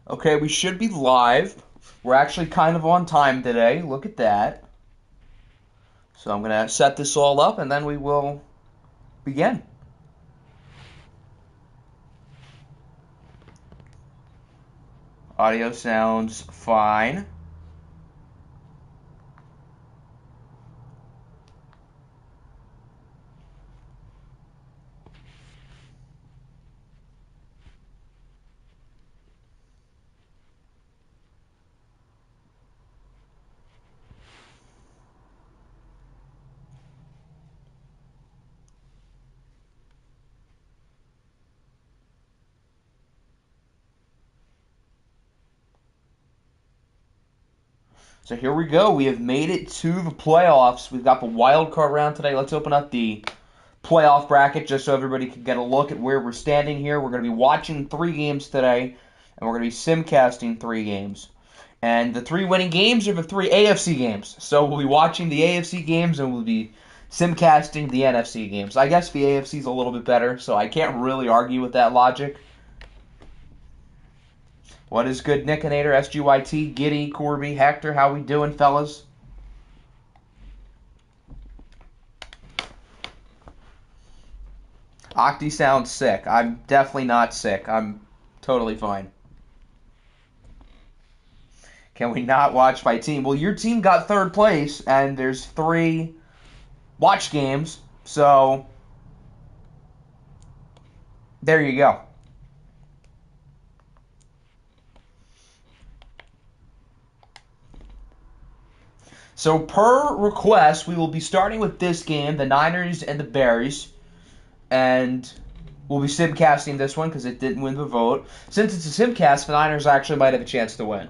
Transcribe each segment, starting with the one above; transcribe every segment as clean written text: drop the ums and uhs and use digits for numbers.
Okay, we should be live. We're actually kind of on time today. Look at that. So I'm going to set this all up and then we will begin. Audio sounds fine. So here we go. We have made it to the playoffs. We've got the wild card round today. Let's open up the playoff bracket just so everybody can get a look at where we're standing here. We're going to be watching 3 games today, and we're going to be simcasting 3 games. And the 3 winning games are the 3 AFC games. So we'll be watching the AFC games and we'll be simcasting the NFC games. I guess the AFC is a little bit better, so I can't really argue with that logic. What is good, Nickinator, SGYT, Giddy, Corby, Hector? How we doing, fellas? Octi sounds sick. I'm definitely not sick. I'm totally fine. Can we not watch my team? Well, your team got 3rd place, and there's 3 watch games, so there you go. So per request, we will be starting with this game, the Niners and the Bears, and we'll be simcasting this one because it didn't win the vote. Since it's a simcast, the Niners actually might have a chance to win.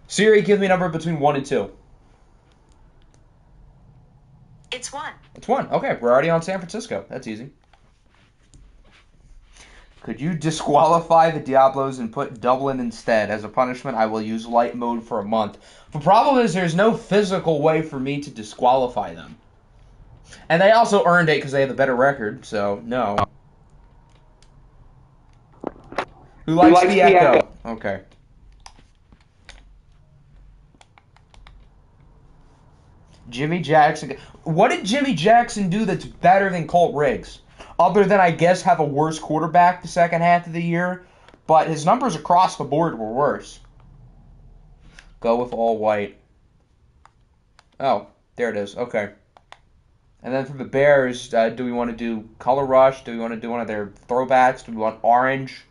Siri, give me a number between 1 and 2. It's 1. It's 1. Okay, we're already on San Francisco. That's easy. Could you disqualify the Diablos and put Dublin instead? As a punishment, I will use light mode for a month. The problem is there's no physical way for me to disqualify them. And they also earned it because they have a better record, so no. Who likes the echo? Okay. Jimmy Jackson. What did Jimmy Jackson do that's better than Colt Riggs? Other than, I guess, have a worse quarterback the second half of the year. But his numbers across the board were worse. Go with all white. Oh, there it is. Okay. And then for the Bears, do we want to do Color Rush? Do we want to do one of their throwbacks? Do we want orange?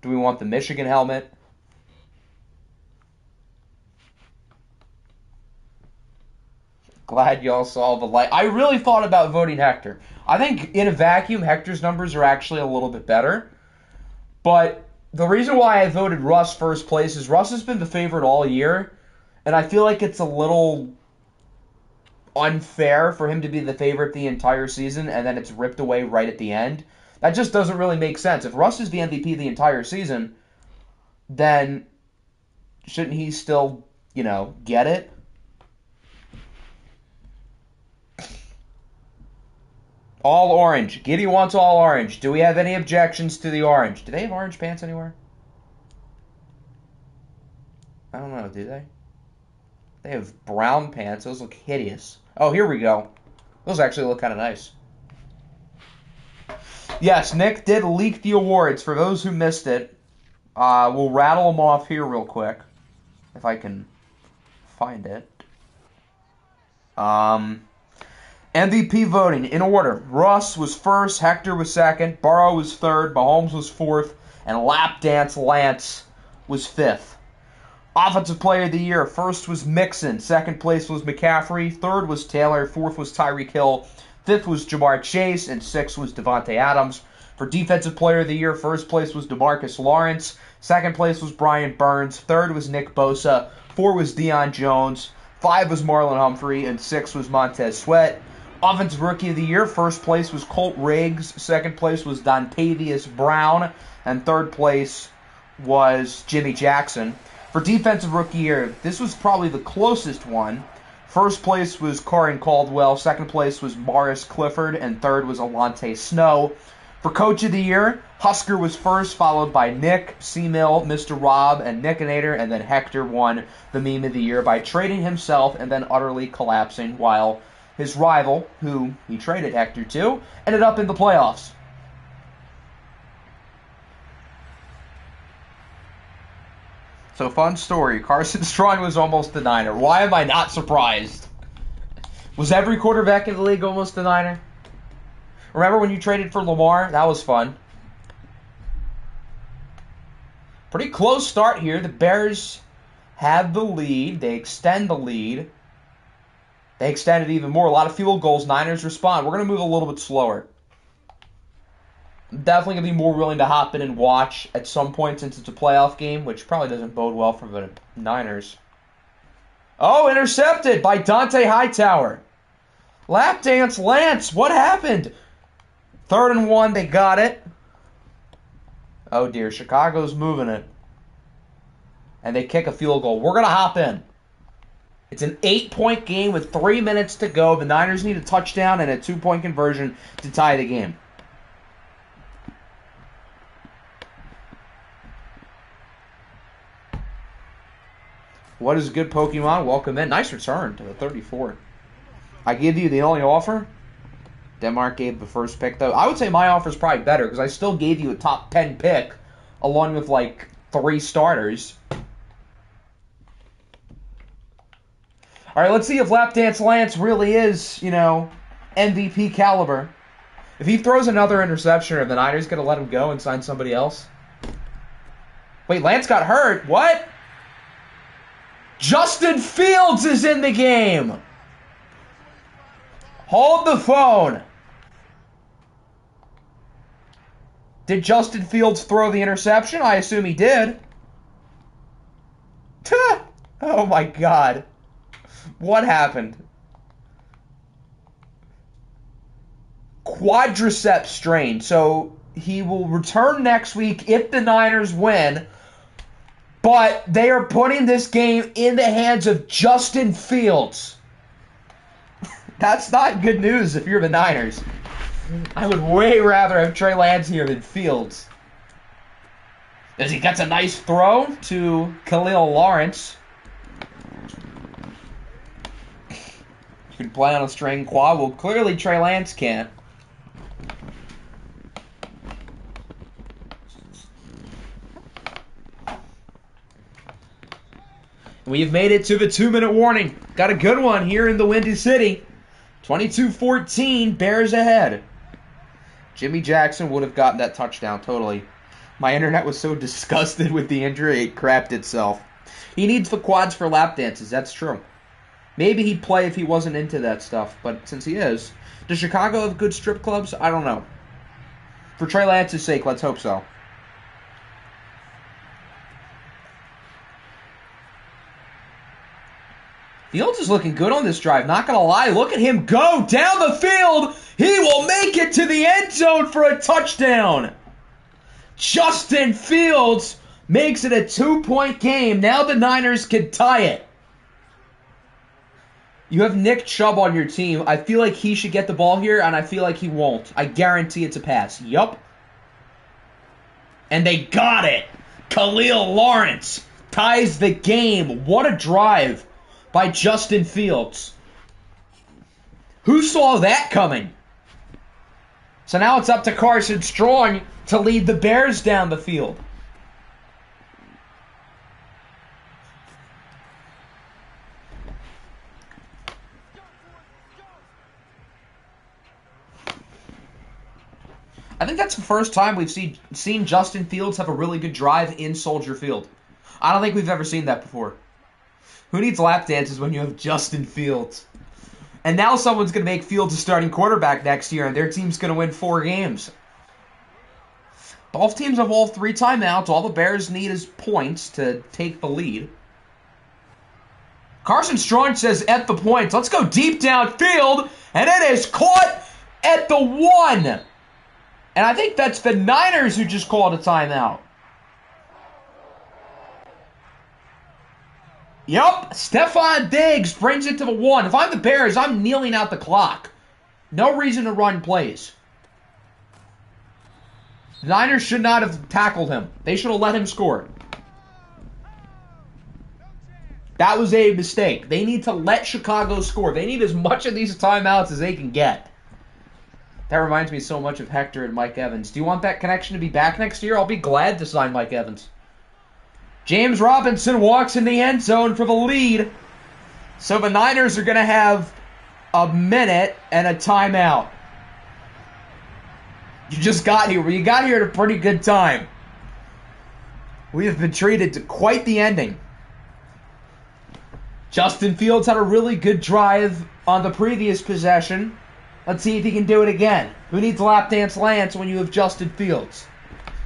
Do we want the Michigan helmet? Glad y'all saw the light. I really thought about voting Hector. I think in a vacuum, Hector's numbers are actually a little bit better. But the reason why I voted Russ first place is Russ has been the favorite all year. And I feel like it's a little unfair for him to be the favorite the entire season and then it's ripped away right at the end. That just doesn't really make sense. If Russ is the MVP the entire season, then shouldn't he still, get it? All orange. Giddy wants all orange. Do we have any objections to the orange? Do they have orange pants anywhere? I don't know, do they? They have brown pants. Those look hideous. Oh, here we go. Those actually look kind of nice. Yes, Nick did leak the awards. For those who missed it, we'll rattle them off here real quick. If I can find it. MVP voting in order. Russ was first, Hector was second, Burrow was third, Mahomes was fourth, and Lapdance Lance was fifth. Offensive Player of the Year, first was Mixon, second place was McCaffrey, third was Taylor, fourth was Tyreek Hill, fifth was Jamar Chase, and sixth was Devontae Adams. For Defensive Player of the Year, first place was DeMarcus Lawrence, second place was Brian Burns, third was Nick Bosa, 4 was Deion Jones, 5 was Marlon Humphrey, and 6 was Montez Sweat. Offensive Rookie of the Year, first place was Colt Riggs, second place was Dontavius Brown, and third place was Jimmy Jackson. For Defensive Rookie Year, this was probably the closest one. First place was Corin Caldwell, second place was Morris Clifford, and third was Alante Snow. For Coach of the Year, Husker was first, followed by Nick, C-Mill, Mr. Rob, and Nickinator, and then Hector won the Meme of the Year by trading himself and then utterly collapsing, while his rival, who he traded Hector to, ended up in the playoffs. So, fun story. Carson Strong was almost the Niner. Why am I not surprised? Was every quarterback in the league almost the Niner? Remember when you traded for Lamar? That was fun. Pretty close start here. The Bears have the lead. They extend the lead. They extend it even more. A lot of field goals. Niners respond. We're going to move a little bit slower. I'm definitely going to be more willing to hop in and watch at some point since it's a playoff game, which probably doesn't bode well for the Niners. Oh, intercepted by Dante Hightower. Lap dance Lance. What happened? 3rd and 1. They got it. Oh, dear. Chicago's moving it. And they kick a field goal. We're going to hop in. It's an 8-point game with 3 minutes to go. The Niners need a touchdown and a 2-point conversion to tie the game. What is good, Pokemon? Welcome in. Nice return to the 34. I give you the only offer. Denmark gave the first pick, though. I would say my offer is probably better because I still gave you a top 10 pick along with, like, 3 starters. All right, let's see if Lapdance Lance really is, MVP caliber. If he throws another interception, are the Niners going to let him go and sign somebody else? Wait, Lance got hurt. What? Justin Fields is in the game. Hold the phone. Did Justin Fields throw the interception? I assume he did. Oh my God. What happened? Quadriceps strain. So he will return next week if the Niners win. But they are putting this game in the hands of Justin Fields. That's not good news if you're the Niners. I would way rather have Trey Lance here than Fields. As he gets a nice throw to Khalil Lawrence. You can play on a string quad. Well, clearly Trey Lance can't. We've made it to the 2-minute warning. Got a good one here in the Windy City. 22-14, Bears ahead. Jimmy Jackson would have gotten that touchdown, totally. My internet was so disgusted with the injury, it crapped itself. He needs the quads for lap dances, that's true. Maybe he'd play if he wasn't into that stuff, but since he is. Does Chicago have good strip clubs? I don't know. For Trey Lance's sake, let's hope so. Fields is looking good on this drive. Not going to lie. Look at him go down the field. He will make it to the end zone for a touchdown. Justin Fields makes it a 2-point game. Now the Niners can tie it. You have Nick Chubb on your team. I feel like he should get the ball here, and I feel like he won't. I guarantee it's a pass. Yup. And they got it. Khalil Lawrence ties the game. What a drive by Justin Fields. Who saw that coming? So now it's up to Carson Strong to lead the Bears down the field. I think that's the first time we've seen Justin Fields have a really good drive in Soldier Field. I don't think we've ever seen that before. Who needs lap dances when you have Justin Fields? And now someone's going to make Fields a starting quarterback next year, and their team's going to win 4 games. Both teams have all 3 timeouts. All the Bears need is points to take the lead. Carson Strong says, at the points. Let's go deep downfield, and it is caught at the 1. And I think that's the Niners who just called a timeout. Yup, Stephon Diggs brings it to the 1. If I'm the Bears, I'm kneeling out the clock. No reason to run plays. The Niners should not have tackled him. They should have let him score. That was a mistake. They need to let Chicago score. They need as much of these timeouts as they can get. That reminds me so much of Hector and Mike Evans. Do you want that connection to be back next year? I'll be glad to sign Mike Evans. James Robinson walks in the end zone for the lead. So the Niners are going to have a minute and a timeout. You just got here. Well, you got here at a pretty good time. We have been treated to quite the ending. Justin Fields had a really good drive on the previous possession. Let's see if he can do it again. Who needs lap dance Lance when you have Justin Fields?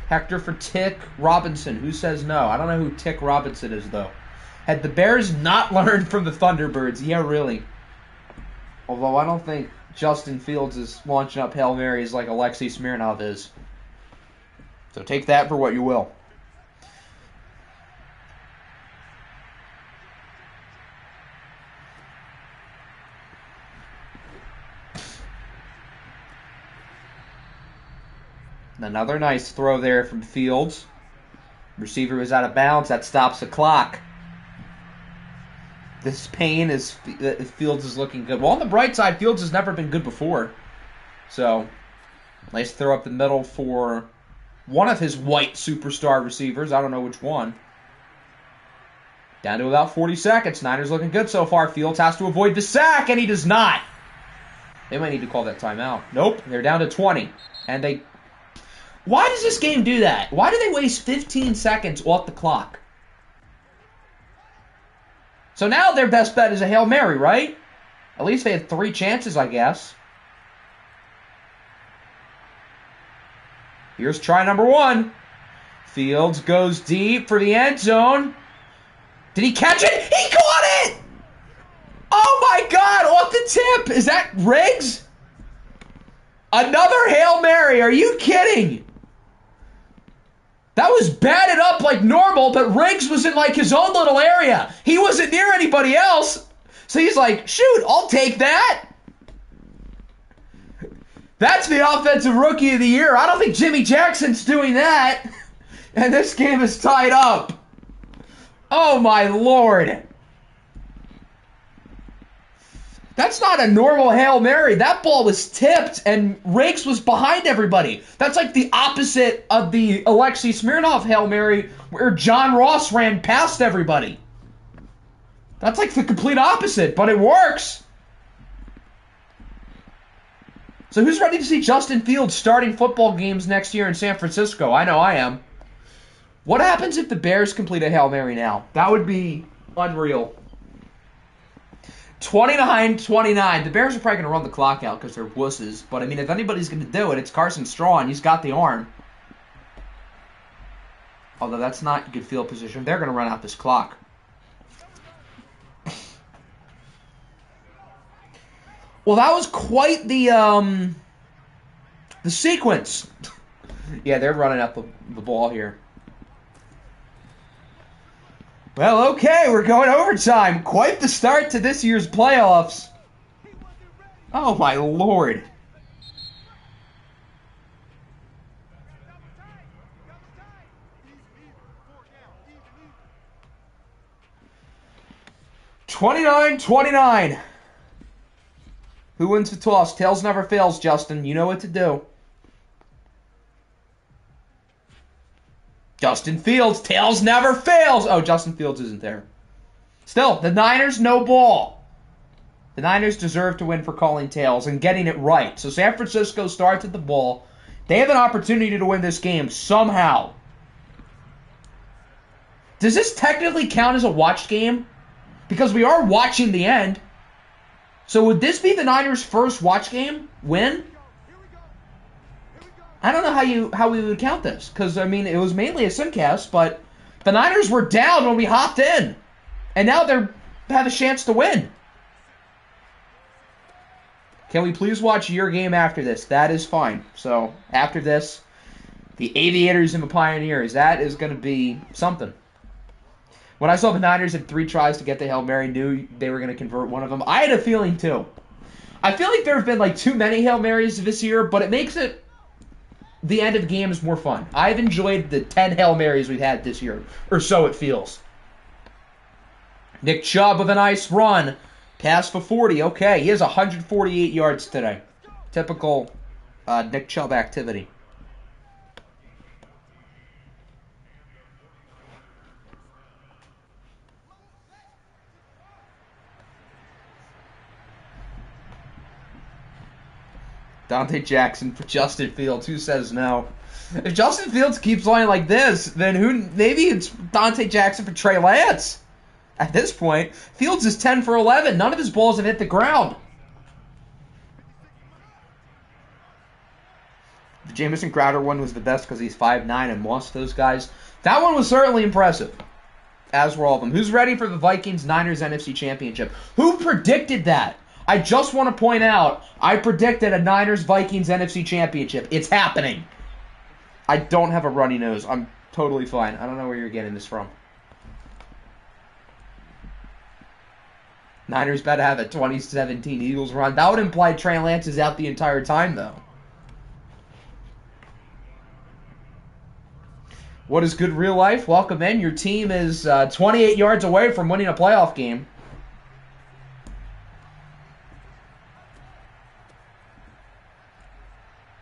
Hector for Tick Robinson. Who says no? I don't know who Tick Robinson is, though. Had the Bears not learned from the Thunderbirds? Yeah, really. Although I don't think Justin Fields is launching up Hail Marys like Alexi Smirnoff is. So take that for what you will. Another nice throw there from Fields. Receiver was out of bounds. That stops the clock. This pain is Fields is looking good. Well, on the bright side, Fields has never been good before. So, nice throw up the middle for one of his white superstar receivers. I don't know which one. Down to about 40 seconds. Niners looking good so far. Fields has to avoid the sack, and he does not. They might need to call that timeout. Nope, they're down to 20. And they... Why does this game do that? Why do they waste 15 seconds off the clock? So now their best bet is a Hail Mary, right? At least they had 3 chances, I guess. Here's try number 1. Fields goes deep for the end zone. Did he catch it? He caught it! Oh my God, off the tip. Is that Riggs? Another Hail Mary. Are you kidding? That was batted up like normal, but Riggs was in like his own little area. He wasn't near anybody else. So he's like, shoot, I'll take that. That's the offensive rookie of the year. I don't think Jimmy Jackson's doing that. And this game is tied up. Oh my Lord. That's not a normal Hail Mary. That ball was tipped, and Riggs was behind everybody. That's like the opposite of the Alexi Smirnoff Hail Mary, where John Ross ran past everybody. That's like the complete opposite, but it works. So who's ready to see Justin Fields starting football games next year in San Francisco? I know I am. What happens if the Bears complete a Hail Mary now? That would be unreal. 29-29. The Bears are probably going to run the clock out because they're wusses. But, I mean, if anybody's going to do it, it's Carson Strachan. He's got the arm. Although that's not good field position. They're going to run out this clock. Well, that was quite the sequence. Yeah, they're running out the ball here. Well, okay, we're going overtime. Quite the start to this year's playoffs. Oh, my Lord. $29-29. Who wins the toss? Tails never fails, Justin. You know what to do. Justin Fields, tails never fails. Oh, Justin Fields isn't there. Still, the Niners, no ball. The Niners deserve to win for calling tails and getting it right. So San Francisco starts at the ball. They have an opportunity to win this game somehow. Does this technically count as a watched game? Because we are watching the end. So would this be the Niners' first watch game win? I don't know how we would count this, because, I mean, it was mainly a simcast, but the Niners were down when we hopped in, and now they have a chance to win. Can we please watch your game after this? That is fine. So, after this, the Aviators and the Pioneers, that is going to be something. When I saw the Niners had 3 tries to get the Hail Mary, knew they were going to convert one of them. I had a feeling, too. I feel like there have been, like, too many Hail Marys this year, but it makes it the end of the game is more fun. I've enjoyed the 10 Hail Marys we've had this year, or so it feels. Nick Chubb with a nice run. Pass for 40. Okay, he has 148 yards today. Typical Nick Chubb activity. Dante Jackson for Justin Fields. Who says no? If Justin Fields keeps playing like this, then maybe it's Dante Jackson for Trey Lance. At this point, Fields is 10 for 11. None of his balls have hit the ground. The Jamison Crowder one was the best because he's 5'9" and lost those guys. That one was certainly impressive, as were all of them. Who's ready for the Vikings-Niners NFC Championship? Who predicted that? I just want to point out, I predicted a Niners-Vikings NFC Championship. It's happening. I don't have a runny nose. I'm totally fine. I don't know where you're getting this from. Niners about to have a 2017 Eagles run. That would imply Trey Lance is out the entire time, though. What is good real life? Welcome in. Your team is 28 yards away from winning a playoff game.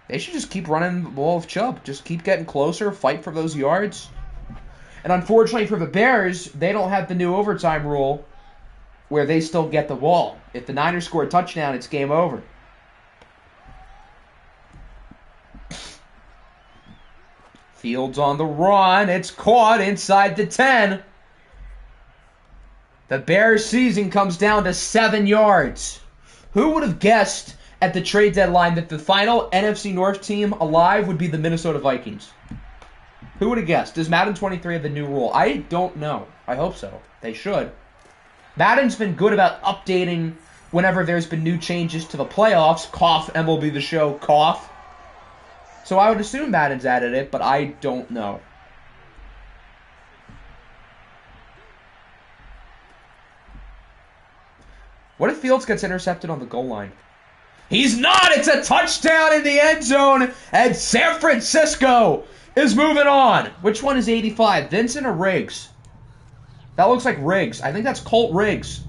They should just keep running the ball with Chubb. Just keep getting closer, fight for those yards. And unfortunately for the Bears, they don't have the new overtime rule where they still get the ball. If the Niners score a touchdown, it's game over. Fields on the run. It's caught inside the 10. The Bears' season comes down to 7 yards. Who would have guessed at the trade deadline that the final NFC North team alive would be the Minnesota Vikings? Who would have guessed? Does Madden 23 have the new rule? I don't know. I hope so. They should. Madden's been good about updating whenever there's been new changes to the playoffs. Cough, MLB The Show, cough. So I would assume Madden's added it, but I don't know. What if Fields gets intercepted on the goal line? He's not! It's a touchdown in the end zone, and San Francisco is moving on. Which one is 85, Vincent or Riggs? That looks like Riggs. I think that's Colt Riggs.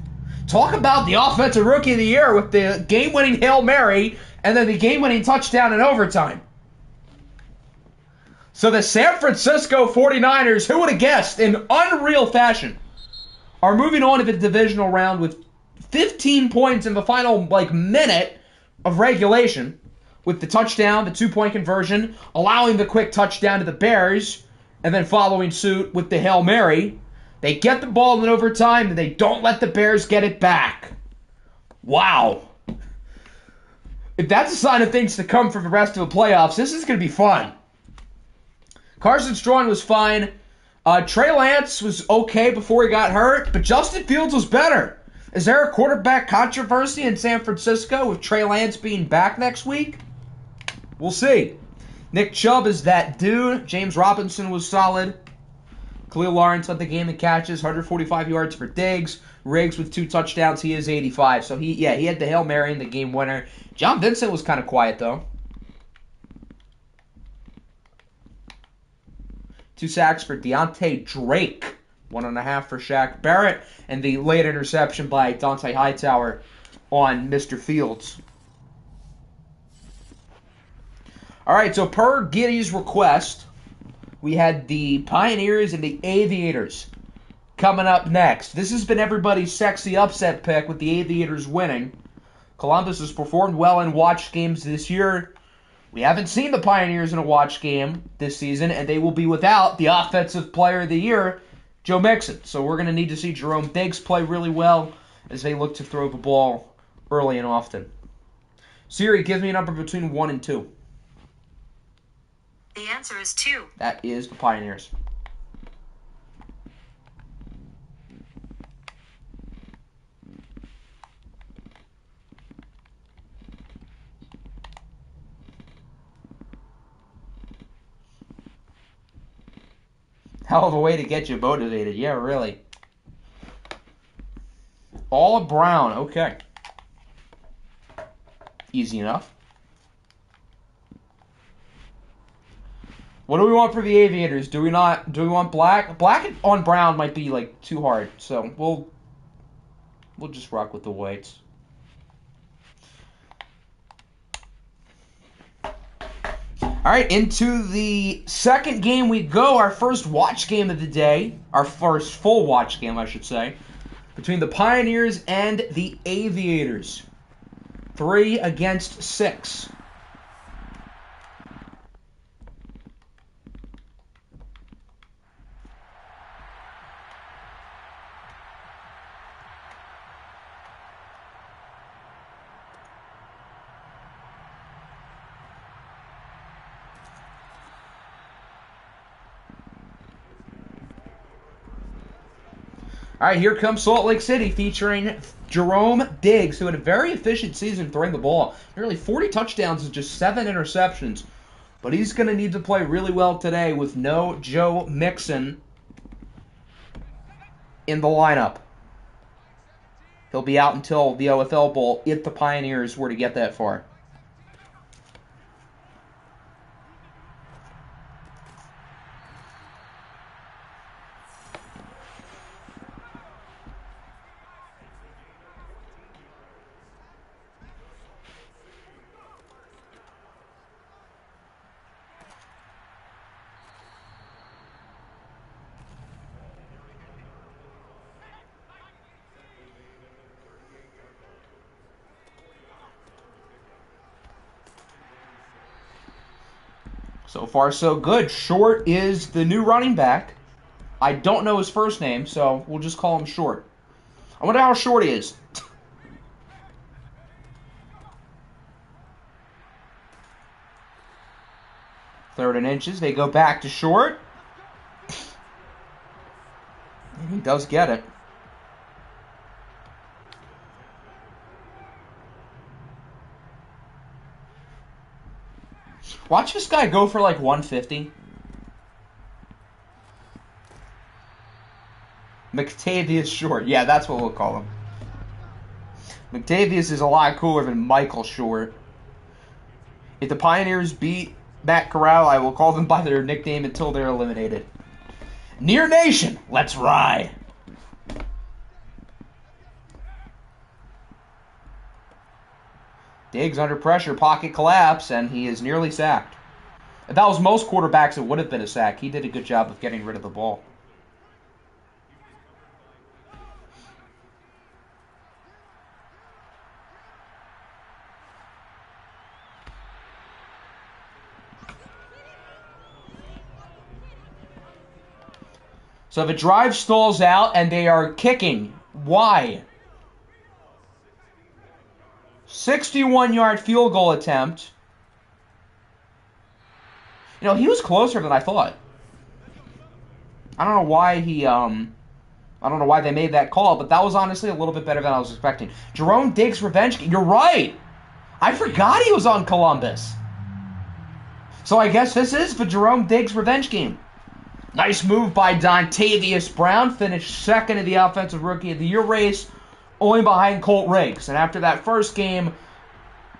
Talk about the offensive rookie of the year with the game-winning Hail Mary and then the game-winning touchdown in overtime. So the San Francisco 49ers, who would have guessed, in unreal fashion, are moving on to the divisional round with 15 points in the final minute of regulation, with the touchdown, the 2-point conversion, allowing the quick touchdown to the Bears, and then following suit with the Hail Mary. They get the ball in overtime, and they don't let the Bears get it back. Wow. If that's a sign of things to come for the rest of the playoffs, this is going to be fun. Carson Strong was fine. Trey Lance was okay before he got hurt, but Justin Fields was better. Is there a quarterback controversy in San Francisco with Trey Lance being back next week? We'll see. Nick Chubb is that dude. James Robinson was solid. Khalil Lawrence led the game in catches, 145 yards for Diggs. Riggs with 2 touchdowns. He is 85. So he had the Hail Mary in the game winner. John Vincent was kind of quiet, though. 2 sacks for Deontay Drake. 1.5 for Shaq Barrett. And the late interception by Dante Hightower on Mr. Fields. All right, so per Giddy's request, we had the Pioneers and the Aviators coming up next. This has been everybody's sexy upset pick with the Aviators winning. Columbus has performed well in watch games this year. We haven't seen the Pioneers in a watch game this season, and they will be without the Offensive Player of the Year, Joe Mixon. So we're going to need to see Jerome Diggs play really well as they look to throw the ball early and often. Siri, give me a number between 1 and 2. The answer is 2. That is the Pioneers. Hell of a way to get you motivated. Yeah, really. All Brown. Okay. Easy enough. What do we want for the Aviators? Do we want black? Black on brown might be like too hard, so we'll just rock with the whites. All right, into the second game we go. Our first watch game of the day. Our first full watch game, I should say. Between the Pioneers and the Aviators. 3 against 6. All right, here comes Salt Lake City featuring Jerome Diggs, who had a very efficient season throwing the ball. Nearly 40 touchdowns and just 7 interceptions. But he's going to need to play really well today with no Joe Mixon in the lineup. He'll be out until the OFL Bowl if the Pioneers were to get that far. So far, so good. Short is the new running back. I don't know his first name, so we'll just call him Short. I wonder how short he is. Third and inches. They go back to Short. And he does get it. Watch this guy go for like 150. McTavious Short. Yeah, that's what we'll call him. McTavious is a lot cooler than Michael Short. If the Pioneers beat Matt Corral, I will call them by their nickname until they're eliminated. Near Nation, let's ride. Diggs under pressure, pocket collapse, and he is nearly sacked. If that was most quarterbacks, it would have been a sack. He did a good job of getting rid of the ball. So if a drive stalls out and they are kicking, why? 61-yard field goal attempt. You know, he was closer than I thought. I don't know why I don't know why they made that call, but that was honestly a little bit better than I was expecting. Jerome Diggs revenge game. You're right. I forgot he was on Columbus. So I guess this is the Jerome Diggs revenge game. Nice move by Dontavius Brown. Finished second in the Offensive Rookie of the Year race, only behind Colt Riggs. And after that first game,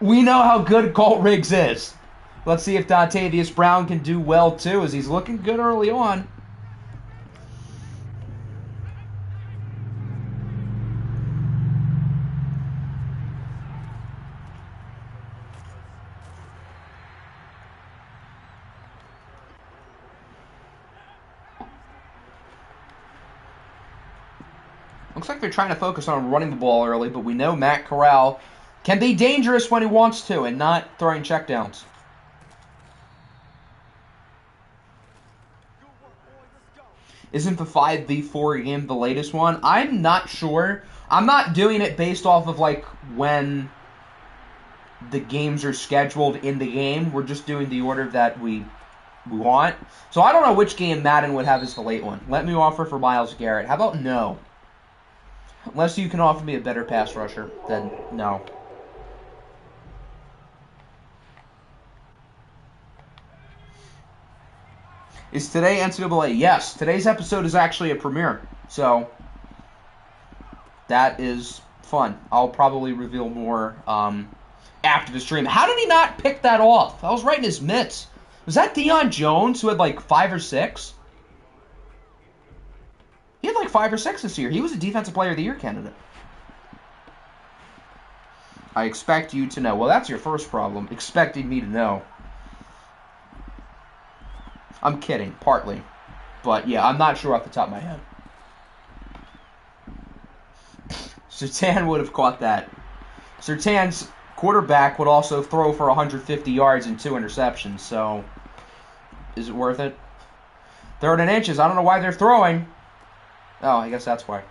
we know how good Colt Riggs is. Let's see if Dontavius Brown can do well, too, as he's looking good early on. Looks like they're trying to focus on running the ball early, but we know Matt Corral can be dangerous when he wants to and not throwing checkdowns. Isn't the 5v4 game the latest one? I'm not sure. I'm not doing it based off of like when the games are scheduled in the game. We're just doing the order that we want. So I don't know which game Madden would have as the late one. Let me offer for Myles Garrett. How about no? Unless you can offer me a better pass rusher, then no. Is today NCAA? Yes. Today's episode is actually a premiere. So, that is fun. I'll probably reveal more after the stream. How did he not pick that off? I was right in his mitts. Was that Deion Jones who had like 5 or 6? He had like 5 or 6 this year. He was a Defensive Player of the Year candidate. I expect you to know. Well, that's your first problem. Expecting me to know. I'm kidding, partly. But yeah, I'm not sure off the top of my head. Surtain would have caught that. Surtain's quarterback would also throw for 150 yards and 2 interceptions, so is it worth it? 3rd and inches. I don't know why they're throwing. Oh, I guess that's why.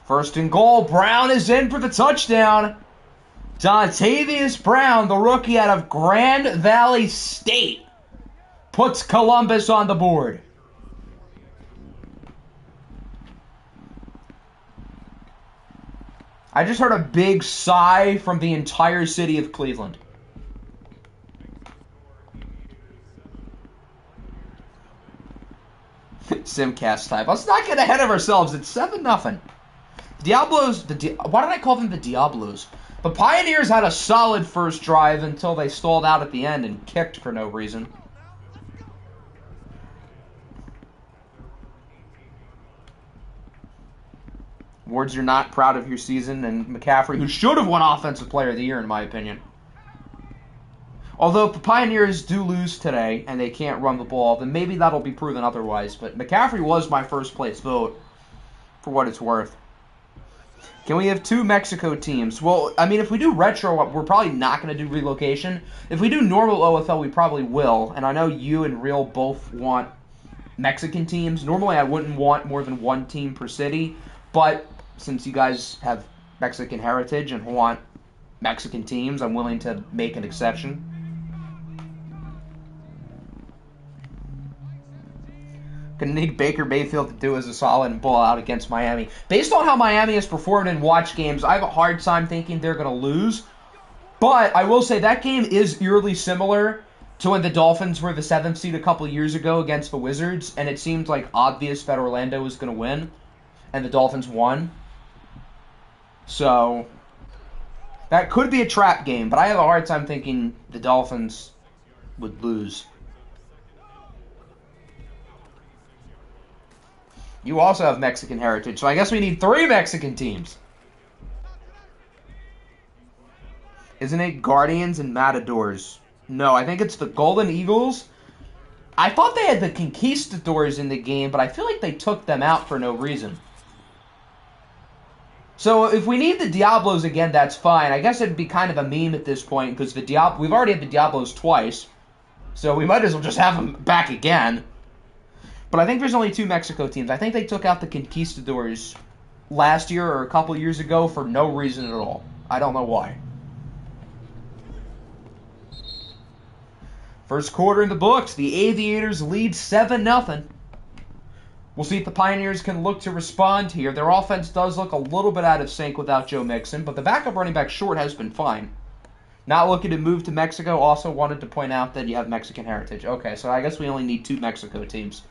First and goal. Brown is in for the touchdown. Dontavius Brown, the rookie out of Grand Valley State, puts Columbus on the board. I just heard a big sigh from the entire city of Cleveland. Simcast type. Let's not get ahead of ourselves. It's 7-0. Diablos, why did I call them the Diablos? The Pioneers had a solid first drive until they stalled out at the end and kicked for no reason. Wards, you're not proud of your season, and McCaffrey, who should have won Offensive Player of the Year, in my opinion. Although if the Pioneers do lose today and they can't run the ball, then maybe that'll be proven otherwise. But McCaffrey was my first place vote, for what it's worth. Can we have 2 Mexico teams? Well, I mean, if we do retro, we're probably not going to do relocation. If we do normal OFL, we probably will. And I know you and Real both want Mexican teams. Normally, I wouldn't want more than 1 team per city. But since you guys have Mexican heritage and want Mexican teams, I'm willing to make an exception. Gonna need Baker Mayfield to do as a solid and ball out against Miami. Based on how Miami has performed in watch games, I have a hard time thinking they're gonna lose. But I will say that game is eerily similar to when the Dolphins were the 7th seed a couple years ago against the Wizards, and it seemed like obvious that Orlando was gonna win, and the Dolphins won. So that could be a trap game, but I have a hard time thinking the Dolphins would lose. You also have Mexican heritage, so I guess we need 3 Mexican teams. Isn't it Guardians and Matadors? No, I think it's the Golden Eagles. I thought they had the Conquistadors in the game, but I feel like they took them out for no reason. So if we need the Diablos again, that's fine. I guess it'd be kind of a meme at this point, because we've already had the Diablos twice, so we might as well just have them back again. But I think there's only 2 Mexico teams. I think they took out the Conquistadors last year or a couple years ago for no reason at all. I don't know why. First quarter in the books. The Aviators lead 7-0. We'll see if the Pioneers can look to respond here. Their offense does look a little bit out of sync without Joe Mixon, but the backup running back Short has been fine. Not looking to move to Mexico. Also wanted to point out that you have Mexican heritage. Okay, so I guess we only need 2 Mexico teams.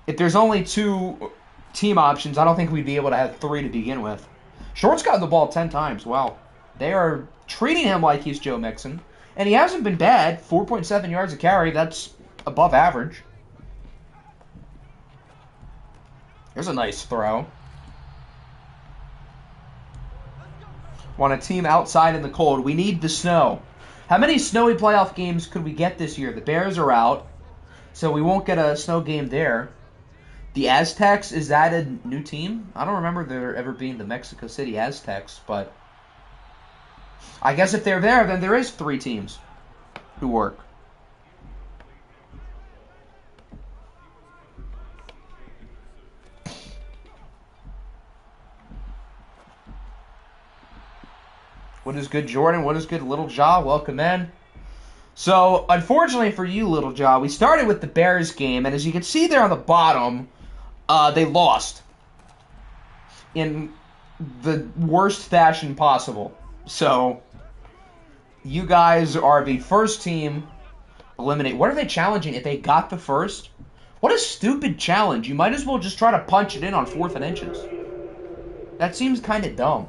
If there's only 2 team options, I don't think we'd be able to have 3 to begin with. Short's gotten the ball 10 times. Wow. They are treating him like he's Joe Mixon. And he hasn't been bad. 4.7 yards a carry. That's above average. There's a nice throw. Want a team outside in the cold. We need the snow. How many snowy playoff games could we get this year? The Bears are out, so we won't get a snow game there. The Aztecs, is that a new team? I don't remember there ever being the Mexico City Aztecs, but I guess if they're there, then there is 3 teams who work. What is good, Jordan? What is good, Little Jaw? Welcome in. So, unfortunately for you, Little Jaw, we started with the Bears game, and as you can see there on the bottom, they lost in the worst fashion possible. So, you guys are the first team eliminate. What are they challenging if they got the first? What a stupid challenge. You might as well just try to punch it in on 4th and inches. That seems kind of dumb.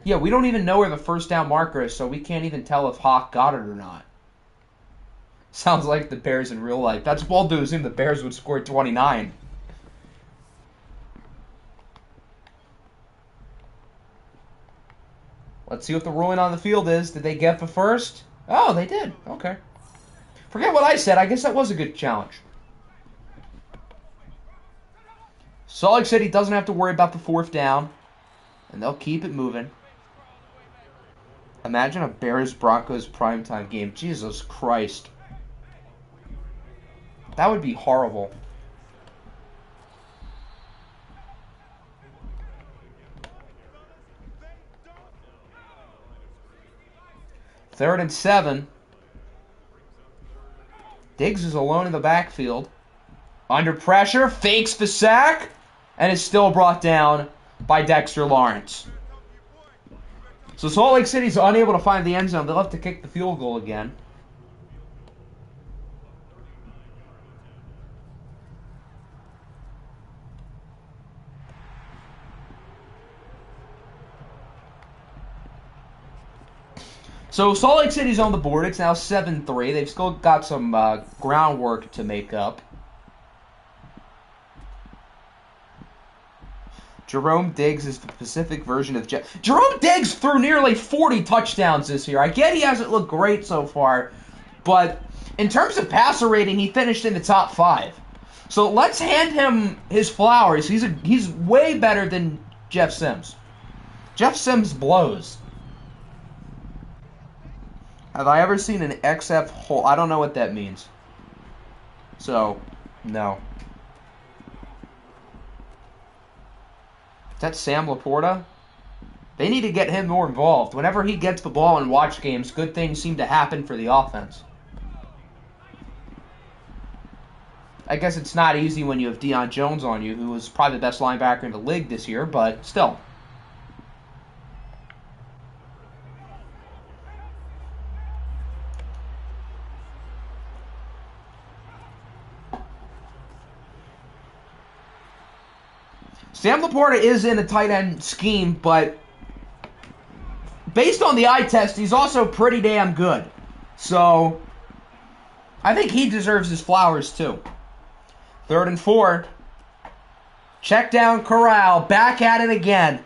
Yeah, we don't even know where the first down marker is, so we can't even tell if Hawk got it or not. Sounds like the Bears in real life. That's bold to assume the Bears would score 29. Let's see what the ruling on the field is. Did they get the first? Oh, they did. Okay. Forget what I said. I guess that was a good challenge. Salt Lake City doesn't have to worry about the 4th down, and they'll keep it moving. Imagine a Bears-Broncos primetime game. Jesus Christ. That would be horrible. Third and 7. Diggs is alone in the backfield. Under pressure, fakes the sack, and is still brought down by Dexter Lawrence. So Salt Lake City's unable to find the end zone. They'll have to kick the field goal again. So Salt Lake City's on the board. It's now 7-3. They've still got some groundwork to make up. Jerome Diggs is the Pacific version of Jerome Diggs threw nearly 40 touchdowns this year. I get he hasn't looked great so far, but in terms of passer rating, he finished in the top 5. So let's hand him his flowers. He's way better than Jeff Sims. Jeff Sims blows. Have I ever seen an XF hole? I don't know what that means. So, no. Is that Sam Laporta? They need to get him more involved. Whenever he gets the ball in watch games, good things seem to happen for the offense. I guess it's not easy when you have Deion Jones on you, who was probably the best linebacker in the league this year, but still. Sam Laporta is in a tight end scheme, but based on the eye test, he's also pretty damn good. So, I think he deserves his flowers too. 3rd and 4. Check down Corral. Back at it again.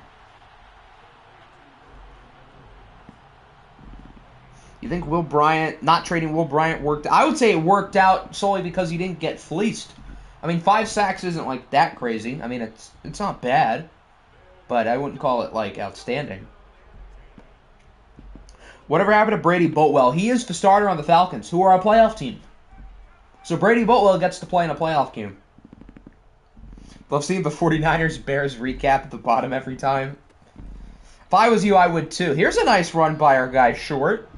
You think Will Bryant, not trading Will Bryant worked? I would say it worked out solely because he didn't get fleeced. I mean, 5 sacks isn't like that crazy. I mean, it's not bad, but I wouldn't call it like outstanding. Whatever happened to Brady Boatwell? He is the starter on the Falcons, who are a playoff team. So Brady Boatwell gets to play in a playoff game. Love seeing the 49ers Bears recap at the bottom every time. If I was you, I would too. Here's a nice run by our guy Short.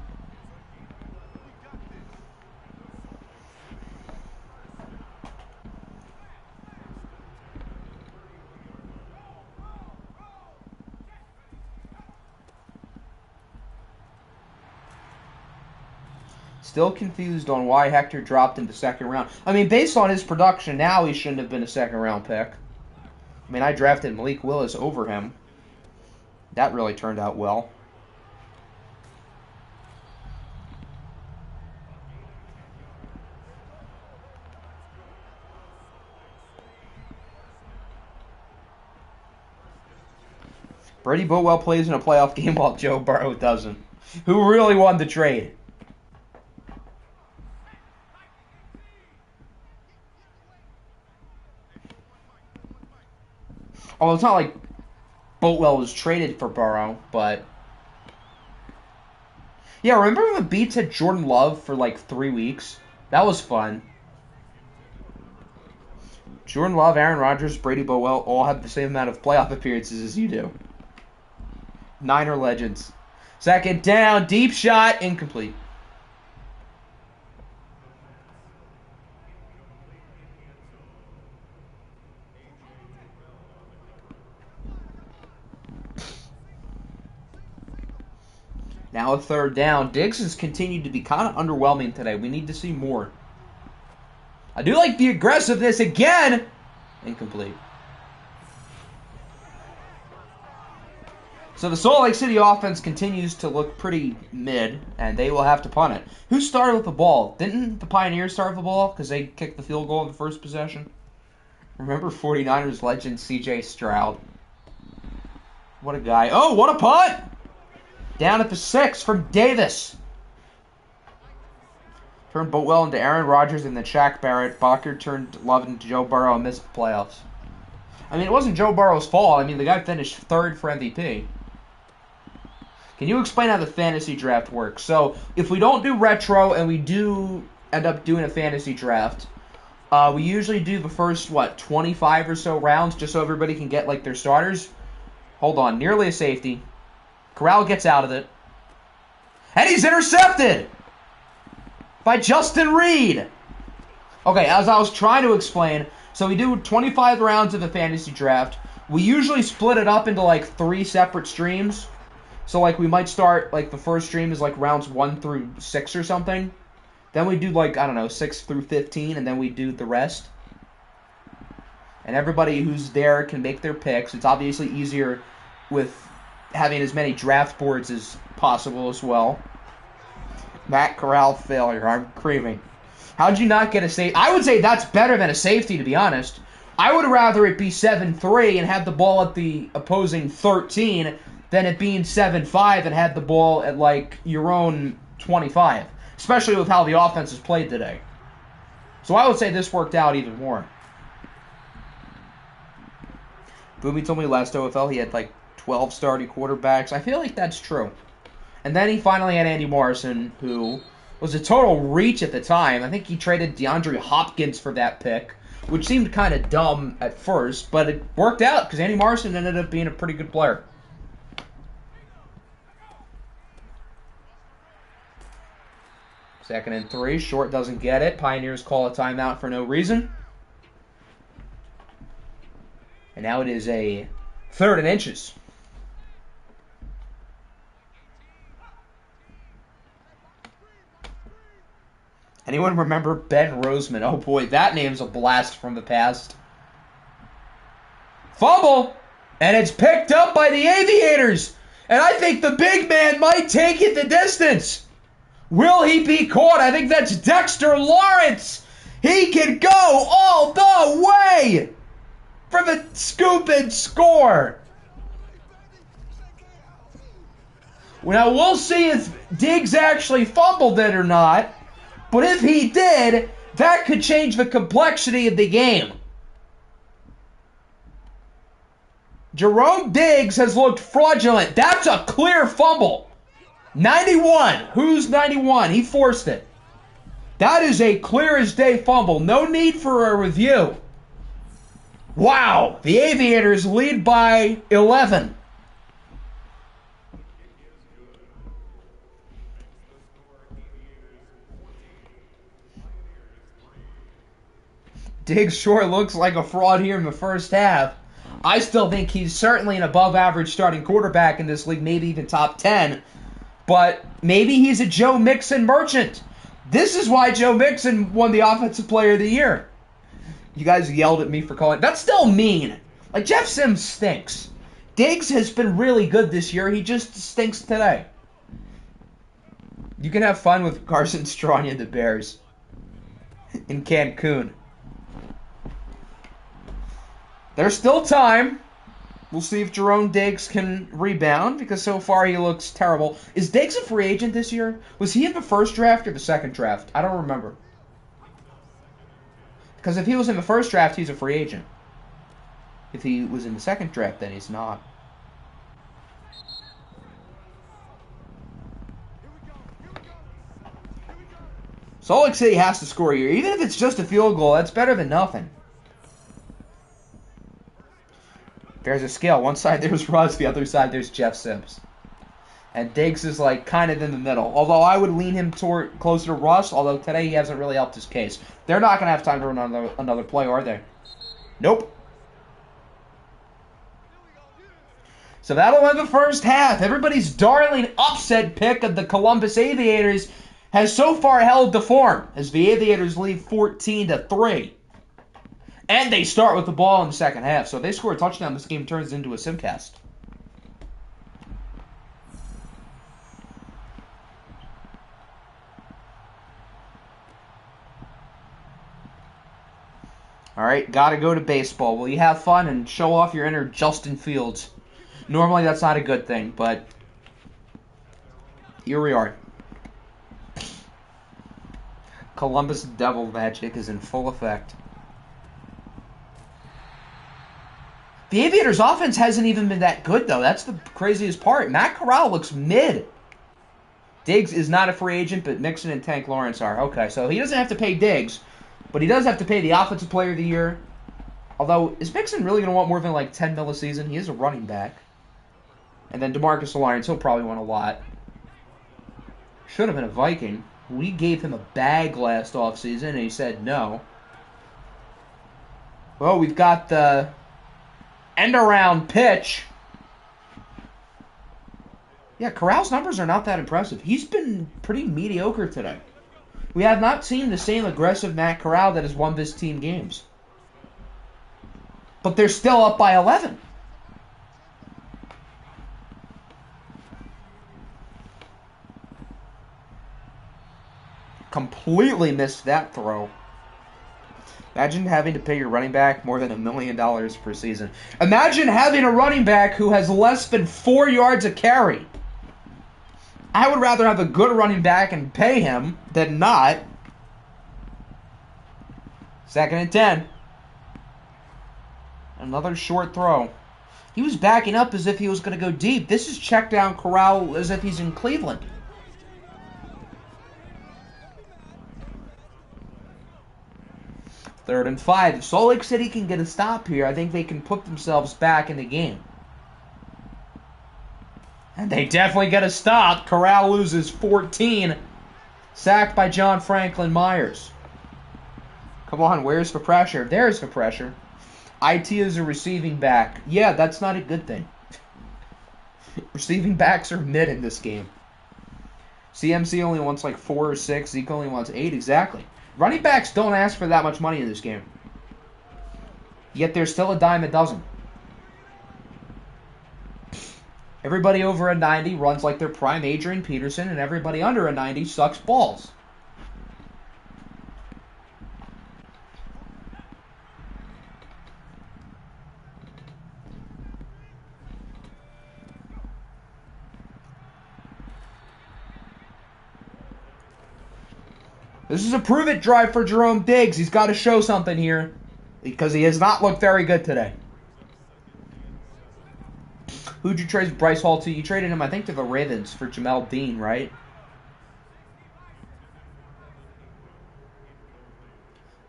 Still confused on why Hector dropped in the 2nd round. I mean, based on his production now, he shouldn't have been a 2nd round pick. I mean, I drafted Malik Willis over him. That really turned out well. Brady Boatwell plays in a playoff game while Joe Burrow doesn't. Who really won the trade? Oh, it's not like Boatwell was traded for Burrow, but... Yeah, remember when the Beats had Jordan Love for like 3 weeks? That was fun. Jordan Love, Aaron Rodgers, Brady Boatwell all have the same amount of playoff appearances as you do. Niner legends. 2nd down, deep shot, incomplete. Now a third down. Diggs has continued to be kind of underwhelming today. We need to see more. I do like the aggressiveness again. Incomplete. So the Salt Lake City offense continues to look pretty mid, and they will have to punt it. Who started with the ball? Didn't the Pioneers start with the ball because they kicked the field goal in the first possession? Remember 49ers legend C.J. Stroud? What a guy. Oh, what a punt! Down at the 6 from Davis. Turned Boatwell into Aaron Rodgers and then Shaq Barrett. Bakker turned Love into Joe Burrow and missed the playoffs. I mean, it wasn't Joe Burrow's fault. I mean, the guy finished 3rd for MVP. Can you explain how the fantasy draft works? So, if we don't do retro and we do end up doing a fantasy draft, we usually do the first, 25 or so rounds just so everybody can get, their starters. Hold on. Nearly a safety. Corral gets out of it. And he's intercepted by Justin Reed. Okay, as I was trying to explain, so we do 25 rounds of the fantasy draft. We usually split it up into, 3 separate streams. So, we might start, the first stream is, rounds 1 through 6 or something. Then we do, I don't know, 6 through 15, and then we do the rest. And everybody who's there can make their picks. It's obviously easier with having as many draft boards as possible as well. Matt Corral failure. I'm creaming. How'd you not get a safety? I would say that's better than a safety, to be honest. I would rather it be 7-3 and have the ball at the opposing 13 than it being 7-5 and have the ball at, your own 25. Especially with how the offense has played today. So I would say this worked out even more. Boomy told me last OFL he had, 12 starting quarterbacks. I feel like that's true. And then he finally had Andy Morrison, who was a total reach at the time. I think he traded DeAndre Hopkins for that pick, which seemed kind of dumb at first, but it worked out because Andy Morrison ended up being a pretty good player. Second and 3. Short doesn't get it. Pioneers call a timeout for no reason. And now it is a 3rd and inches. Anyone remember Ben Roseman? Oh boy, that name's a blast from the past. Fumble! And it's picked up by the Aviators! And I think the big man might take it the distance! Will he be caught? I think that's Dexter Lawrence! He can go all the way! For the scoop and score! Now we'll see if Diggs actually fumbled it or not. But if he did, that could change the complexity of the game. Jerome Diggs has looked fraudulent. That's a clear fumble. 91. Who's 91? He forced it. That is a clear as day fumble. No need for a review. Wow. The Aviators lead by 11. Diggs sure looks like a fraud here in the first half. I still think he's certainly an above-average starting quarterback in this league, maybe even top 10. But maybe he's a Joe Mixon merchant. This is why Joe Mixon won the Offensive Player of the Year. You guys yelled at me for calling. That's still mean. Jeff Sims stinks. Diggs has been really good this year. He just stinks today. You can have fun with Carson Strong and the Bears in Cancun. There's still time. We'll see if Jerome Diggs can rebound, because so far he looks terrible. Is Diggs a free agent this year? Was he in the first draft or the second draft? I don't remember. Because if he was in the first draft, he's a free agent. If he was in the second draft, then he's not. Salt Lake City has to score here. Even if it's just a field goal, that's better than nothing. There's a scale. One side there's Russ, the other side there's Jeff Sims. And Diggs is kind of in the middle. Although I would lean him toward closer to Russ, although today he hasn't really helped his case. They're not going to have time to run another play, are they? Nope. So that'll end the first half. Everybody's darling upset pick of the Columbus Aviators has so far held the form as the Aviators lead 14-3. And they start with the ball in the second half. So if they score a touchdown, this game turns into a simcast. All right, got to go to baseball. Will you have fun and show off your inner Justin Fields? Normally that's not a good thing, but here we are. Columbus Devil magic is in full effect. The Aviators' offense hasn't even been that good, though. That's the craziest part. Matt Corral looks mid. Diggs is not a free agent, but Mixon and Tank Lawrence are. Okay, so he doesn't have to pay Diggs, but he does have to pay the Offensive Player of the Year. Although, is Mixon really going to want more than like 10 mil a season? He is a running back. And then DeMarcus Lawrence, he'll probably want a lot. Should have been a Viking. We gave him a bag last offseason, and he said no. Well, we've got the end-around pitch. Yeah, Corral's numbers are not that impressive. He's been pretty mediocre today. We have not seen the same aggressive Matt Corral that has won this team games. But they're still up by 11. Completely missed that throw. Imagine having to pay your running back more than $1 million per season. Imagine having a running back who has less than 4 yards a carry. I would rather have a good running back and pay him than not. 2nd and 10. Another short throw. He was backing up as if he was going to go deep. This is check down Corral as if he's in Cleveland. Third and 5. If Salt Lake City can get a stop here, I think they can put themselves back in the game. And they definitely get a stop. Corral loses 14. Sacked by John Franklin Myers. Come on, where's the pressure? There's the pressure. IT is a receiving back. Yeah, that's not a good thing. Receiving backs are mid in this game. CMC only wants like 4 or 6. Zeke only wants 8. Exactly. Running backs don't ask for that much money in this game. Yet they're still a dime a dozen. Everybody over a 90 runs like they're prime Adrian Peterson, and everybody under a 90 sucks balls. This is a prove-it drive for Jerome Diggs. He's got to show something here because he has not looked very good today. Who'd you trade Bryce Hall to? You traded him, I think, to the Ravens for Jamel Dean, right?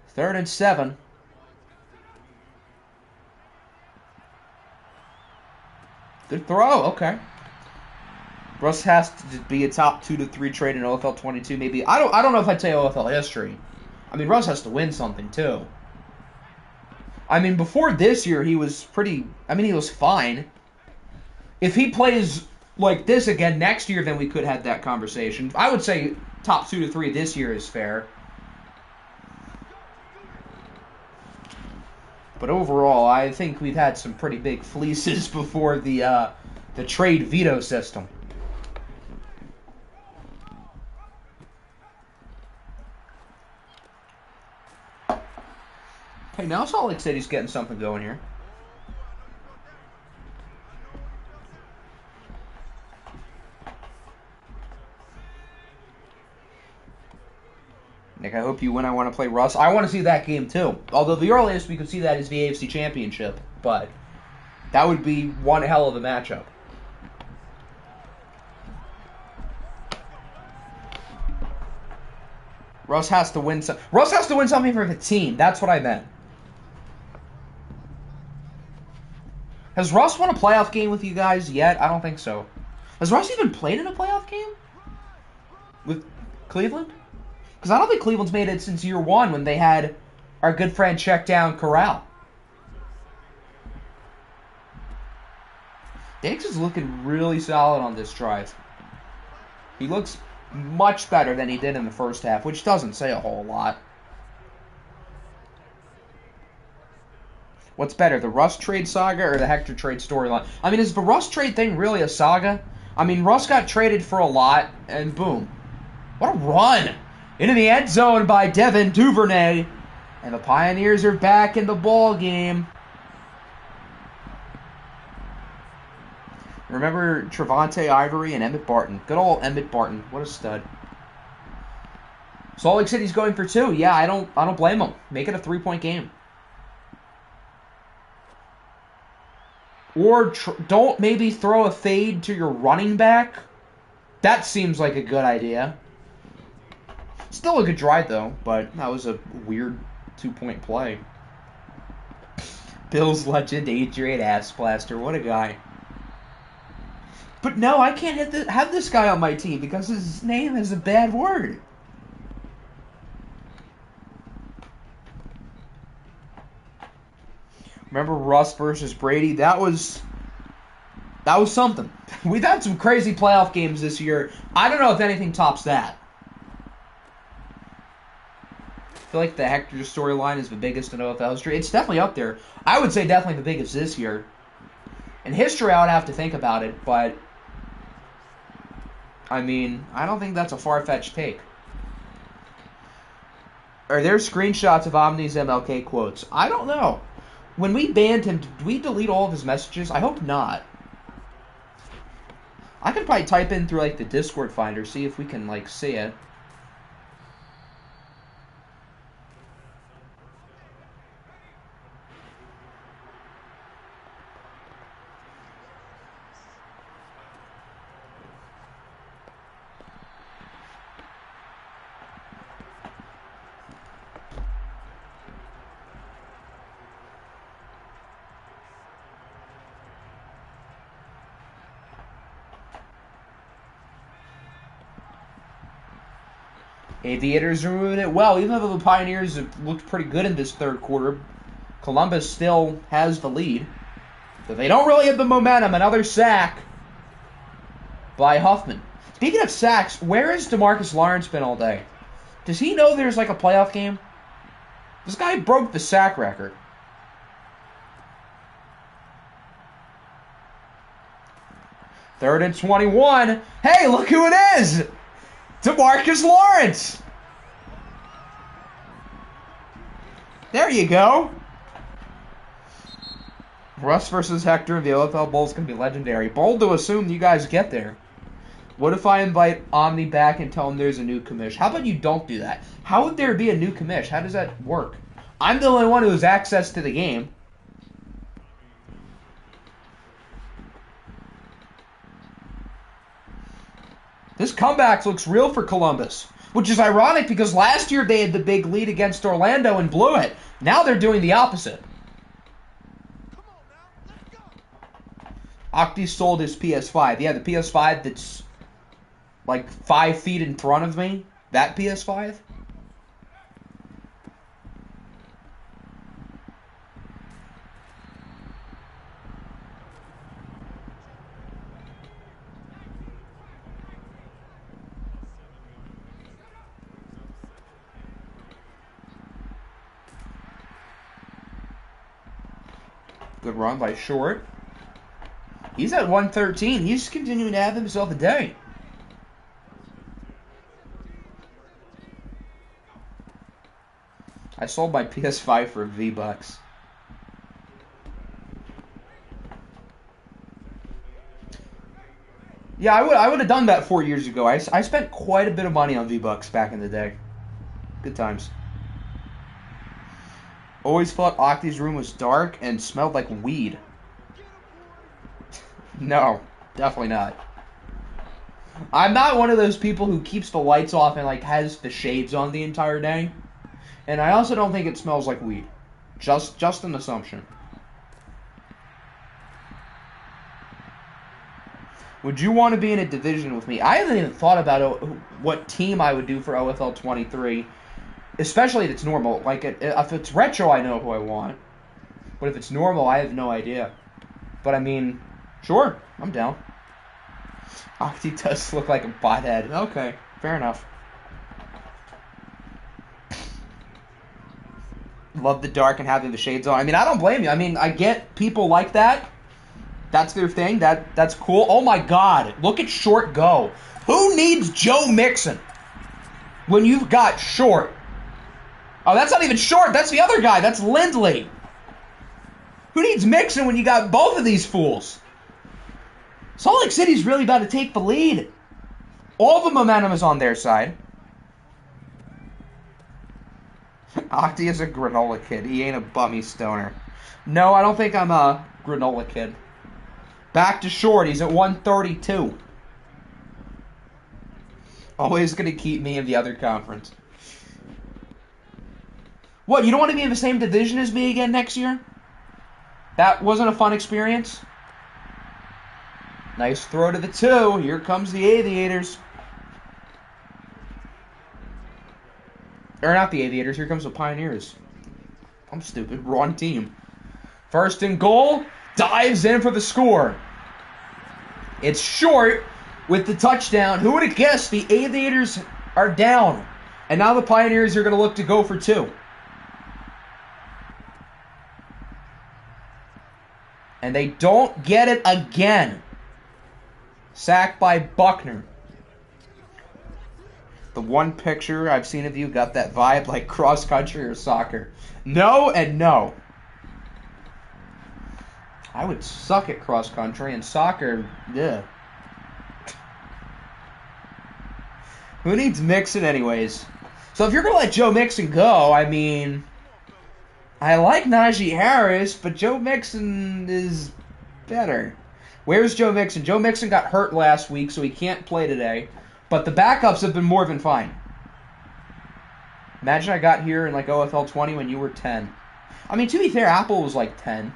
Third and 7. Good throw. Okay. Russ has to be a top 2 to 3 trade in OFL 22, maybe. I don't know if I'd say OFL history. I mean, Russ has to win something too. I mean, before this year, he was pretty. I mean, he was fine. If he plays like this again next year, then we could have that conversation. I would say top 2 to 3 this year is fair. But overall, I think we've had some pretty big fleeces before the trade veto system. Hey, now Salt Lake City's getting something going here. Nick, I hope you win. I want to play Russ. I want to see that game too. Although the earliest we could see that is the AFC Championship. But that would be one hell of a matchup. Russ has to win something for the team. That's what I meant. Has Russ won a playoff game with you guys yet? I don't think so. Has Russ even played in a playoff game with Cleveland? Because I don't think Cleveland's made it since year 1 when they had our good friend check down Corral. Diggs is looking really solid on this drive. He looks much better than he did in the first half, which doesn't say a whole lot. What's better, the Russ trade saga or the Hector trade storyline? I mean, is the Russ trade thing really a saga? I mean, Russ got traded for a lot, and boom. What a run! Into the end zone by Devin Duvernay. And the Pioneers are back in the ball game. Remember Trevante Ivory and Emmett Barton. Good old Emmett Barton. What a stud. Salt Lake City's going for 2. Yeah, I don't blame them. Make it a 3-point game. Or don't maybe throw a fade to your running back. That seems like a good idea. Still a good drive, though, but that was a weird 2-point play. Bills legend Adrian Assplaster. What a guy. But no, I can't have this guy on my team because his name is a bad word. Remember Russ versus Brady? That was something. We've had some crazy playoff games this year. I don't know if anything tops that. I feel like the Hector storyline is the biggest in OFL history. It's definitely up there. I would say definitely the biggest this year. In history, I would have to think about it, but I mean, I don't think that's a far-fetched take. Are there screenshots of Omni's MLK quotes? I don't know. When we banned him, did we delete all of his messages? I hope not. I could probably type in through like the Discord finder, see if we can like see it. Aviators are moving it well. Even though the Pioneers have looked pretty good in this third quarter, Columbus still has the lead. But they don't really have the momentum. Another sack by Huffman. Speaking of sacks, where has DeMarcus Lawrence been all day? Does he know there's like a playoff game? This guy broke the sack record. Third and 21. Hey, look who it is! DeMarcus Lawrence! There you go. Russ versus Hector. The OFL Bowl is going to be legendary. Bold to assume you guys get there. What if I invite Omni back and tell him there's a new commish? How about you don't do that? How would there be a new commish? How does that work? I'm the only one who has access to the game. This comeback looks real for Columbus, which is ironic because last year they had the big lead against Orlando and blew it. Now they're doing the opposite. Octi sold his PS5. Yeah, the PS5 that's like 5 feet in front of me. That PS5. Good run by Short. He's at 113. He's continuing to have himself a day. I sold my PS5 for V-Bucks. Yeah, I would have done that 4 years ago. I spent quite a bit of money on V-Bucks back in the day. Good times. Always thought Octi's room was dark and smelled like weed. No, definitely not. I'm not one of those people who keeps the lights off and like has the shades on the entire day. And I also don't think it smells like weed. Just an assumption. Would you want to be in a division with me? I haven't even thought about what team I would do for OFL 23. Especially if it's normal. Like, if it's retro, I know who I want. But if it's normal, I have no idea. But, I mean, Sure, I'm down. Octi does look like a bothead. Okay, fair enough. Love the dark and having the shades on. I mean, I don't blame you. I mean, I get people like that. That's their thing. That's cool. Oh my God, look at Short go. Who needs Joe Mixon when you've got Short? Oh, that's not even Short. That's the other guy. That's Lindley. Who needs Mixon when you got both of these fools? Salt Lake City's really about to take the lead. All the momentum is on their side. Octi is a granola kid. He ain't a bummy stoner. No, I don't think I'm a granola kid. Back to Short. He's at 132. Always going to keep me in the other conference. What, you don't want to be in the same division as me again next year? That wasn't a fun experience? Nice throw to the 2. Here comes the Aviators. Or not the Aviators. Here comes the Pioneers. I'm stupid. Wrong team. First and goal. Dives in for the score. It's Short with the touchdown. Who would have guessed the Aviators are down? And now the Pioneers are going to look to go for 2. And they don't get it again. Sacked by Buckner. The one picture I've seen of you got that vibe like cross country or soccer. No and no. I would suck at cross country and soccer. Ugh. Who needs Mixon anyways? So if you're going to let Joe Mixon go, I mean, I like Najee Harris, but Joe Mixon is better. Where's Joe Mixon? Joe Mixon got hurt last week, so he can't play today. But the backups have been more than fine. Imagine I got here in like OFL 20 when you were 10. I mean, to be fair, Apple was like 10.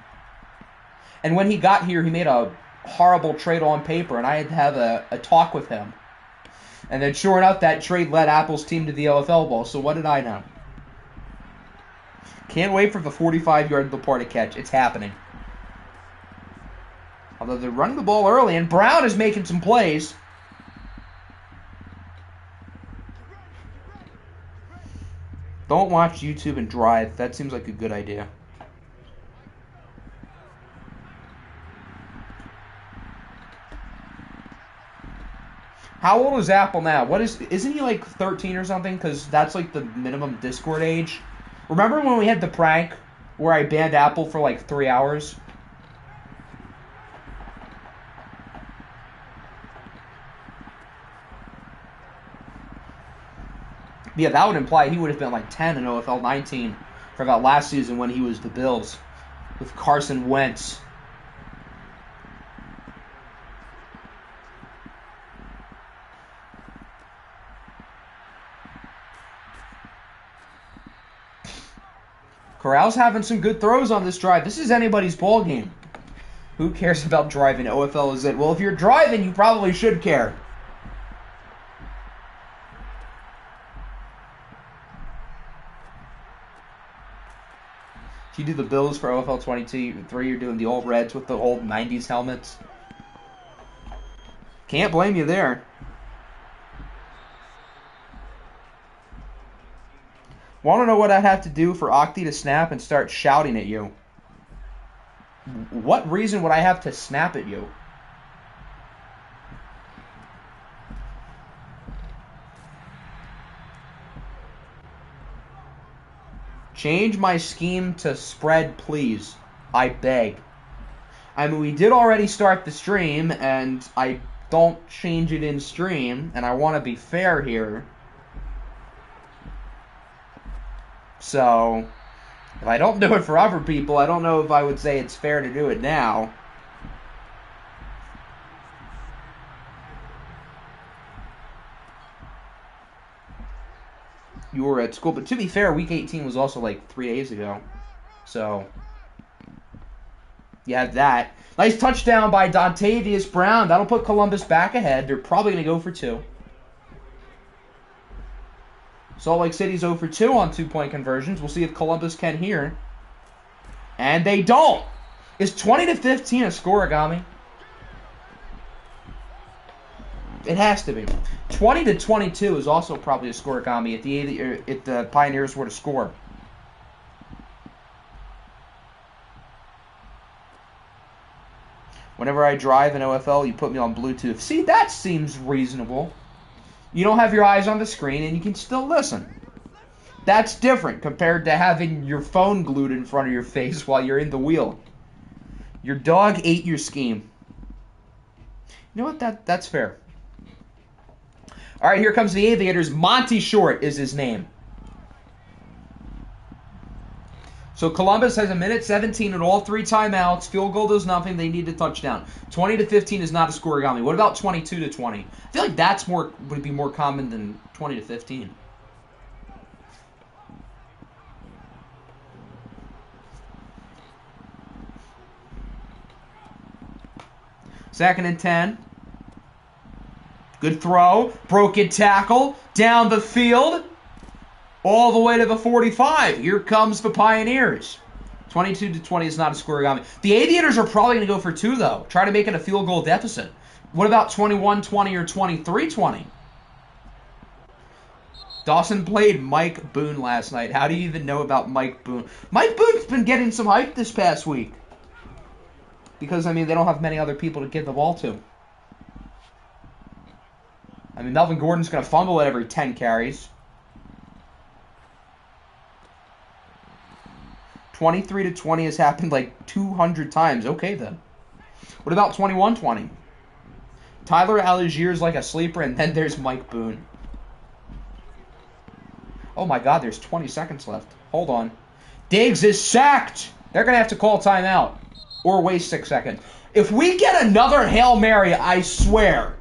And when he got here, he made a horrible trade on paper, and I had to have a talk with him. And then sure enough, that trade led Apple's team to the OFL Bowl, so what did I know? Can't wait for the 45-yard Laporta catch. It's happening. Although they're running the ball early, and Brown is making some plays. Don't watch YouTube and drive. That seems like a good idea. How old is Apple now? Isn't he like 13 or something? Because that's like the minimum Discord age. Remember when we had the prank where I banned Apple for like 3 hours? Yeah, that would imply he would have been like 10 in OFL 19 for about last season when he was the Bills with Carson Wentz. Corral's having some good throws on this drive. This is anybody's ball game. Who cares about driving? OFL is it. Well, if you're driving, you probably should care. If you do the Bills for OFL 23, you're doing the old Reds with the old 90s helmets. Can't blame you there. Want to know what I have to do for Octi to snap and start shouting at you? What reason would I have to snap at you? Change my scheme to spread, please. I beg. I mean, we did already start the stream, and I don't change it in stream, and I want to be fair here. So, if I don't do it for other people, I don't know if I would say it's fair to do it now. You were at school, but to be fair, week 18 was also like 3 days ago. So, you have that. Nice touchdown by Dontavius Brown. That'll put Columbus back ahead. They're probably going to go for 2. Salt Lake City's 0 for 2 on 2-point conversions. We'll see if Columbus can here. And they don't. Is 20-15 a score, Agami? It has to be. 20-22 is also probably a scoregami if the Pioneers were to score. Whenever I drive in OFL, you put me on Bluetooth. See, that seems reasonable. You don't have your eyes on the screen, and you can still listen. That's different compared to having your phone glued in front of your face while you're in the wheel. Your dog ate your scheme. You know what? That's fair. All right, here comes the Aviators. Monty Short is his name. So Columbus has 1:17 in all 3 timeouts. Field goal does nothing. They need a touchdown. 20-15 is not a scoregami. What about 22-20? I feel like that's would be more common than 20-15. Second and 10. Good throw. Broken tackle. Down the field. All the way to the 45. Here comes the Pioneers. 22-20 is not a scoregami. The Aviators are probably going to go for 2, though. Try to make it a field goal deficit. What about 21-20 or 23-20? Dawson played Mike Boone last night. How do you even know about Mike Boone? Mike Boone's been getting some hype this past week. Because, I mean, they don't have many other people to give the ball to. I mean, Melvin Gordon's going to fumble it every 10 carries. 23-20 has happened like 200 times. Okay, then. What about 21-20? Tyler Allgeier like a sleeper, and then there's Mike Boone. Oh, my God, there's 20 seconds left. Hold on. Diggs is sacked. They're going to have to call timeout or waste 6 seconds. If we get another Hail Mary, I swear,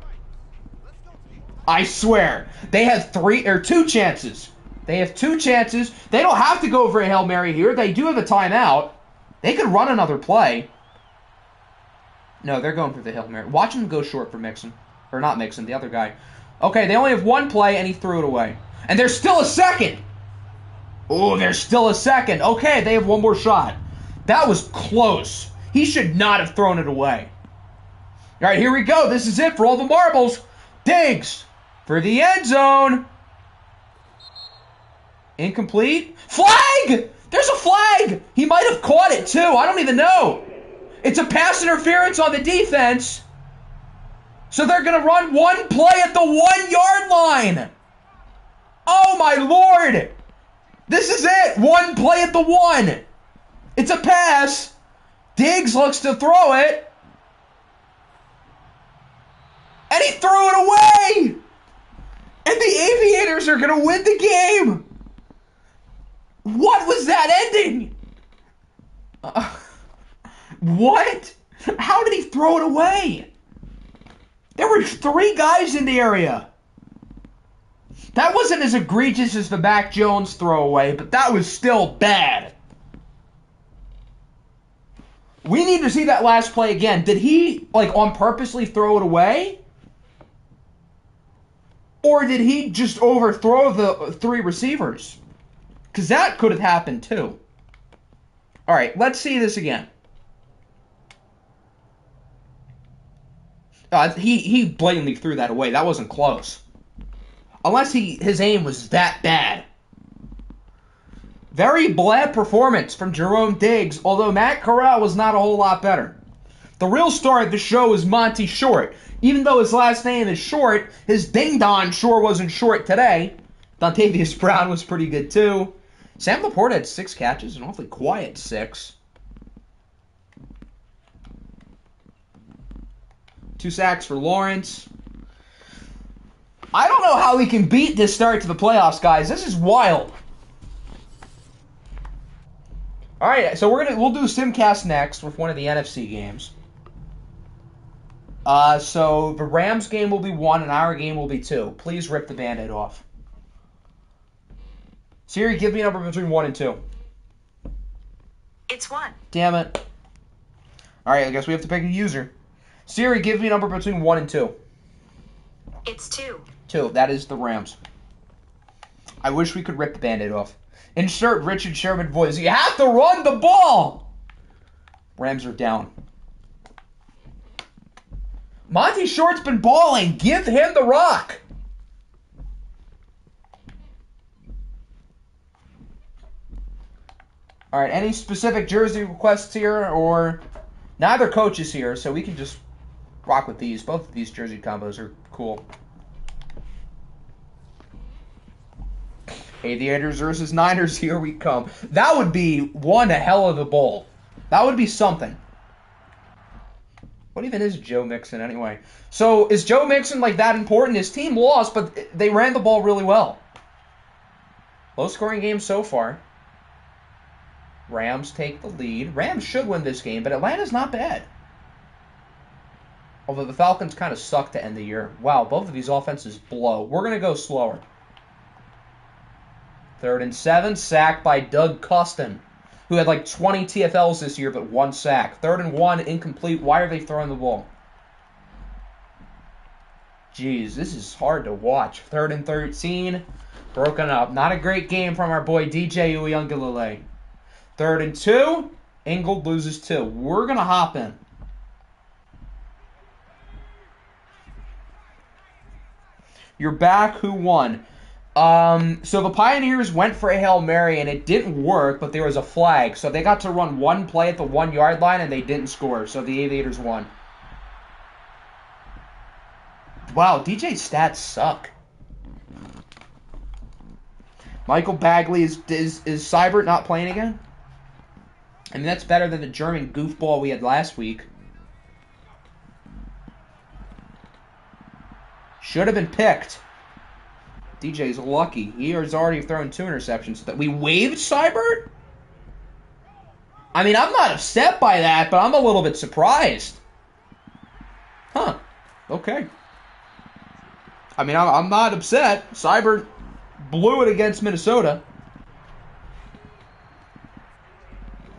they have 2 chances. They have 2 chances. They don't have to go for a Hail Mary here. They do have a timeout. They could run another play. No, they're going for the Hail Mary. Watch them go short for Mixon. Or not Mixon, the other guy. Okay, they only have 1 play, and he threw it away. And there's still a second. Oh, there's still a second. Okay, they have 1 more shot. That was close. He should not have thrown it away. All right, here we go. This is it for all the marbles. Diggs for the end zone. Incomplete. Flag! There's a flag! He might have caught it, too. I don't even know. It's a pass interference on the defense. So they're going to run 1 play at the 1-yard line. Oh, my Lord. This is it. 1 play at the 1. It's a pass. Diggs looks to throw it. And he threw it away. And the Aviators are going to win the game. What was that ending? What? How did he throw it away? There were 3 guys in the area. That wasn't as egregious as the Mac Jones throwaway, but that was still bad. We need to see that last play again. Did he, on purposely throw it away? Or did he just overthrow the 3 receivers? Because that could have happened, too. All right, let's see this again. He blatantly threw that away. That wasn't close. Unless his aim was that bad. Very bland performance from Jerome Diggs, although Matt Corral was not a whole lot better. The real star of the show is Monty Short. Even though his last name is Short, his ding-dong sure wasn't short today. Dontavius Brown was pretty good, too. Sam Laporta had 6 catches, an awfully quiet 6. 2 sacks for Lawrence. I don't know how we can beat this start to the playoffs, guys. This is wild. All right, so we'll do Simcast next with one of the NFC games. So the Rams game will be 1 and our game will be 2. Please rip the Band-Aid off. Siri, give me a number between 1 and 2. It's 1. Damn it. All right, I guess we have to pick a user. Siri, give me a number between 1 and 2. It's 2. 2. That is the Rams. I wish we could rip the Band-Aid off. Insert Richard Sherman voice. You have to run the ball! Rams are down. Monty Short's been balling. Give him the rock. All right, any specific jersey requests here, or neither coach is here, so we can just rock with these. Both of these jersey combos are cool. Aviators versus Niners, here we come. That would be one hell of a bowl. That would be something. What even is Joe Mixon anyway? So is Joe Mixon like that important? His team lost, but they ran the ball really well. Low-scoring game so far. Rams take the lead. Rams should win this game, but Atlanta's not bad. Although the Falcons kind of suck to end the year. Wow, both of these offenses blow. We're going to go slower. 3rd and 7, sacked by Doug Custon, who had like 20 TFLs this year, but 1 sack. 3rd and 1, incomplete. Why are they throwing the ball? Jeez, this is hard to watch. 3rd and 13, broken up. Not a great game from our boy DJ Uiagalelei. 3rd and 2, Ingold loses 2. We're going to hop in. You're back. Who won? So the Pioneers went for a Hail Mary, and it didn't work, but there was a flag. So they got to run one play at the 1-yard line, and they didn't score. So the Aviators won. Wow, DJ's stats suck. Michael Bagley, is Seibert not playing again? I mean, that's better than the German goofball we had last week. Should have been picked. DJ's lucky. He has already thrown 2 interceptions. That we waived Seibert? I mean, I'm not upset by that, but I'm a little bit surprised. Huh. Okay. I mean, I'm not upset. Seibert blew it against Minnesota.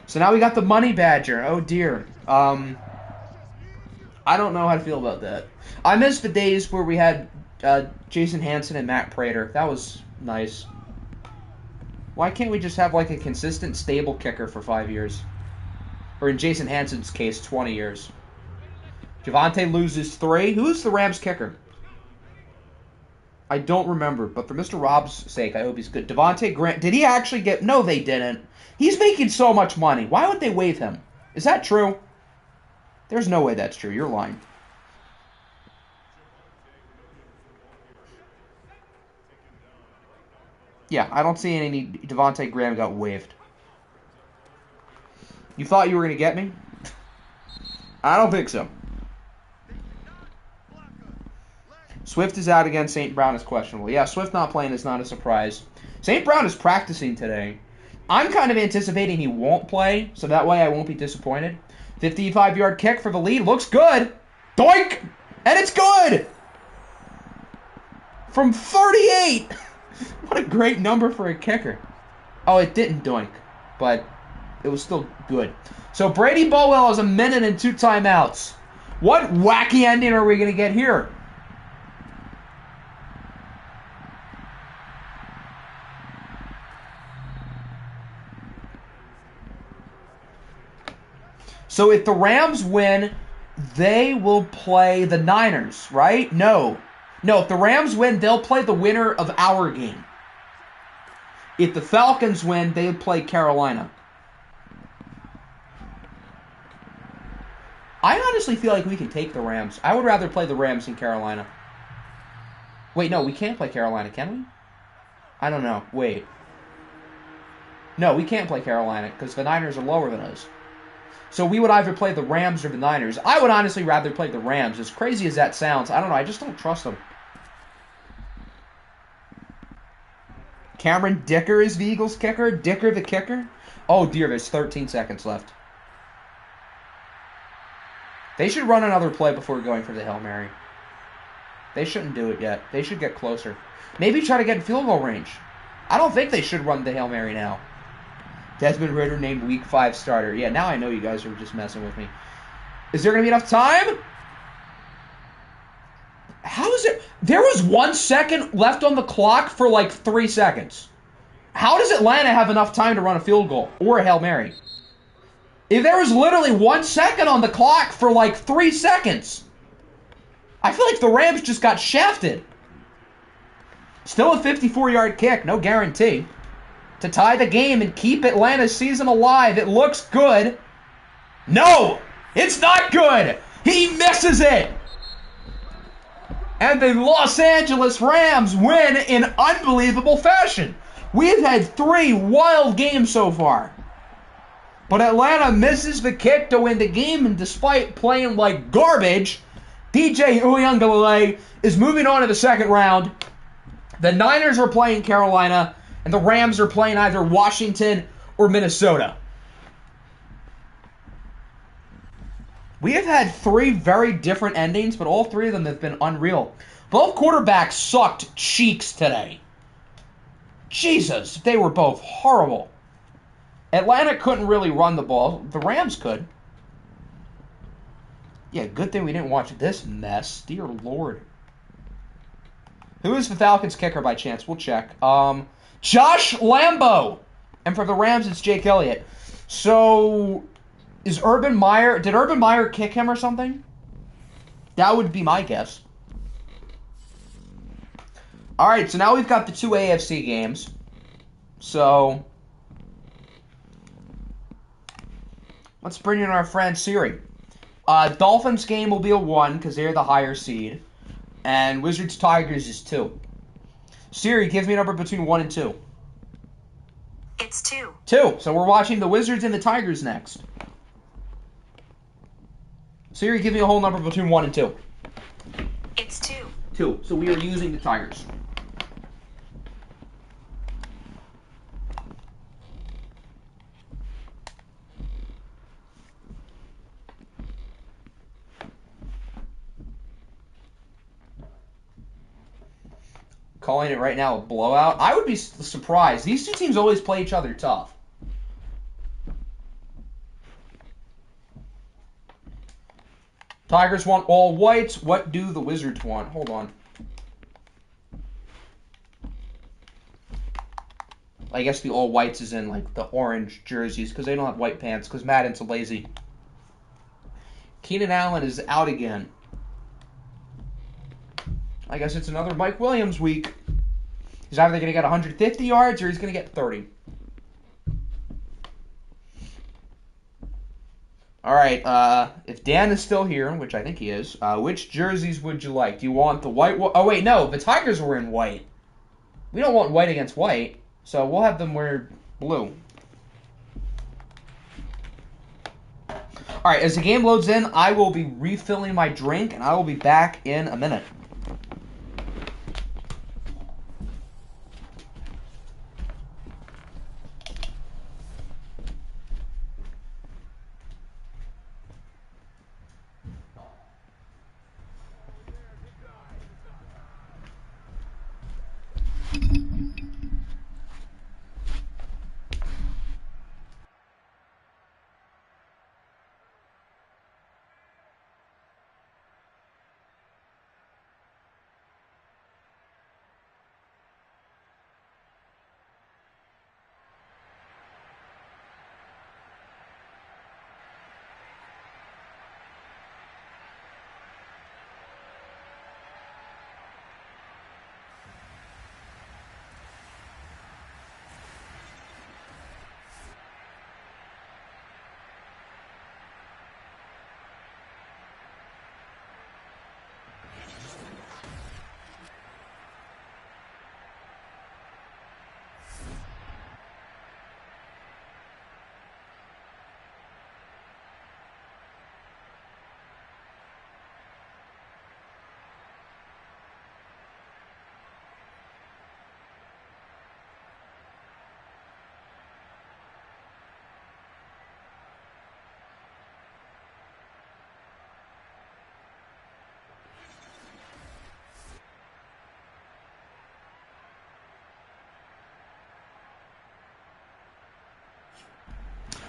So now we got the Money Badger. Oh, dear. I don't know how to feel about that. I miss the days where we had Jason Hansen and Matt Prater. That was nice. Why can't we just have like a consistent, stable kicker for 5 years? Or in Jason Hansen's case, 20 years. Javonte loses 3. Who's the Rams kicker? I don't remember, but for Mr. Rob's sake, I hope he's good. Devontae Grant, did he actually get... No, they didn't. He's making so much money. Why would they waive him? Is that true? There's no way that's true. You're lying. Yeah, I don't see any Devontae Graham got waived. You thought you were going to get me? I don't think so. Swift is out again. St. Brown is questionable. Yeah, Swift not playing is not a surprise. St. Brown is practicing today. I'm kind of anticipating he won't play, so that way I won't be disappointed. 55-yard kick for the lead. Looks good. Doink! And it's good! From 38! What a great number for a kicker. Oh, it didn't doink, but it was still good. So Brady Bowell has 1 minute and 2 timeouts. What wacky ending are we going to get here? So if the Rams win, they will play the Niners, right? No. No, if the Rams win, they'll play the winner of our game. If the Falcons win, they play Carolina. I honestly feel like we can take the Rams. I would rather play the Rams than Carolina. Wait, no, we can't play Carolina, can we? I don't know. Wait. No, we can't play Carolina because the Niners are lower than us. So we would either play the Rams or the Niners. I would honestly rather play the Rams. As crazy as that sounds, I don't know. I just don't trust them. Cameron Dicker is the Eagles kicker. Dicker the kicker. Oh, dear. There's 13 seconds left. They should run another play before going for the Hail Mary. They shouldn't do it yet. They should get closer. Maybe try to get in field goal range. I don't think they should run the Hail Mary now. Desmond Ridder named Week 5 starter. Yeah, now I know you guys are just messing with me. Is there going to be enough time? How is it? There was 1 second left on the clock for like 3 seconds. How does Atlanta have enough time to run a field goal or a Hail Mary? If there was literally 1 second on the clock for like 3 seconds. I feel like the Rams just got shafted. Still a 54-yard kick, no guarantee. To tie the game and keep Atlanta's season alive. It looks good. No! It's not good! He misses it! And the Los Angeles Rams win in unbelievable fashion. We've had 3 wild games so far. But Atlanta misses the kick to win the game, and despite playing like garbage, DJ Uiagalelei is moving on to the second round. The Niners are playing Carolina, and the Rams are playing either Washington or Minnesota. We have had 3 very different endings, but all 3 of them have been unreal. Both quarterbacks sucked cheeks today. Jesus, they were both horrible. Atlanta couldn't really run the ball. The Rams could. Yeah, good thing we didn't watch this mess. Dear Lord. Who is the Falcons kicker by chance? We'll check. Josh Lambo. And for the Rams, it's Jake Elliott. So, did Urban Meyer kick him or something? That would be my guess. Alright, so now we've got the 2 AFC games. So, let's bring in our friend Siri. Dolphins game will be a 1 because they're the higher seed. And Wizards-Tigers is 2. Siri, give me a number between 1 and 2. It's 2. 2. So we're watching the Wizards and the Tigers next. Siri, give me a whole number between 1 and 2. It's 2. 2. So we are using the Tigers. Calling it right now a blowout. I would be surprised. These 2 teams always play each other tough. Tigers want all whites. What do the Wizards want? Hold on. I guess the all whites is in like the orange jerseys because they don't have white pants because Madden's lazy. Keenan Allen is out again. I guess it's another Mike Williams week. He's either going to get 150 yards or he's going to get 30. All right, if Dan is still here, which I think he is, which jerseys would you like? Do you want the white? Oh, wait, no. The Tigers were in white. We don't want white against white, so we'll have them wear blue. All right, as the game loads in, I will be refilling my drink, and I will be back in a minute.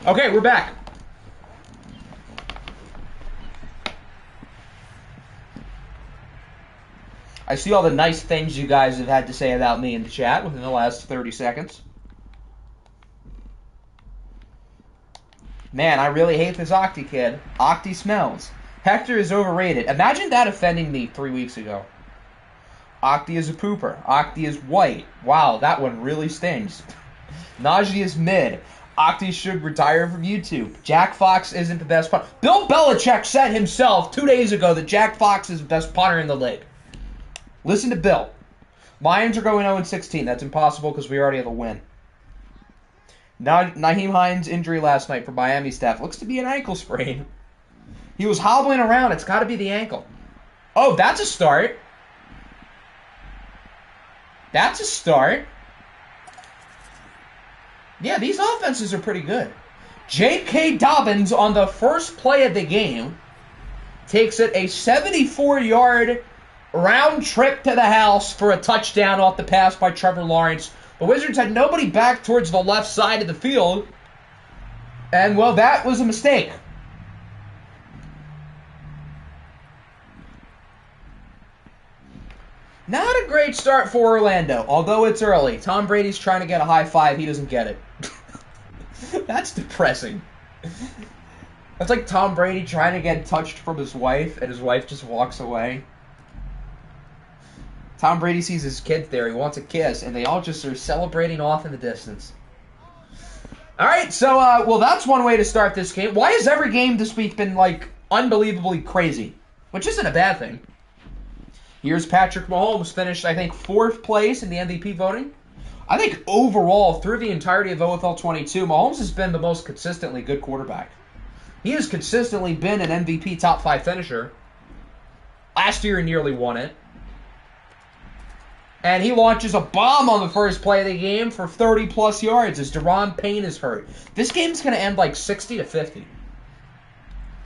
Okay, we're back. I see all the nice things you guys have had to say about me in the chat within the last 30 seconds. Man, I really hate this Octi kid. Octi smells. Hector is overrated. Imagine that offending me 3 weeks ago. Octi is a pooper. Octi is white. Wow, that one really stings. Najee is mid. Octi should retire from YouTube. Jack Fox isn't the best punter. Bill Belichick said himself 2 days ago that Jack Fox is the best punter in the league. Listen to Bill. Lions are going 0-16. That's impossible because we already have a win. Nyheim Hines' injury last night for Miami staff looks to be an ankle sprain. He was hobbling around. It's got to be the ankle. Oh, that's a start. That's a start. Yeah, these offenses are pretty good. J.K. Dobbins on the first play of the game takes it a 74-yard round trip to the house for a touchdown off the pass by Trevor Lawrence. The Wizards had nobody back towards the left side of the field. And, well, that was a mistake. Not a great start for Orlando, although it's early. Tom Brady's trying to get a high five. He doesn't get it. That's depressing. That's like Tom Brady trying to get touched from his wife, and his wife just walks away. Tom Brady sees his kids there. He wants a kiss, and they all just are celebrating off in the distance. All right, so, well, that's one way to start this game. Why has every game this week been, like, unbelievably crazy? Which isn't a bad thing. Here's Patrick Mahomes, finished, I think, 4th place in the MVP voting. I think overall, through the entirety of OFL 22, Mahomes has been the most consistently good quarterback. He has consistently been an MVP top 5 finisher. Last year, he nearly won it. And he launches a bomb on the first play of the game for 30-plus yards as Deron Payne is hurt. This game's going to end like 60-50.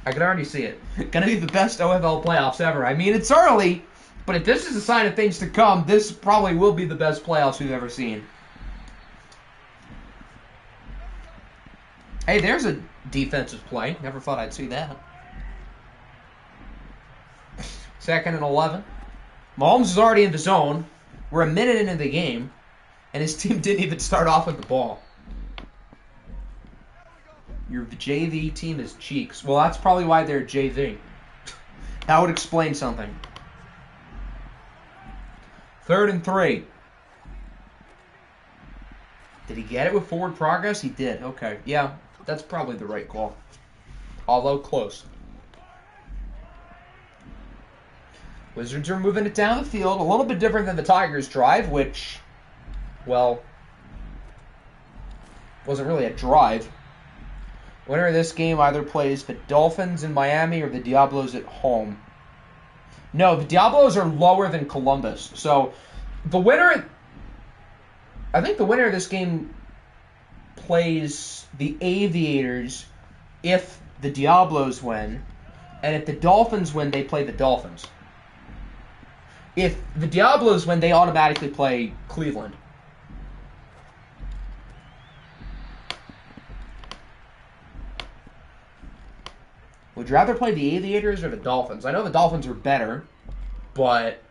I can already see it. Going to be the best OFL playoffs ever. I mean, it's early, but if this is a sign of things to come, this probably will be the best playoffs we've ever seen. Hey, there's a defensive play. Never thought I'd see that. 2nd and 11. Mahomes is already in the zone. We're a minute into the game, and his team didn't even start off with the ball. Your JV team is cheeks. Well, that's probably why they're JV. That would explain something. 3rd and 3. Did he get it with forward progress? He did. Okay. Yeah, that's probably the right call. Although close. Wizards are moving it down the field. A little bit different than the Tigers' drive, which, well, wasn't really a drive. Winner of this game either plays the Dolphins in Miami or the Diablos at home. No, the Diablos are lower than Columbus. So, the winner, I think the winner of this game plays the Aviators if the Diablos win. And if the Dolphins win, they play the Dolphins. If the Diablos win, they automatically play Cleveland. Would you rather play the Aviators or the Dolphins? I know the Dolphins are better, but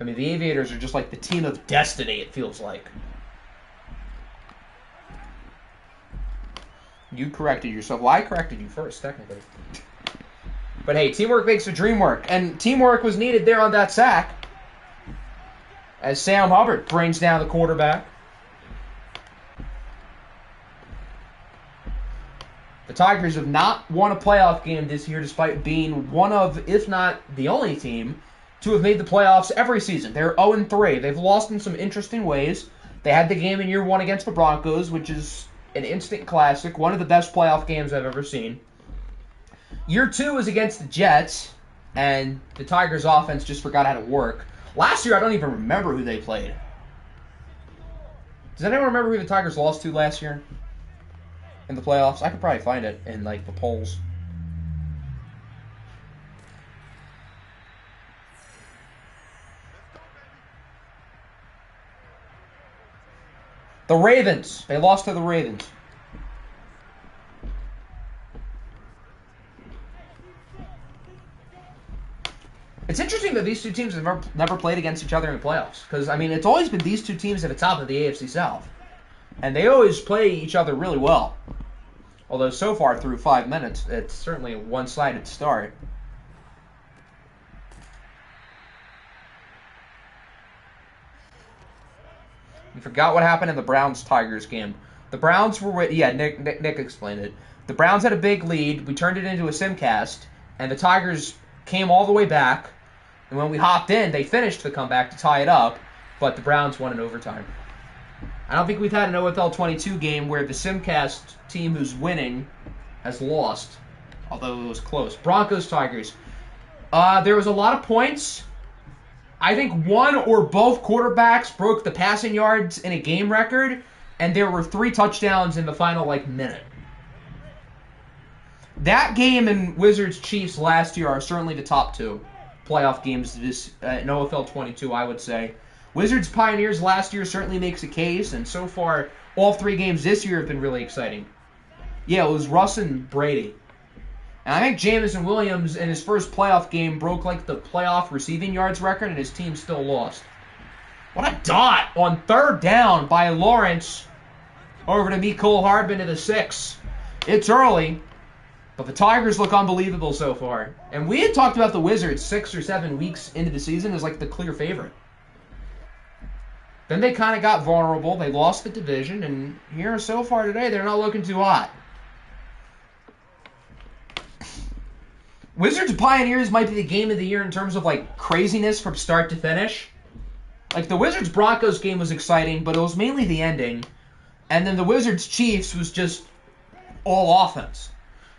I mean, the Aviators are just like the team of destiny, it feels like. You corrected yourself. Well, I corrected you first, technically. But hey, teamwork makes the dream work. And teamwork was needed there on that sack. As Sam Hubbard brings down the quarterback. The Tigers have not won a playoff game this year despite being one of, if not the only team, to have made the playoffs every season. They're 0-3. They've lost in some interesting ways. They had the game in year 1 against the Broncos, which is an instant classic. One of the best playoff games I've ever seen. Year 2 was against the Jets, and the Tigers' offense just forgot how to work. Last year, I don't even remember who they played. Does anyone remember who the Tigers lost to last year in the playoffs? I could probably find it in, like, the polls. The Ravens. They lost to the Ravens. It's interesting that these two teams have never played against each other in the playoffs. Because, I mean, it's always been these two teams at the top of the AFC South. And they always play each other really well. Although so far through 5 minutes, it's certainly a one-sided start. You forgot what happened in the Browns-Tigers game. The Browns were... Yeah, Nick explained it. The Browns had a big lead. We turned it into a simcast, and the Tigers came all the way back. And when we hopped in, they finished the comeback to tie it up, but the Browns won in overtime. I don't think we've had an OFL 22 game where the simcast team who's winning has lost, although it was close. Broncos-Tigers. There was a lot of points. I think one or both quarterbacks broke the passing yards in a game record, and there were 3 touchdowns in the final, minute. That game and Wizards-Chiefs last year are certainly the top 2 playoff games in OFL 22, I would say. Wizards-Pioneers last year certainly makes a case, and so far, all 3 games this year have been really exciting. Yeah, it was Russ and Brady. And I think Jameson Williams, in his first playoff game, broke, the playoff receiving yards record, and his team still lost. What a dot on 3rd down by Lawrence over to Mecole Hardman to the 6. It's early, but the Tigers look unbelievable so far. And we had talked about the Wizards 6 or 7 weeks into the season as, the clear favorite. Then they kind of got vulnerable. They lost the division, and here so far today, they're not looking too hot. Wizards Pioneers might be the game of the year in terms of, craziness from start to finish. The Wizards Broncos game was exciting, but it was mainly the ending. And then the Wizards Chiefs was just all offense.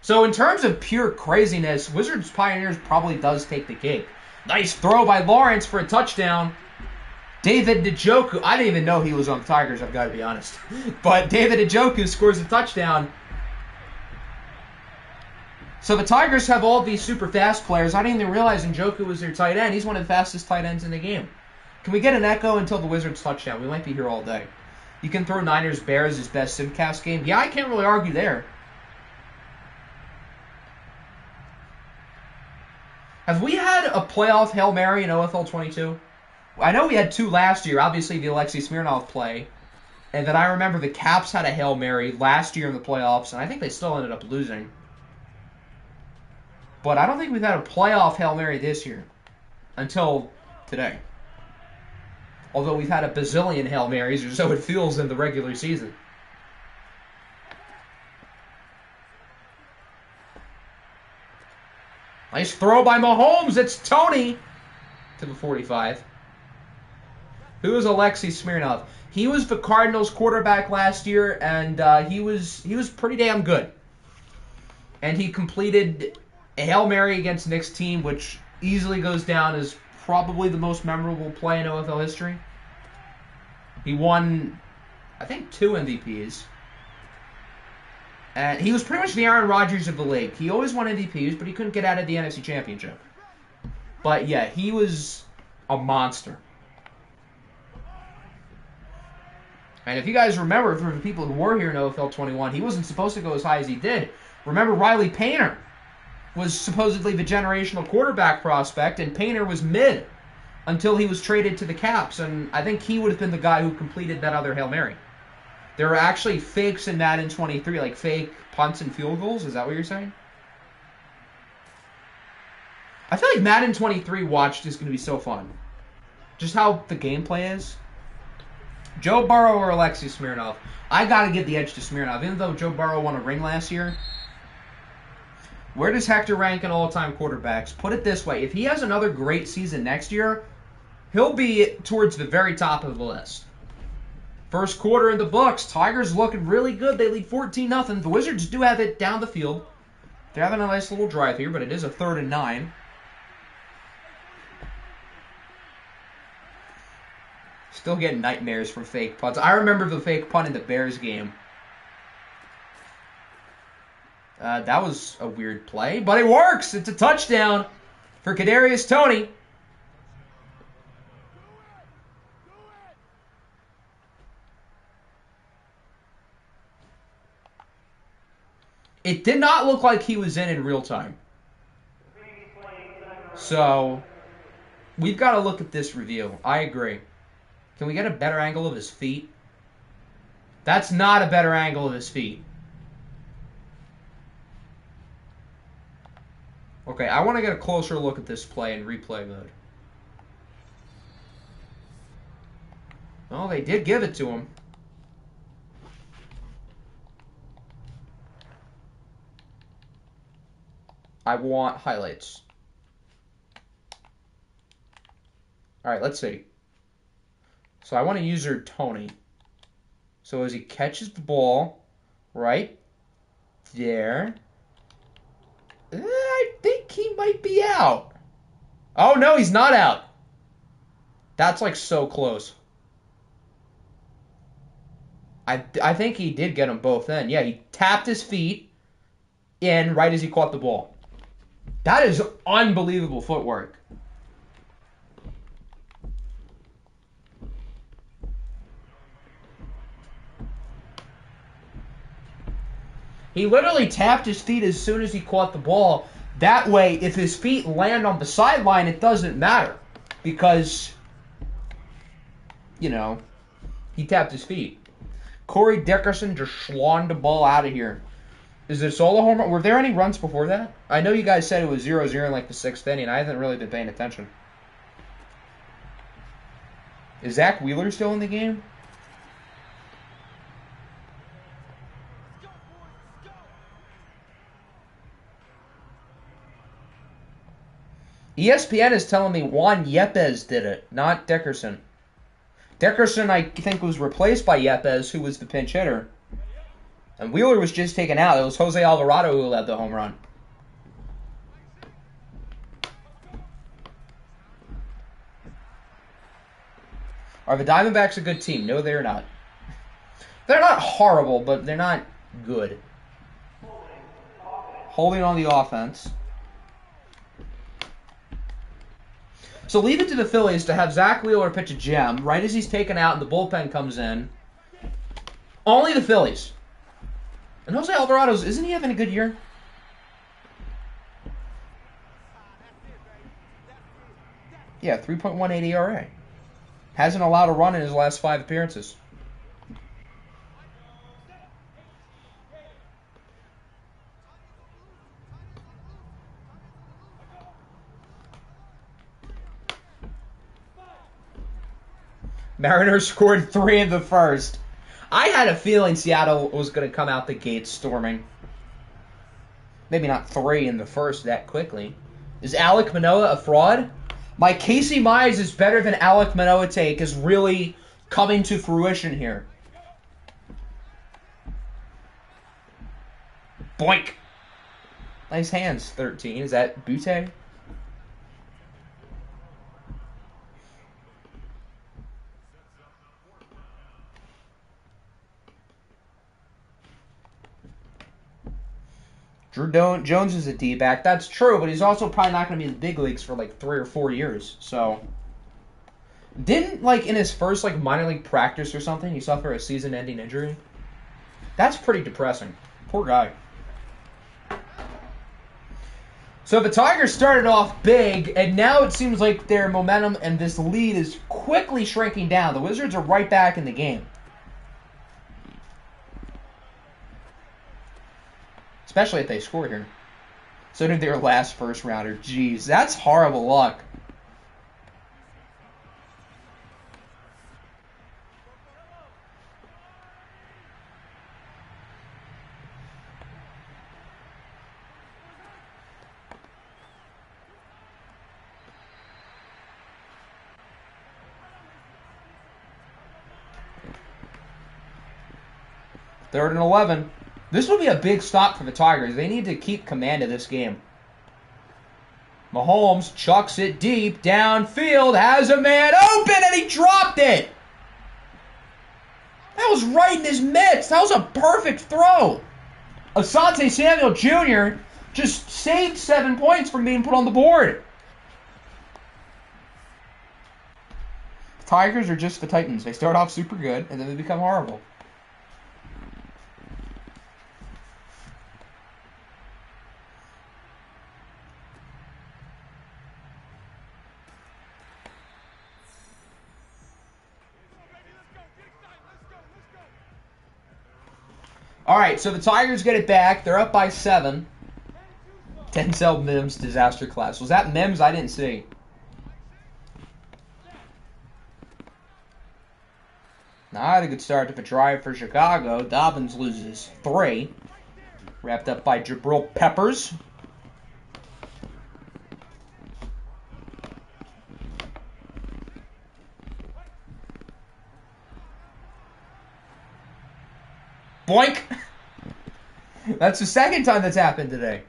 So in terms of pure craziness, Wizards Pioneers probably does take the cake. Nice throw by Lawrence for a touchdown. David Njoku, I didn't even know he was on the Tigers, I've got to be honest. But David Njoku scores a touchdown. So the Tigers have all these super fast players. I didn't even realize Njoku was their tight end. He's one of the fastest tight ends in the game. Can we get an echo until the Wizards touchdown? We might be here all day. You can throw Niners-Bears as best simcast game. Yeah, I can't really argue there. Have we had a playoff Hail Mary in OFL 22? I know we had 2 last year. Obviously, the Alexi Smirnoff play. And then I remember the Caps had a Hail Mary last year in the playoffs, and I think they still ended up losing. But I don't think we've had a playoff Hail Mary this year. Until today. Although we've had a bazillion Hail Marys, or so it feels in the regular season. Nice throw by Mahomes. It's Tony to the 45. Who is Alexi Smirnoff? He was the Cardinals quarterback last year, and he was pretty damn good. And he completed a Hail Mary against Nick's team, which easily goes down as probably the most memorable play in OFL history. He won, I think, 2 MVPs. And he was pretty much the Aaron Rodgers of the league. He always won MVPs, but he couldn't get out of the NFC Championship. But yeah, he was a monster. And if you guys remember, for the people who were here in OFL 21, he wasn't supposed to go as high as he did. Remember, Riley Painter was supposedly the generational quarterback prospect, and Painter was mid until he was traded to the Caps, and I think he would have been the guy who completed that other Hail Mary. There were actually fakes in Madden 23, like fake punts and field goals. Is that what you're saying? I feel like Madden 23 watched is going to be so fun. Just how the gameplay is. Joe Burrow or Alexi Smirnoff? I got to give the edge to Smirnoff. Even though Joe Burrow won a ring last year, where does Hector rank in all-time quarterbacks? Put it this way. If he has another great season next year, he'll be towards the very top of the list. First quarter in the books. Tigers looking really good. They lead 14-0. The Wizards do have it down the field. They're having a nice little drive here, but it is a 3rd and 9. Still getting nightmares from fake punts. I remember the fake punt in the Bears game. That was a weird play, but it works. It's a touchdown for Kadarius Toney. It did not look like he was in real time. So, we've got to look at this review. I agree. Can we get a better angle of his feet? That's not a better angle of his feet. Okay, I want to get a closer look at this play in replay mode. Well, they did give it to him. I want highlights. All right, let's see. So I want to user Tony. So as he catches the ball, right there, I think he might be out. Oh, no, he's not out. That's like so close. I think he did get them both in. Yeah, he tapped his feet in right as he caught the ball. That is unbelievable footwork. He literally tapped his feet as soon as he caught the ball. That way, if his feet land on the sideline, it doesn't matter. Because, you know, he tapped his feet. Corey Dickerson just schlonged the ball out of here. Is this all a home run? Were there any runs before that? I know you guys said it was 0-0 in like the 6th inning. I haven't really been paying attention. Is Zach Wheeler still in the game? ESPN is telling me Juan Yepez did it, not Dickerson. Dickerson, I think, was replaced by Yepez, who was the pinch hitter. And Wheeler was just taken out. It was Jose Alvarado who led the home run. Are the Diamondbacks a good team? No, they're not. They're not horrible, but they're not good. Holding on the offense. So leave it to the Phillies to have Zach Wheeler pitch a gem right as he's taken out and the bullpen comes in. Only the Phillies. And Jose Alvarado's, isn't he having a good year? Yeah, 3.18 ERA. Hasn't allowed a run in his last 5 appearances. Mariners scored 3 in the first. I had a feeling Seattle was going to come out the gate storming. Maybe not 3 in the first that quickly. Is Alek Manoah a fraud? My Casey Mize is better than Alek Manoah take is really coming to fruition here. Boink. Nice hands, 13. Is that Butte? Drew Jones is a D-back. That's true, but he's also probably not going to be in the big leagues for like 3 or 4 years. So, didn't like in his first like minor league practice or something, he suffer a season-ending injury? That's pretty depressing. Poor guy. So the Tigers started off big, and now it seems like their momentum and this lead is quickly shrinking down. The Wizards are right back in the game. Especially if they score here. So did their last first rounder. Jeez, that's horrible luck. Third and 11. This will be a big stop for the Tigers. They need to keep command of this game. Mahomes chucks it deep downfield, has a man open, and he dropped it. That was right in his midst. That was a perfect throw. Asante Samuel Jr. just saved 7 points from being put on the board. The Tigers are just the Titans. They start off super good, and then they become horrible. All right, so the Tigers get it back. They're up by 7 to Denzel Mims disaster class. Was that Mims? I didn't see. Not a good start to the drive for Chicago. Dobbins loses 3. Wrapped up by Jabril Peppers. Boink! That's the second time that's happened today.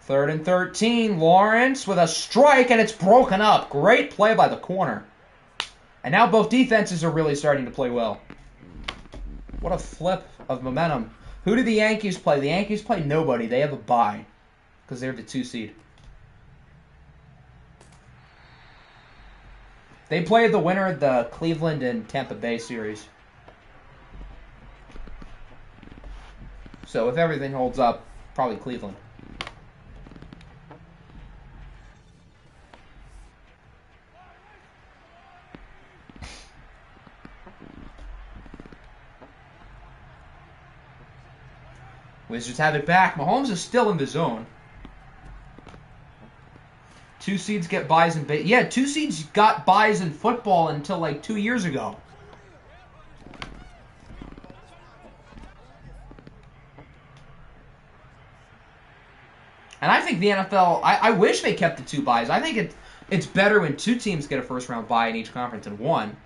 Third and 13. Lawrence with a strike, and it's broken up. Great play by the corner. And now both defenses are really starting to play well. What a flip of momentum. Who do the Yankees play? The Yankees play nobody. They have a bye because they're the 2 seed. They play the winner of the Cleveland and Tampa Bay series. So if everything holds up, probably Cleveland. Wizards have it back. Mahomes is still in the zone. 2 seeds get buys in yeah, 2 seeds got buys in football until like 2 years ago. And I think the NFL, I wish they kept the 2 buys. I think it's better when 2 teams get a first round bye in each conference than 1.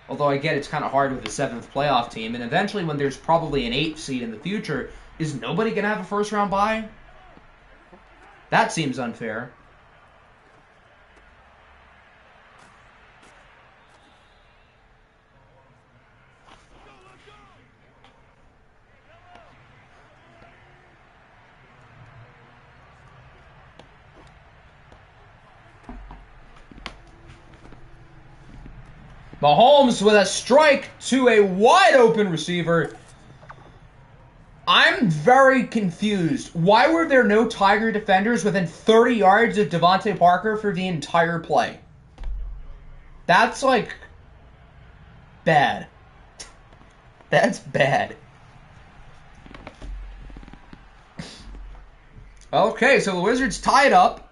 Although I get it's kind of hard with the 7th playoff team. And eventually when there's probably an 8th seed in the future, is nobody going to have a first round bye? That seems unfair. Mahomes with a strike to a wide-open receiver. I'm very confused. Why were there no Tiger defenders within 30 yards of Devontae Parker for the entire play? That's, like, bad. That's bad. Okay, so the Wizards tied up.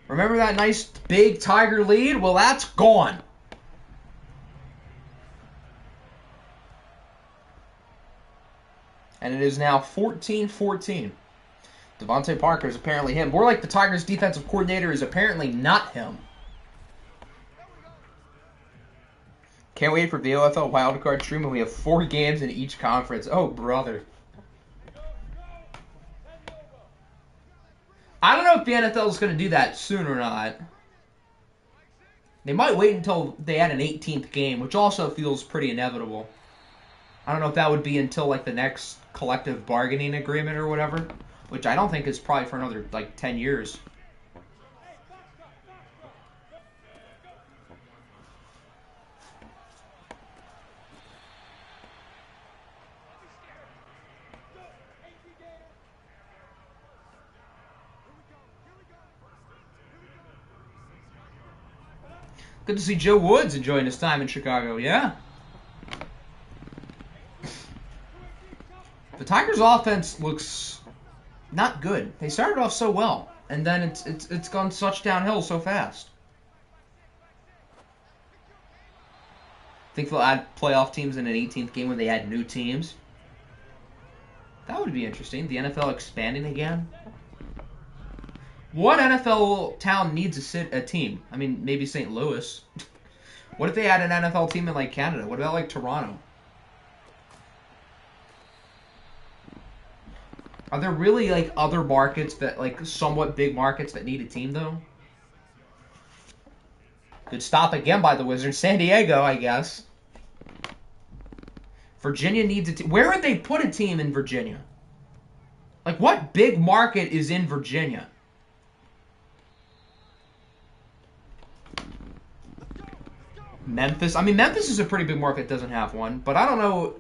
Remember that nice big Tiger lead? Well, that's gone. And it is now 14-14. Devontae Parker is apparently him. More like the Tigers' defensive coordinator is apparently not him. Can't wait for the OFL Wildcard stream when we have 4 games in each conference. Oh, brother. I don't know if the NFL is going to do that soon or not. They might wait until they add an 18th game, which also feels pretty inevitable. I don't know if that would be until like the next collective bargaining agreement or whatever, which I don't think is probably for another like 10 years. Good to see Joe Woods enjoying his time in Chicago, yeah. The Tigers' offense looks not good. They started off so well, and then it's gone such downhill so fast. Think they'll add playoff teams in an 18th game when they add new teams? That would be interesting. The NFL expanding again. What NFL town needs a team? I mean, maybe St. Louis. What if they had an NFL team in like Canada? What about like Toronto? Are there really, like, other markets that, like, somewhat big markets that need a team, though? Good stop again by the Wizards. San Diego, I guess. Virginia needs a team. Where would they put a team in Virginia? Like, what big market is in Virginia? Memphis? I mean, Memphis is a pretty big market that doesn't have one, but I don't know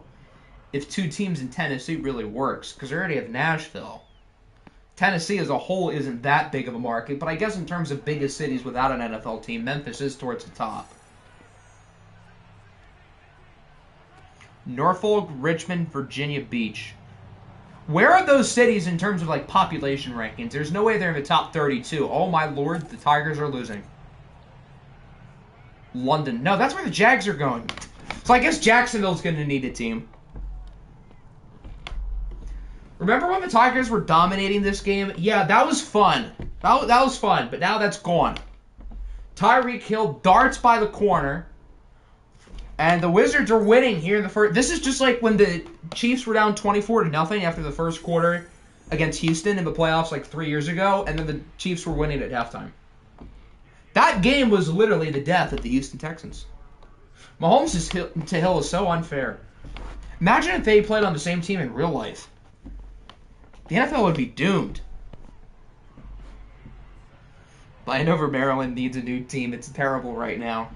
if 2 teams in Tennessee really works, because they already have Nashville. Tennessee as a whole isn't that big of a market, but I guess in terms of biggest cities without an NFL team, Memphis is towards the top. Norfolk, Richmond, Virginia Beach. Where are those cities in terms of like population rankings? There's no way they're in the top 32. Oh my lord, the Tigers are losing. London. No, that's where the Jags are going. So I guess Jacksonville's going to need a team. Remember when the Tigers were dominating this game? Yeah, that was fun. That was fun, but now that's gone. Tyreek Hill darts by the corner. And the Wizards are winning here in the first. This is just like when the Chiefs were down 24-0 after the first quarter against Houston in the playoffs like 3 years ago, and then the Chiefs were winning at halftime. That game was literally the death of the Houston Texans. Mahomes to Hill is so unfair. Imagine if they played on the same team in real life. The NFL would be doomed. Landover, Maryland needs a new team. It's terrible right now.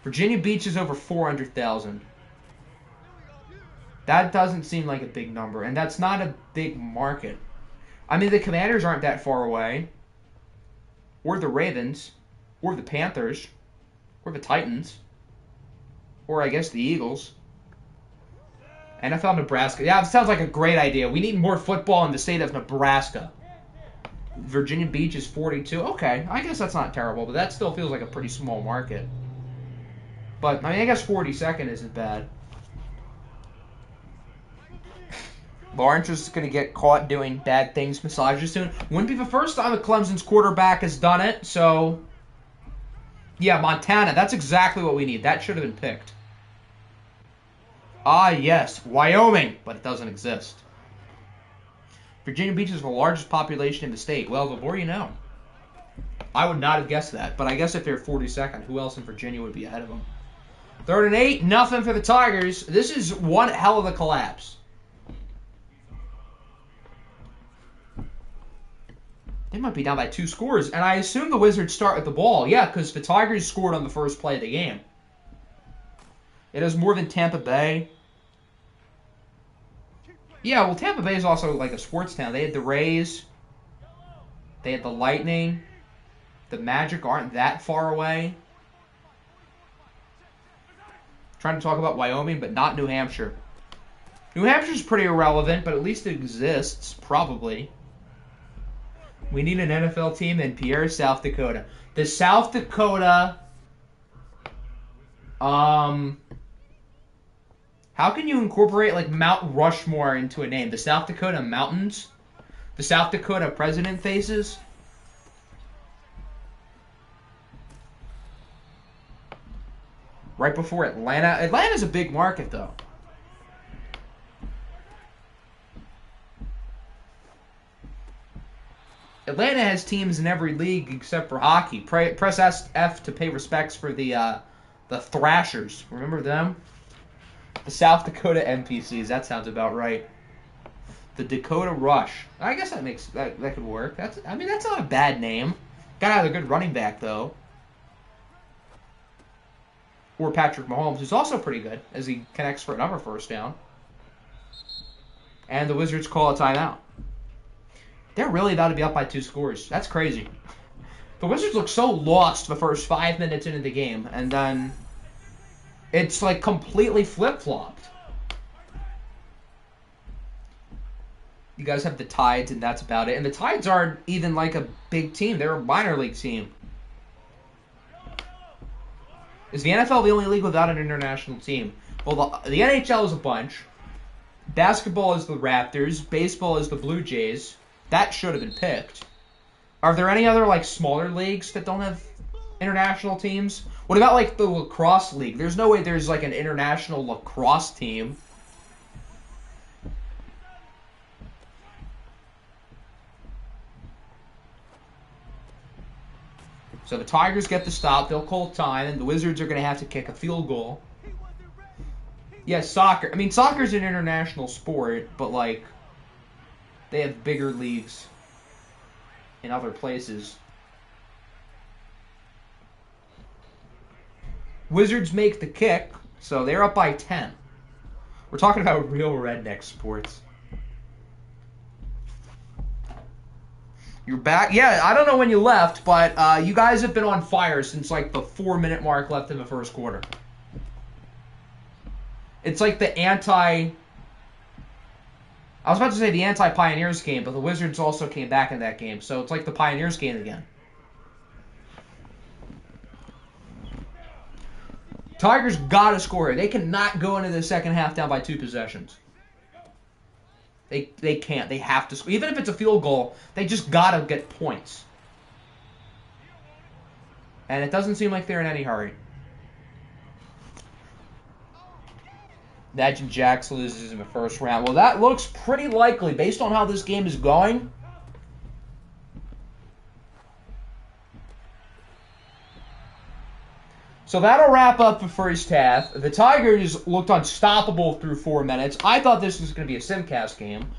Virginia Beach is over 400,000. That doesn't seem like a big number, and that's not a big market. I mean, the Commanders aren't that far away, or the Ravens, or the Panthers, or the Titans, or I guess the Eagles. NFL Nebraska. Yeah, it sounds like a great idea. We need more football in the state of Nebraska. Virginia Beach is 42. Okay, I guess that's not terrible, but that still feels like a pretty small market. But, I mean, I guess 42nd isn't bad. Lawrence is going to get caught doing bad things, massages soon. Wouldn't be the first time that Clemson's quarterback has done it, so... Yeah, Montana, that's exactly what we need. That should have been picked. Ah, yes, Wyoming, but it doesn't exist. Virginia Beach is the largest population in the state. Well, the more you know. I would not have guessed that, but I guess if they're 42nd, who else in Virginia would be ahead of them? 3rd and 8, nothing for the Tigers. This is one hell of a collapse. They might be down by 2 scores, and I assume the Wizards start with the ball. Yeah, because the Tigers scored on the first play of the game. It is more than Tampa Bay. Yeah, well, Tampa Bay is also like a sports town. They had the Rays. They had the Lightning. The Magic aren't that far away. Trying to talk about Wyoming, but not New Hampshire. New Hampshire's pretty irrelevant, but at least it exists, probably. We need an NFL team in Pierre, South Dakota. The South Dakota... How can you incorporate, like, Mount Rushmore into a name? The South Dakota Mountains? The South Dakota President Faces? Right before Atlanta. Atlanta's a big market, though. Atlanta has teams in every league except for hockey. Press F to pay respects for the Thrashers. Remember them? The South Dakota NPCs. That sounds about right. The Dakota Rush. I guess that could work. That's not a bad name. Gotta have a good running back, though. Or Patrick Mahomes, who's also pretty good as he connects for another first down. And the Wizards call a timeout. They're really about to be up by 2 scores. That's crazy. The Wizards look so lost the first 5 minutes into the game, and then it's like completely flip-flopped. You guys have the Tides, and that's about it. And the Tides aren't even like a big team. They're a minor league team. Is the NFL the only league without an international team? Well, the NHL is a bunch. Basketball is the Raptors. Baseball is the Blue Jays. That should have been picked. Are there any other, like, smaller leagues that don't have international teams? What about, like, the lacrosse league? There's no way there's, like, an international lacrosse team. So the Tigers get the stop. They'll call time, and the Wizards are going to have to kick a field goal. Yeah, soccer. I mean, soccer's an international sport, but, like, they have bigger leagues in other places. Wizards make the kick, so they're up by 10. We're talking about real redneck sports. You're back? Yeah, I don't know when you left, but you guys have been on fire since like the 4-minute mark left in the first quarter. It's like the I was about to say the anti-Pioneers game, but the Wizards also came back in that game, so it's like the Pioneers game again. Tigers gotta score. They cannot go into the second half down by 2 possessions. They can't. They have to score. Even if it's a field goal, they just gotta get points. And it doesn't seem like they're in any hurry. Imagine Jax loses in the first round. Well, that looks pretty likely based on how this game is going. So that'll wrap up the first half. The Tigers looked unstoppable through 4 minutes. I thought this was going to be a simcast game.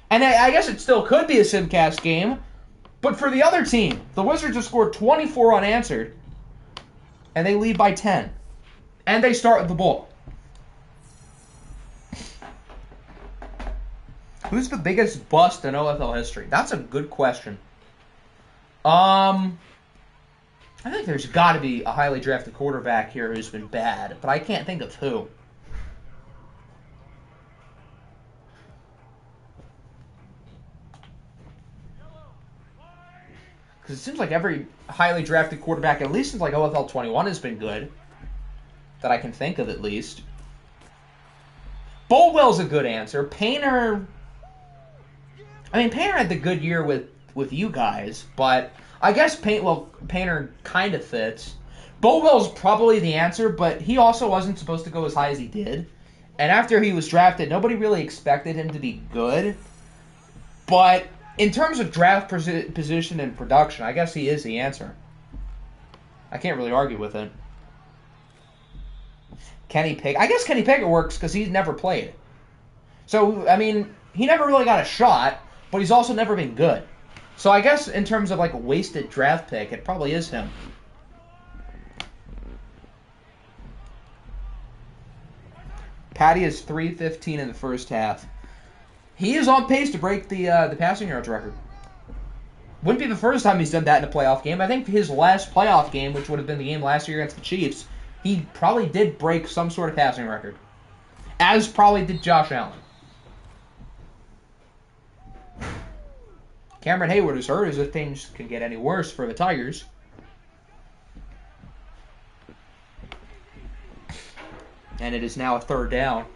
And I guess it still could be a simcast game. But for the other team, the Wizards have scored 24 unanswered. And they lead by 10. And they start with the ball. Who's the biggest bust in OFL history? That's a good question. I think there's got to be a highly drafted quarterback here who's been bad, but I can't think of who. Because it seems like every highly drafted quarterback, at least since like OFL 21, has been good. That I can think of, at least. Bolwell's a good answer. Painter... I mean, Painter had the good year with you guys, but... I guess Painter kind of fits. Bolwell's probably the answer, but he also wasn't supposed to go as high as he did. And after he was drafted, nobody really expected him to be good. But in terms of draft position and production, I guess he is the answer. I can't really argue with it. Kenny Pickett. I guess Kenny Pickett works because he's never played. So, I mean, he never really got a shot, but he's also never been good. So I guess in terms of like a wasted draft pick, it probably is him. Patty is 315 in the first half. He is on pace to break the passing yards record. Wouldn't be the first time he's done that in a playoff game. I think his last playoff game, which would have been the game last year against the Chiefs, he probably did break some sort of passing record. As probably did Josh Allen. Cameron Hayward is hurt as if things can get any worse for the Tigers. And it is now a 3rd down.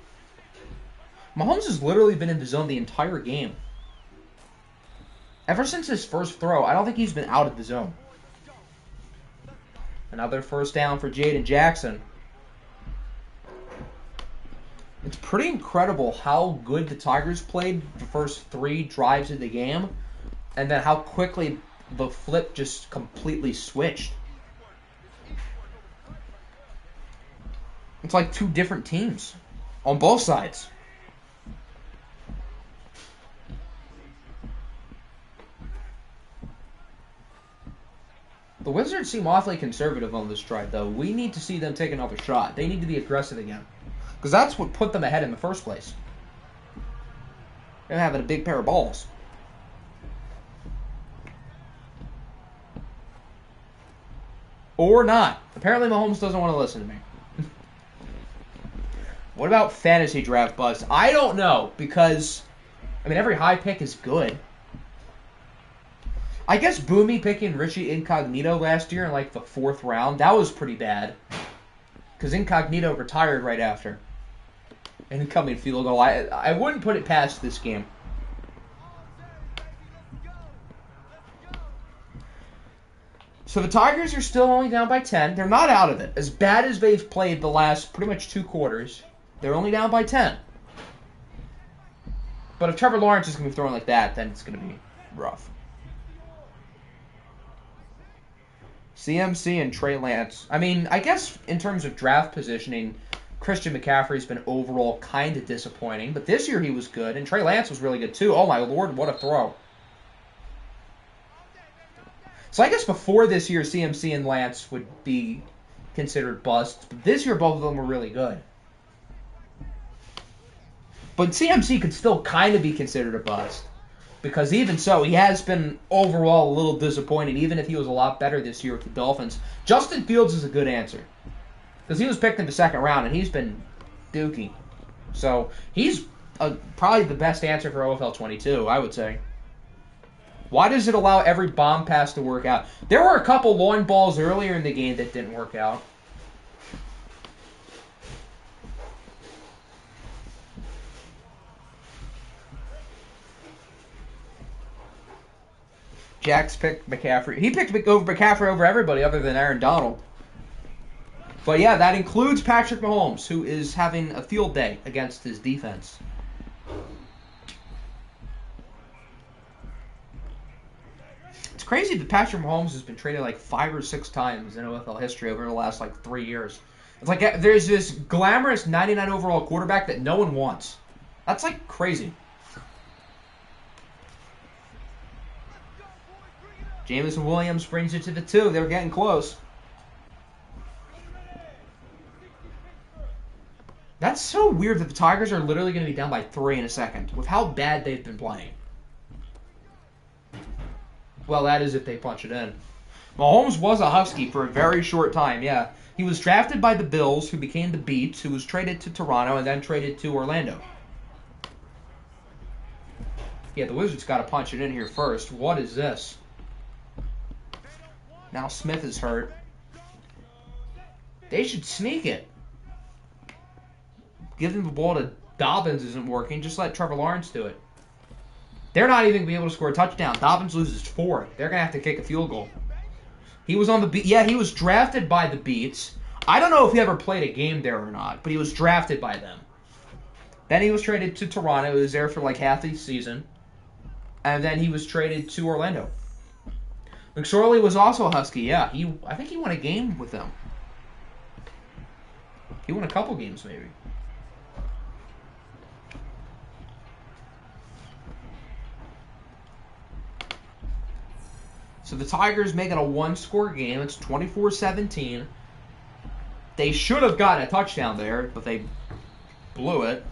Mahomes has literally been in the zone the entire game. Ever since his first throw, I don't think he's been out of the zone. Another 1st down for Jaden Jackson. It's pretty incredible how good the Tigers played the first 3 drives of the game. And then how quickly the flip just completely switched. It's like 2 different teams on both sides. The Wizards seem awfully conservative on this drive, though. We need to see them take another shot. They need to be aggressive again. Because that's what put them ahead in the first place. They're having a big pair of balls. Or not. Apparently Mahomes doesn't want to listen to me. What about fantasy draft bust? I don't know, because, I mean, every high pick is good. I guess Boomy picking Richie Incognito last year in, like, the 4th round, that was pretty bad. Because Incognito retired right after. Incoming field goal. I wouldn't put it past this game. So the Tigers are still only down by 10. They're not out of it. As bad as they've played the last pretty much 2 quarters, they're only down by 10. But if Trevor Lawrence is going to be throwing like that, then it's going to be rough. CMC and Trey Lance. I mean, I guess in terms of draft positioning, Christian McCaffrey's been overall kind of disappointing. But this year he was good, and Trey Lance was really good too. Oh my lord, what a throw. So I guess before this year, CMC and Lance would be considered busts. But this year, both of them were really good. But CMC could still kind of be considered a bust. Because even so, he has been overall a little disappointing, even if he was a lot better this year with the Dolphins. Justin Fields is a good answer. Because he was picked in the second round, and he's been dookie. So he's probably the best answer for OFL 22, I would say. Why does it allow every bomb pass to work out? There were a couple long balls earlier in the game that didn't work out. Jack's picked McCaffrey. He picked McCaffrey over everybody other than Aaron Donald. But yeah, that includes Patrick Mahomes, who is having a field day against his defense. It's crazy that Patrick Mahomes has been traded like 5 or 6 times in OFL history over the last like 3 years. It's like there's this glamorous 99 overall quarterback that no one wants. That's like crazy. Jameson Williams brings it to the 2. They were getting close. That's so weird that the Tigers are literally going to be down by 3 in a second with how bad they've been playing. Well, that is if they punch it in. Mahomes was a Husky for a very short time, yeah. He was drafted by the Bills, who became the Beats, who was traded to Toronto, and then traded to Orlando. Yeah, the Wizards got to punch it in here first. What is this? Now Smith is hurt. They should sneak it. Giving the ball to Dobbins isn't working. Just let Trevor Lawrence do it. They're not even going to be able to score a touchdown. Dobbins loses 4. They're going to have to kick a field goal. He was on the Beats. Yeah, he was drafted by the Beats. I don't know if he ever played a game there or not, but he was drafted by them. Then he was traded to Toronto. He was there for like half the season. And then he was traded to Orlando. McSorley was also a Husky, yeah. I think he won a game with them. He won a couple games, maybe. So the Tigers make it a 1-score game. It's 24-17. They should have gotten a touchdown there, but they blew it.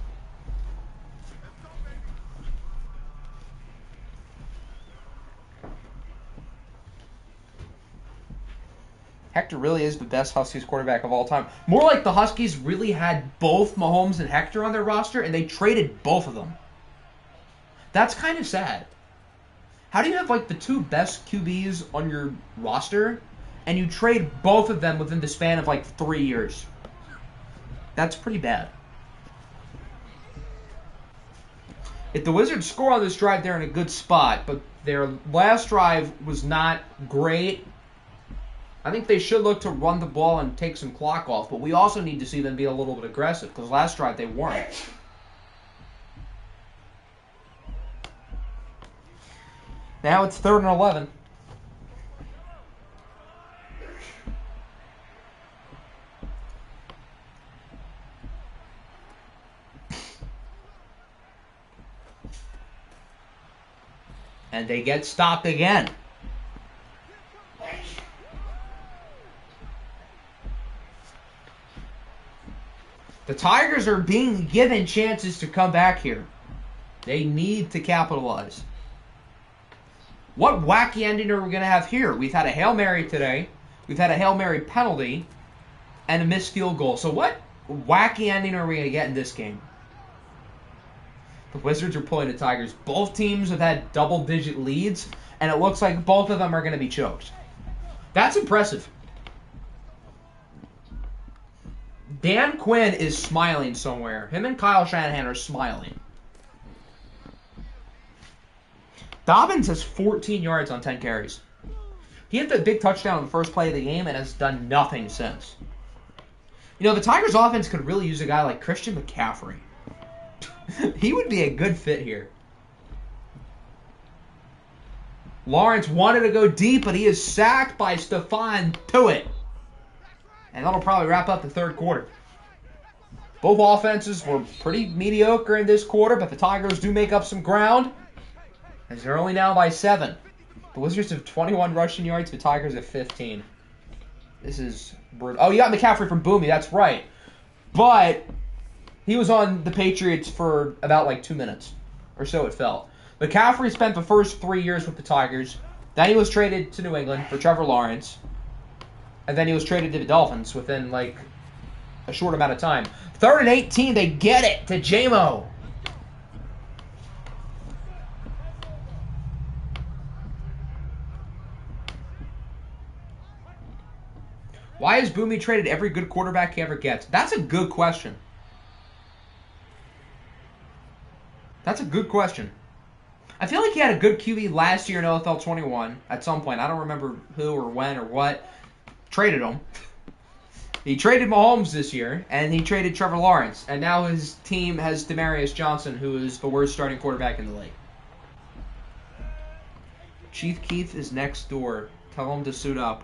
Hector really is the best Huskies quarterback of all time. More like the Huskies really had both Mahomes and Hector on their roster, and they traded both of them. That's kind of sad. How do you have like the 2 best QBs on your roster, and you trade both of them within the span of like 3 years? That's pretty bad. If the Wizards score on this drive, they're in a good spot, but their last drive was not great. I think they should look to run the ball and take some clock off, but we also need to see them be a little bit aggressive, because last drive they weren't. Now it's 3rd and 11. And they get stopped again. The Tigers are being given chances to come back here. They need to capitalize. What wacky ending are we going to have here? We've had a Hail Mary today. We've had a Hail Mary penalty and a missed field goal. So what wacky ending are we going to get in this game? The Wizards are pulling the Tigers. Both teams have had double-digit leads, and it looks like both of them are going to be choked. That's impressive. Dan Quinn is smiling somewhere. Him and Kyle Shanahan are smiling. Dobbins has 14 yards on 10 carries. He hit the big touchdown on the first play of the game and has done nothing since. You know, the Tigers' offense could really use a guy like Christian McCaffrey. He would be a good fit here. Lawrence wanted to go deep, but he is sacked by Stephon Tuitt. And that'll probably wrap up the third quarter. Both offenses were pretty mediocre in this quarter, but the Tigers do make up some ground, as they're only now by 7. The Wizards have 21 rushing yards, the Tigers have 15. This is brutal. Oh, you got McCaffrey from Boomy, that's right. But he was on the Patriots for about like 2 minutes, or so it felt. McCaffrey spent the first 3 years with the Tigers. Then he was traded to New England for Trevor Lawrence. And then he was traded to the Dolphins within, like, a short amount of time. 3rd and 18, they get it to J-Mo. Why is Boomy traded every good quarterback he ever gets? That's a good question. That's a good question. I feel like he had a good QB last year in OFL 21 at some point. I don't remember who or when or what. Traded him. He traded Mahomes this year, and he traded Trevor Lawrence. And now his team has Demaryius Johnson, who is the worst starting quarterback in the league. Chief Keith is next door. Tell him to suit up.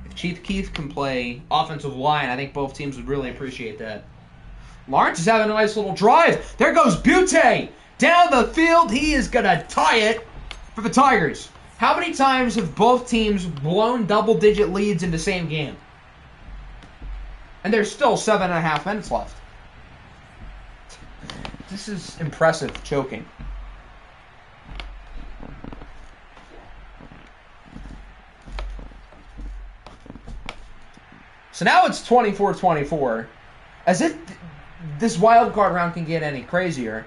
If Chief Keith can play offensive line, I think both teams would really appreciate that. Lawrence is having a nice little drive. There goes Butte. Down the field. He is going to tie it for the Tigers. How many times have both teams blown double-digit leads in the same game? And there's still 7.5 minutes left. This is impressive choking. So now it's 24-24. As if this wild card round can get any crazier.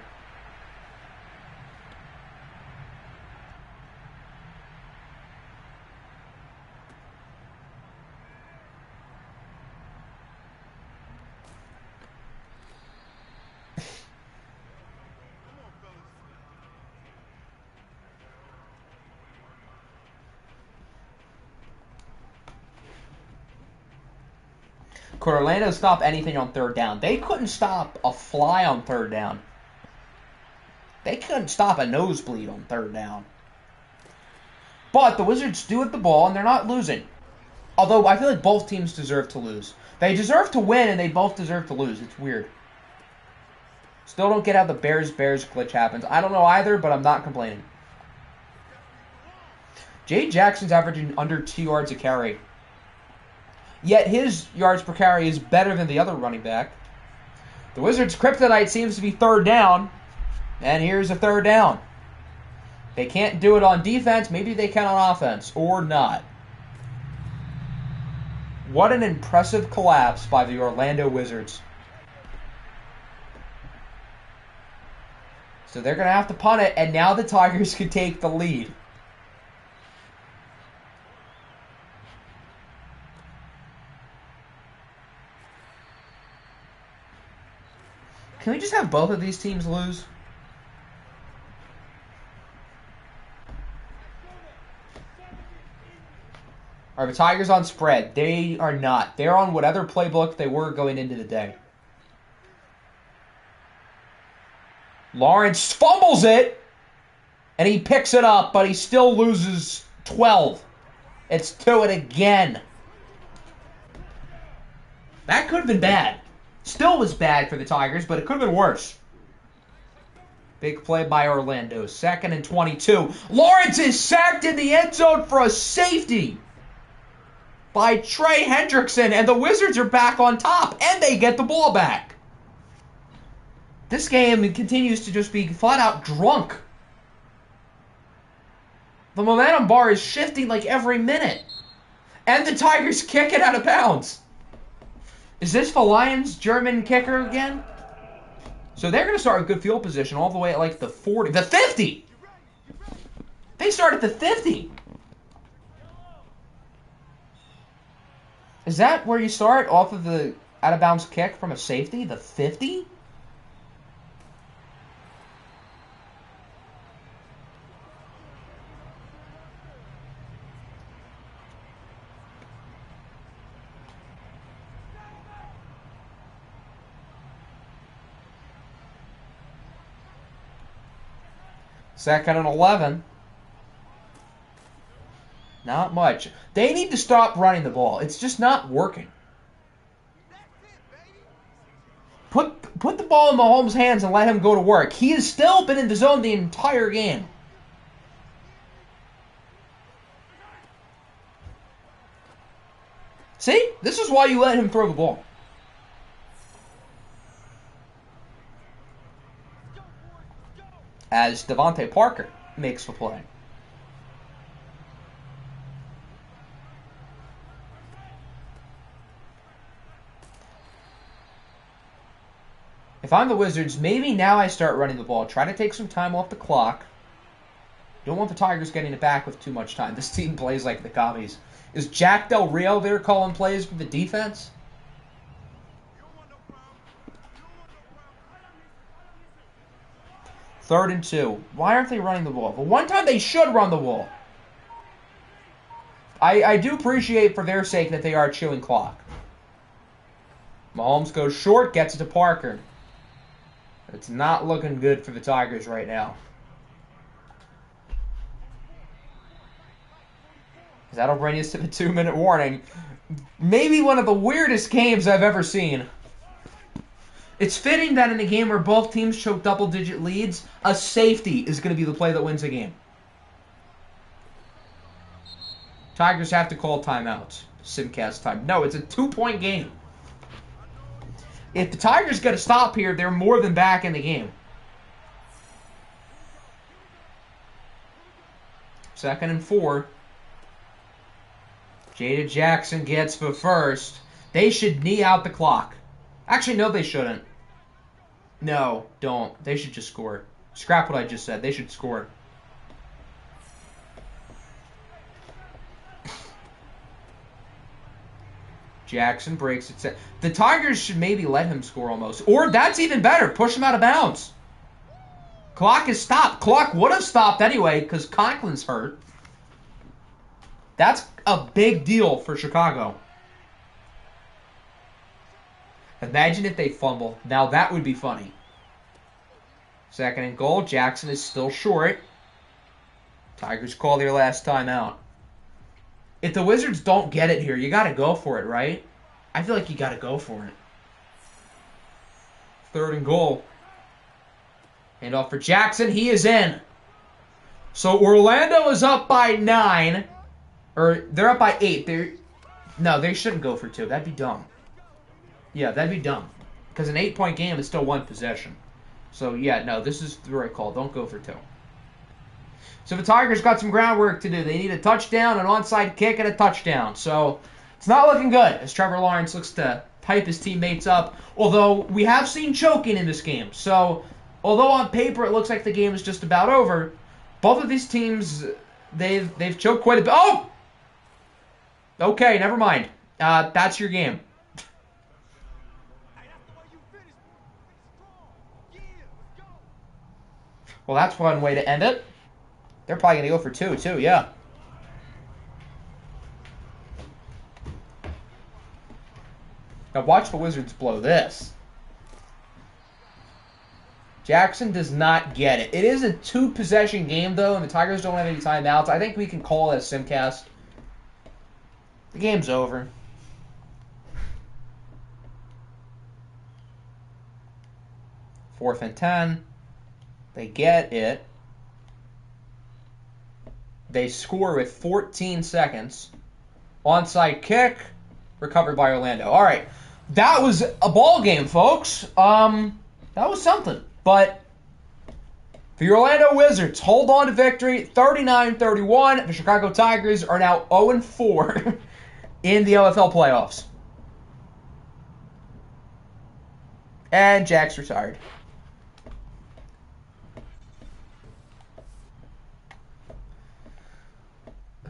Could Orlando stop anything on 3rd down? They couldn't stop a fly on 3rd down. They couldn't stop a nosebleed on 3rd down. But the Wizards do have the ball, and they're not losing. Although, I feel like both teams deserve to lose. They deserve to win, and they both deserve to lose. It's weird. Still don't get how the Bears glitch happens. I don't know either, but I'm not complaining. Jay Jackson's averaging under 2 yards a carry. Yet his yards per carry is better than the other running back. The Wizards' kryptonite seems to be 3rd down. And here's a 3rd down. They can't do it on defense. Maybe they can on offense. Or not. What an impressive collapse by the Orlando Wizards. So they're going to have to punt it. And now the Tigers can take the lead. Can we just have both of these teams lose? Are the Tigers on spread? They are not. They're on whatever playbook they were going into the day. Lawrence fumbles it, and he picks it up, but he still loses 12. It's to it again. That could have been bad. Still was bad for the Tigers, but it could have been worse. Big play by Orlando. 2nd and 22. Lawrence is sacked in the end zone for a safety by Trey Hendrickson, and the Wizards are back on top, and they get the ball back. This game continues to just be flat out drunk. The momentum bar is shifting like every minute, and the Tigers kick it out of bounds. Is this the Lions' German kicker again? So they're going to start with good field position all the way at like the 40. The 50! They start at the 50. Is that where you start off of the out-of-bounds kick from a safety? The 50? Second and 11. Not much. They need to stop running the ball. It's just not working. Put the ball in Mahomes' hands and let him go to work. He has still been in the zone the entire game. See? This is why you let him throw the ball. as Devontae Parker makes the play. If I'm the Wizards, maybe now I start running the ball. Try to take some time off the clock. Don't want the Tigers getting it back with too much time. This team plays like the commies. Is Jack Del Rio there calling plays for the defense? Third and 2. Why aren't they running the ball? Well, one time they should run the ball. I do appreciate for their sake that they are chewing clock. Mahomes goes short, gets it to Parker. It's not looking good for the Tigers right now. That'll bring us to the 2-minute warning. Maybe one of the weirdest games I've ever seen. It's fitting that in a game where both teams choke double-digit leads, a safety is going to be the play that wins the game. Tigers have to call timeouts. Simcast time. No, it's a 2-point game. If the Tigers get a stop here, they're more than back in the game. Second and 4. Jada Jackson gets the first. They should knee out the clock. Actually, no, they shouldn't. No, don't. They should just score. Scrap what I just said. They should score. Jackson breaks it. The Tigers should maybe let him score almost. Or that's even better. Push him out of bounds. Clock is stopped. Clock would have stopped anyway because Conklin's hurt. That's a big deal for Chicago. Imagine if they fumble. Now that would be funny. Second and goal. Jackson is still short. Tigers call their last timeout. If the Wizards don't get it here, you got to go for it, right? I feel like you got to go for it. Third and goal. Hand off for Jackson. He is in. So Orlando is up by 9. Or they're up by 8. No, they shouldn't go for 2. That'd be dumb. Yeah, that'd be dumb. Because an 8-point game is still 1 possession. So, yeah, no, this is the right call. Don't go for 2. So the Tigers got some groundwork to do. They need a touchdown, an onside kick, and a touchdown. So it's not looking good as Trevor Lawrence looks to pipe his teammates up. Although we have seen choking in this game. So although on paper it looks like the game is just about over, both of these teams, they've choked quite a bit. Oh! Okay, never mind. That's your game. Well, that's one way to end it. They're probably going to go for 2, too, yeah. Now watch the Wizards blow this. Jackson does not get it. It is a 2-possession game, though, and the Tigers don't have any timeouts. I think we can call it a simcast. The game's over. Fourth and 10. They get it. They score with 14 seconds. Onside kick, recovered by Orlando. All right, that was a ball game, folks. That was something. But for your Orlando Wizards, hold on to victory, 39-31. The Chicago Tigers are now 0-4 in the OFL playoffs. And Jack's retired.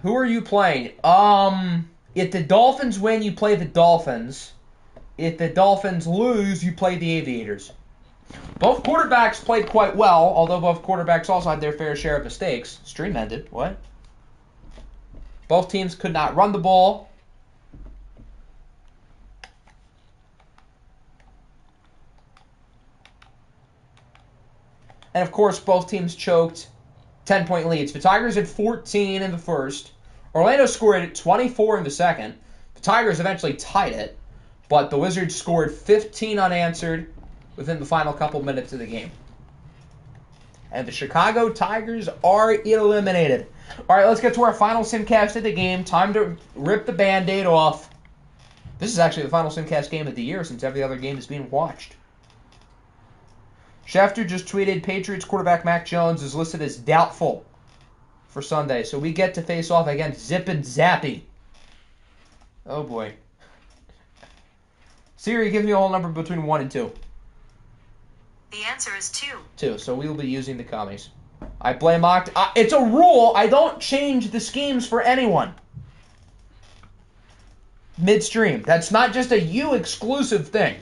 Who are you playing? If the Dolphins win, you play the Dolphins. If the Dolphins lose, you play the Aviators. Both quarterbacks played quite well, although both quarterbacks also had their fair share of mistakes. Stream ended. What? Both teams could not run the ball. And, of course, both teams choked 10-point leads. The Tigers had 14 in the first. Orlando scored 24 in the second. The Tigers eventually tied it, but the Wizards scored 15 unanswered within the final couple minutes of the game. And the Chicago Tigers are eliminated. All right, let's get to our final simcast of the game. Time to rip the Band-Aid off. This is actually the final simcast game of the year since every other game is being watched. Schefter just tweeted Patriots quarterback Mac Jones is listed as doubtful for Sunday. So we get to face off against Zip and Zappy. Oh, boy. Siri, give me a whole number between 1 and 2. The answer is 2. 2. So we will be using the commies. I blame Oct. It's a rule. I don't change the schemes for anyone. Midstream. That's not just a you exclusive thing.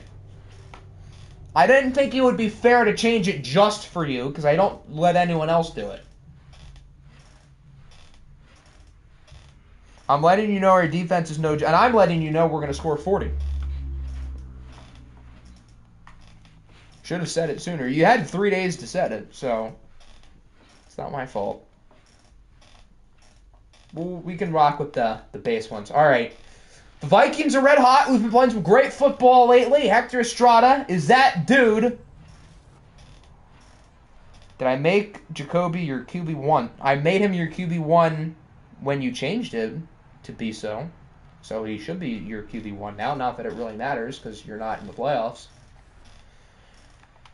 I didn't think it would be fair to change it just for you because I don't let anyone else do it. I'm letting you know our defense is no... And I'm letting you know we're going to score 40. Should have said it sooner. You had 3 days to set it, so it's not my fault. We can rock with the base ones. All right. The Vikings are red hot. We've been playing some great football lately. Hector Estrada is that dude. Did I make Jacoby your QB1? I made him your QB1 when you changed him to be so. So he should be your QB1 now. Not that it really matters because you're not in the playoffs.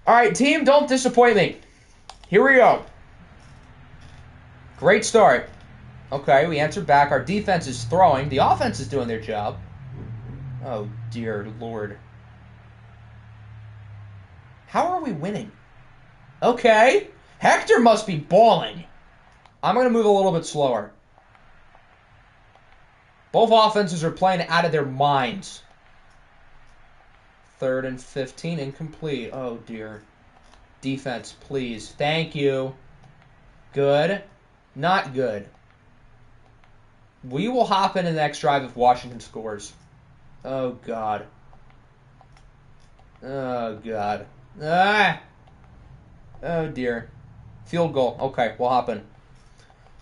All right, team, don't disappoint me. Here we go. Great start. Okay, we answered back. Our defense is throwing. The offense is doing their job. Oh, dear Lord. How are we winning? Okay. Hector must be balling. I'm going to move a little bit slower. Both offenses are playing out of their minds. 3rd and 15, incomplete. Oh, dear. Defense, please. Thank you. Good. Not good. We will hop into the next drive if Washington scores. Oh, God. Oh, God. Ah! Oh, dear. Field goal. Okay, we'll hop in.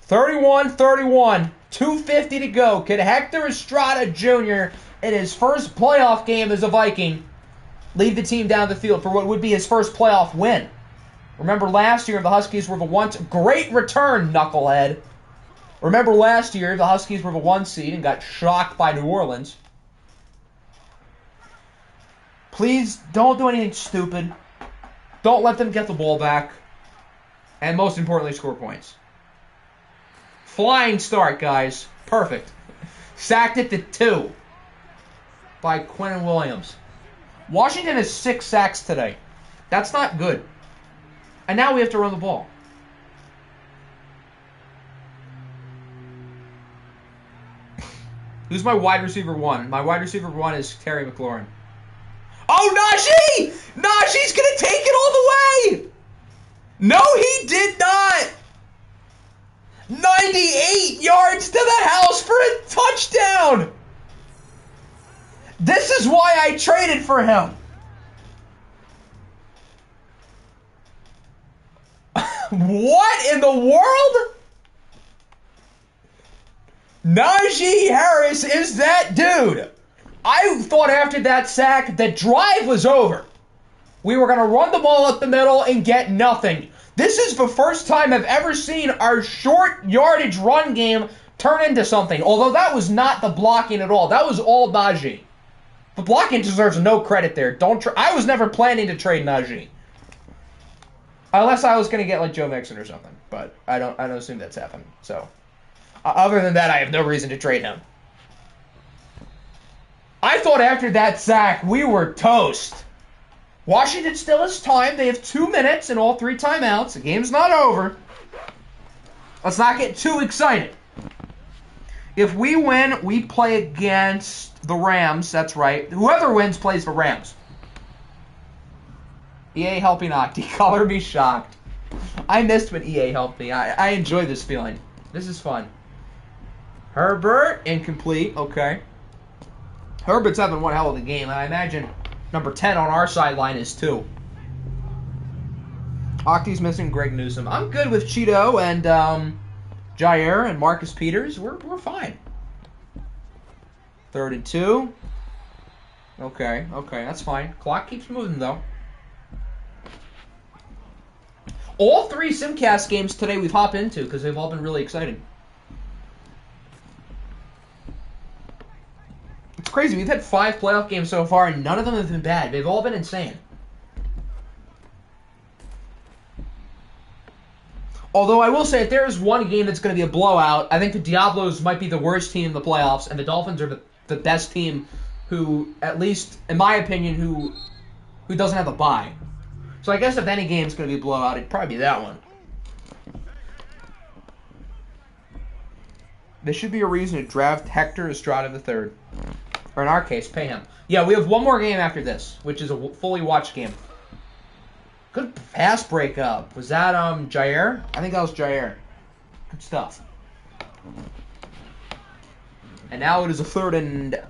31-31. 2:50 to go. Can Hector Estrada Jr. in his first playoff game as a Viking lead the team down the field for what would be his first playoff win? Remember last year the Huskies were the once great return, knucklehead. Remember last year the Huskies were the 1 seed and got shocked by New Orleans. Please don't do anything stupid. Don't let them get the ball back. And most importantly, score points. Flying start, guys. Perfect. Sacked it to 2 by Quinnen Williams. Washington has 6 sacks today. That's not good. And now we have to run the ball. Who's my wide receiver 1? My wide receiver 1 is Terry McLaurin. Oh, Najee! Najee's going to take it all the way! No, he did not! 98 yards to the house for a touchdown! This is why I traded for him. What in the world? Najee Harris is that dude. I thought after that sack, the drive was over. We were going to run the ball up the middle and get nothing. This is the first time I've ever seen our short yardage run game turn into something. Although that was not the blocking at all. That was all Najee. The blocking deserves no credit there. I was never planning to trade Najee. Unless I was going to get like Joe Mixon or something. But I don't assume that's happened. So, other than that, I have no reason to trade him. I thought after that sack, we were toast. Washington still has time. They have 2 minutes and all 3 timeouts. The game's not over. Let's not get too excited. If we win, we play against the Rams. That's right. Whoever wins plays the Rams. EA helping Octi. Color me shocked. I missed when EA helped me. I enjoy this feeling. This is fun. Herbert, incomplete. Okay. Herbert's having one hell of a game. I imagine number 10 on our sideline is 2. Octi's missing Greg Newsome. I'm good with Cheeto and Jair and Marcus Peters. We're fine. 3rd and 2. Okay, that's fine. Clock keeps moving, though. All 3 Simcast games today we've hopped into because they've all been really exciting. It's crazy. We've had 5 playoff games so far, and none of them have been bad. They've all been insane. Although I will say, if there is one game that's going to be a blowout, I think the Diablos might be the worst team in the playoffs, and the Dolphins are the best team who, at least in my opinion, who doesn't have a bye. So I guess if any game's going to be a blowout, it'd probably be that one. There should be a reason to draft Hector Estrada III. Or in our case, pay him. Yeah, we have one more game after this, which is a fully watched game. Good pass breakup. Was that Jair? I think that was Jair. Good stuff. And now it is a 3rd and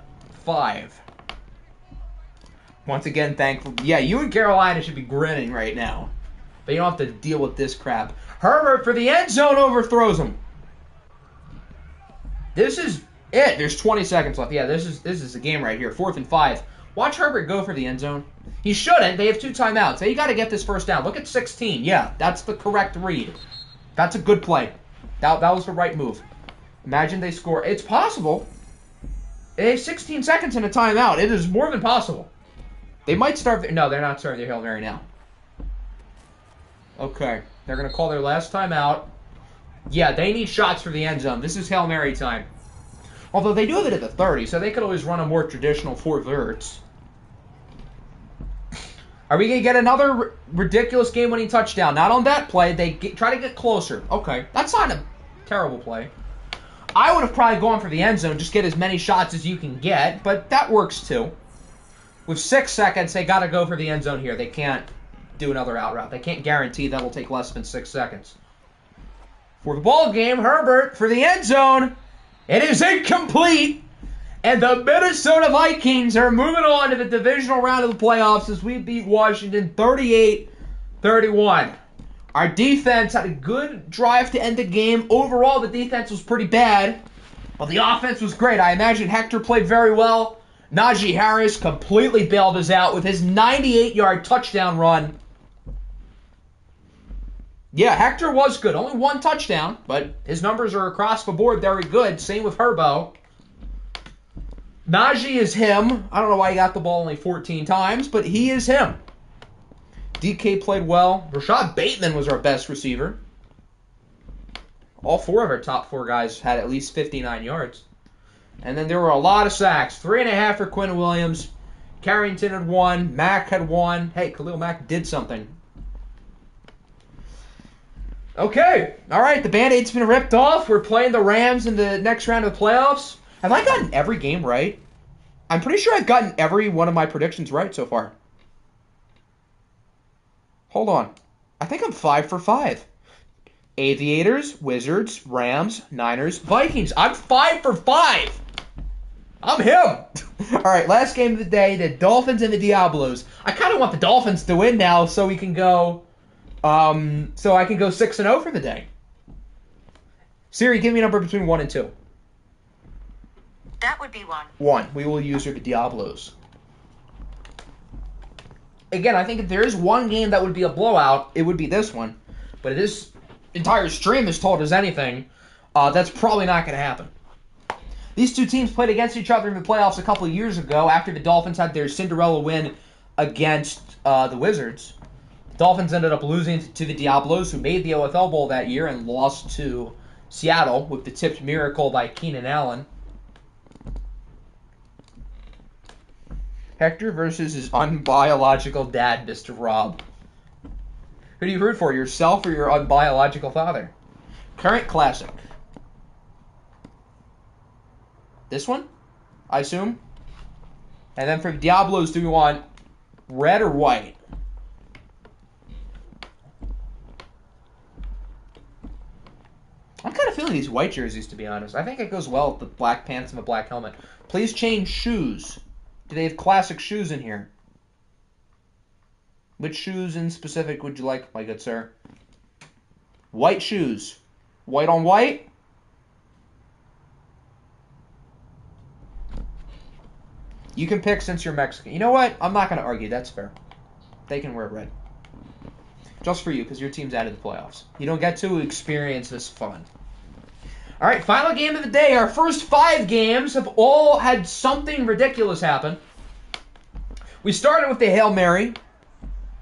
5. Once again, thankful. Yeah, you and Carolina should be grinning right now. But you don't have to deal with this crap. Herbert for the end zone overthrows him. This is it. There's 20 seconds left. Yeah, this is the game right here. 4th and 5. Watch Herbert go for the end zone. He shouldn't. They have 2 timeouts. They got to get this first down. Look at 16. Yeah, that's the correct read. That's a good play. That was the right move. Imagine they score. It's possible. They have 16 seconds in a timeout. It is more than possible. They might start. No, they're not starting their Hail Mary now. Okay. They're going to call their last timeout. Yeah, they need shots for the end zone. This is Hail Mary time. Although they do have it at the 30, so they could always run a more traditional 4 verts. Are we going to get another ridiculous game-winning touchdown? Not on that play. They try to get closer. Okay, that's not a terrible play. I would have probably gone for the end zone, just get as many shots as you can get, but that works too. With 6 seconds, they got to go for the end zone here. They can't do another out route. They can't guarantee that'll take less than 6 seconds. For the ball game, Herbert for the end zone. It is incomplete. And the Minnesota Vikings are moving on to the divisional round of the playoffs as we beat Washington 38-31. Our defense had a good drive to end the game. Overall, the defense was pretty bad, but the offense was great. I imagine Hector played very well. Najee Harris completely bailed us out with his 98-yard touchdown run. Yeah, Hector was good. Only 1 touchdown, but his numbers are across the board very good. Same with Herbo. Najee is him. I don't know why he got the ball only 14 times, but he is him. DK played well. Rashad Bateman was our best receiver. All 4 of our top 4 guys had at least 59 yards. And then there were a lot of sacks. 3.5 for Quinn Williams. Carrington had 1. Mack had 1. Hey, Khalil Mack did something. Okay. All right, the Band-Aid's been ripped off. We're playing the Rams in the next round of the playoffs. Have I gotten every game right? I'm pretty sure I've gotten every one of my predictions right so far. Hold on. I think I'm 5 for 5. Aviators, Wizards, Rams, Niners, Vikings. I'm 5 for 5. I'm him. All right, last game of the day, the Dolphins and the Diablos. I kind of want the Dolphins to win now so we can go, so I can go 6-0 for the day. Siri, give me a number between 1 and 2. That would be 1. 1. We will use the Diablos. Again, I think if there is one game that would be a blowout, it would be this one. But if this entire stream has told us anything, that's probably not going to happen. These 2 teams played against each other in the playoffs a couple of years ago after the Dolphins had their Cinderella win against the Wizards. The Dolphins ended up losing to the Diablos, who made the OFL Bowl that year and lost to Seattle with the tipped miracle by Keenan Allen. Hector versus his unbiological dad, Mr. Rob. Who do you root for, yourself or your unbiological father? Current classic. This one, I assume. And then for Diablos, do we want red or white? I'm kind of feeling these white jerseys, to be honest. I think it goes well with the black pants and the black helmet. Please change shoes. Do they have classic shoes in here? Which shoes in specific would you like, my good sir? White shoes. White on white? You can pick since you're Mexican. You know what? I'm not going to argue. That's fair. They can wear red. Just for you, because your team's out of the playoffs. You don't get to experience this fun. All right, final game of the day. Our first 5 games have all had something ridiculous happen. We started with the Hail Mary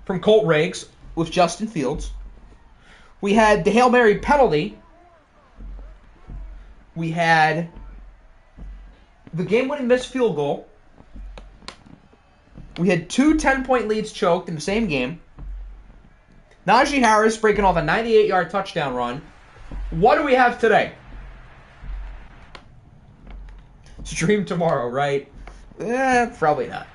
from Colt Riggs with Justin Fields. We had the Hail Mary penalty. We had the game-winning missed field goal. We had 2 10-point leads choked in the same game. Najee Harris breaking off a 98-yard touchdown run. What do we have today? Stream tomorrow, right? Probably not.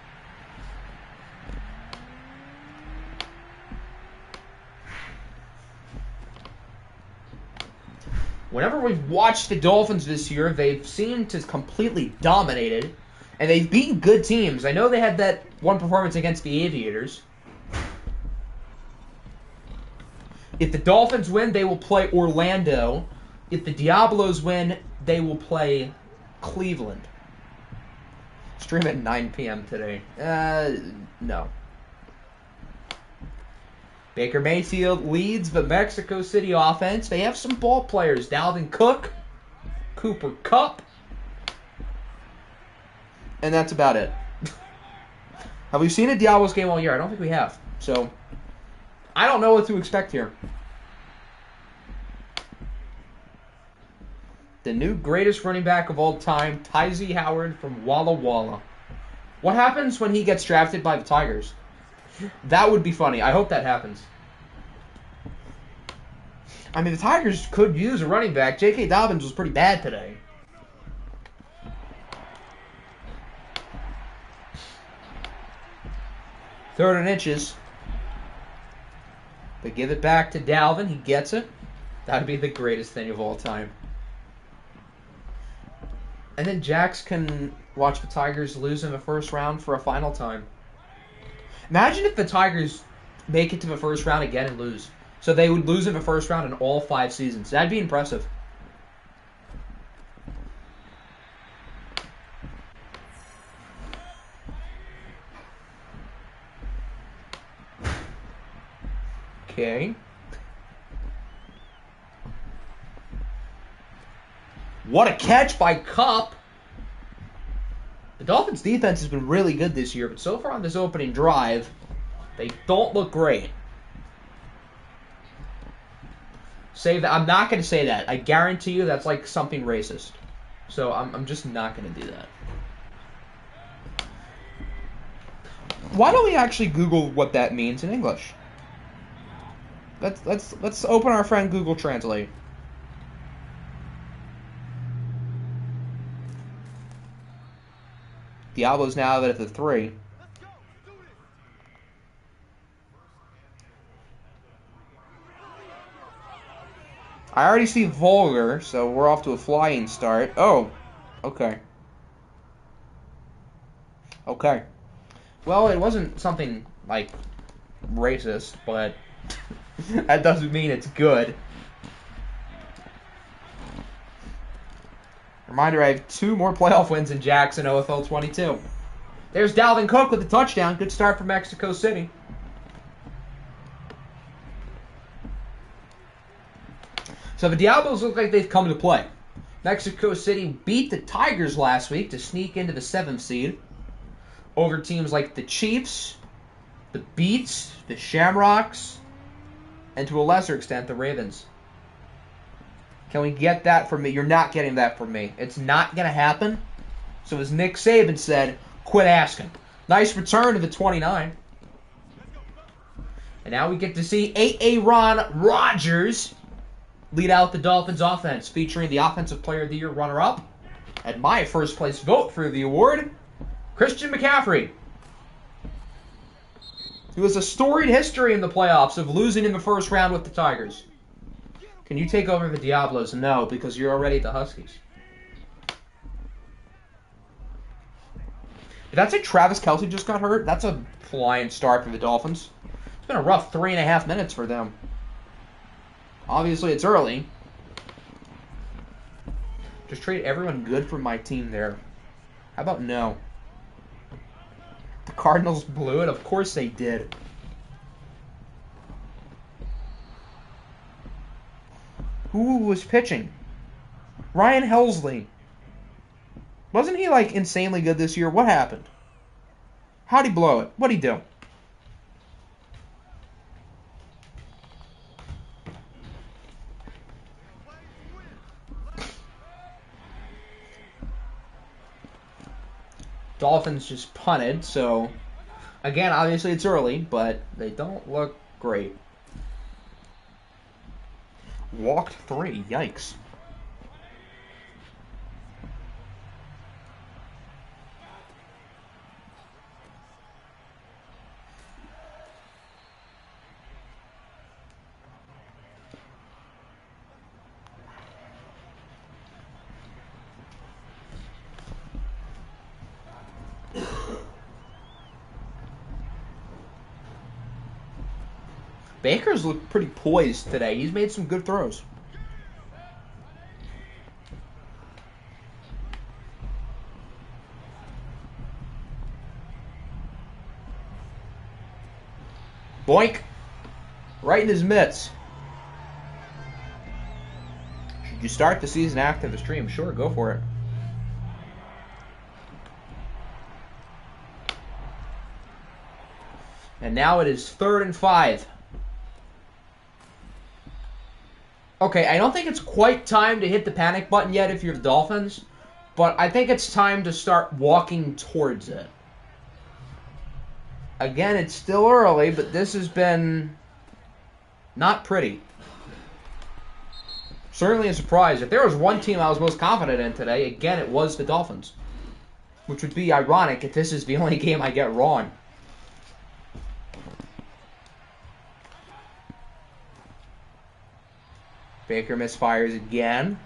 Whenever we've watched the Dolphins this year, they've seemed to completely dominated, and they've beaten good teams. I know they had that one performance against the Aviators. If the Dolphins win, they will play Orlando. If the Diablos win, they will play Cleveland. Stream at 9 p.m. today. No. Baker Mayfield leads the Mexico City offense. They have some ball players. Dalvin Cook, Cooper Kupp, and that's about it. Have we seen a Diablos game all year? I don't think we have. So, I don't know what to expect here. The new greatest running back of all time, Tyzee Howard from Walla Walla. What happens when he gets drafted by the Tigers? That would be funny. I hope that happens. I mean, the Tigers could use a running back. J.K. Dobbins was pretty bad today. Third and inches. They give it back to Dalvin. He gets it. That would be the greatest thing of all time. And then Jax can watch the Tigers lose in the first round for a final time. Imagine if the Tigers make it to the first round again and lose. So they would lose in the first round in all 5 seasons. That'd be impressive. Okay. What a catch by Kupp. The Dolphins' defense has been really good this year, but so far on this opening drive, they don't look great. Say that. I'm not going to say that. I guarantee you that's like something racist. So I'm just not going to do that. Why don't we actually Google what that means in English? Let's open our friend Google Translate. Diablo's now at the 3. I already see vulgar, so we're off to a flying start. Oh, okay. Okay. Well, it wasn't something, like, racist, but that doesn't mean it's good. Reminder, I have 2 more playoff wins in Jackson OFL 22. There's Dalvin Cook with a touchdown. Good start for Mexico City. So the Diablos look like they've come to play. Mexico City beat the Tigers last week to sneak into the 7th seed over teams like the Chiefs, the Beats, the Shamrocks, and to a lesser extent, the Ravens. Can we get that from me? You're not getting that from me. It's not going to happen. So as Nick Saban said, quit asking. Nice return to the 29. And now we get to see Aaron Rodgers lead out the Dolphins offense, featuring the Offensive Player of the Year runner-up, and my first-place vote for the award, Christian McCaffrey, who has a storied history in the playoffs of losing in the first round with the Tigers. Can you take over the Diablos? No, because you're already at the Huskies. Did that say Travis Kelce just got hurt? That's a flying start for the Dolphins. It's been a rough 3.5 minutes for them. Obviously, it's early. Just trade everyone good from my team there. How about no? The Cardinals blew it? Of course they did. Who was pitching? Ryan Helsley. Wasn't he, like, insanely good this year? What happened? How'd he blow it? What'd he do? Dolphins just punted, so again, obviously it's early, but they don't look great. Walked 3, yikes. Baker's looked pretty poised today. He's made some good throws. Boink. Right in his mitts. Should you start the season after the stream? Sure, go for it. And now it is 3rd and 5. Okay, I don't think it's quite time to hit the panic button yet if you're the Dolphins, but I think it's time to start walking towards it. Again, it's still early, but this has been not pretty. Certainly a surprise. If there was one team I was most confident in today, again, it was the Dolphins. Which would be ironic if this is the only game I get wrong. Baker misfires again.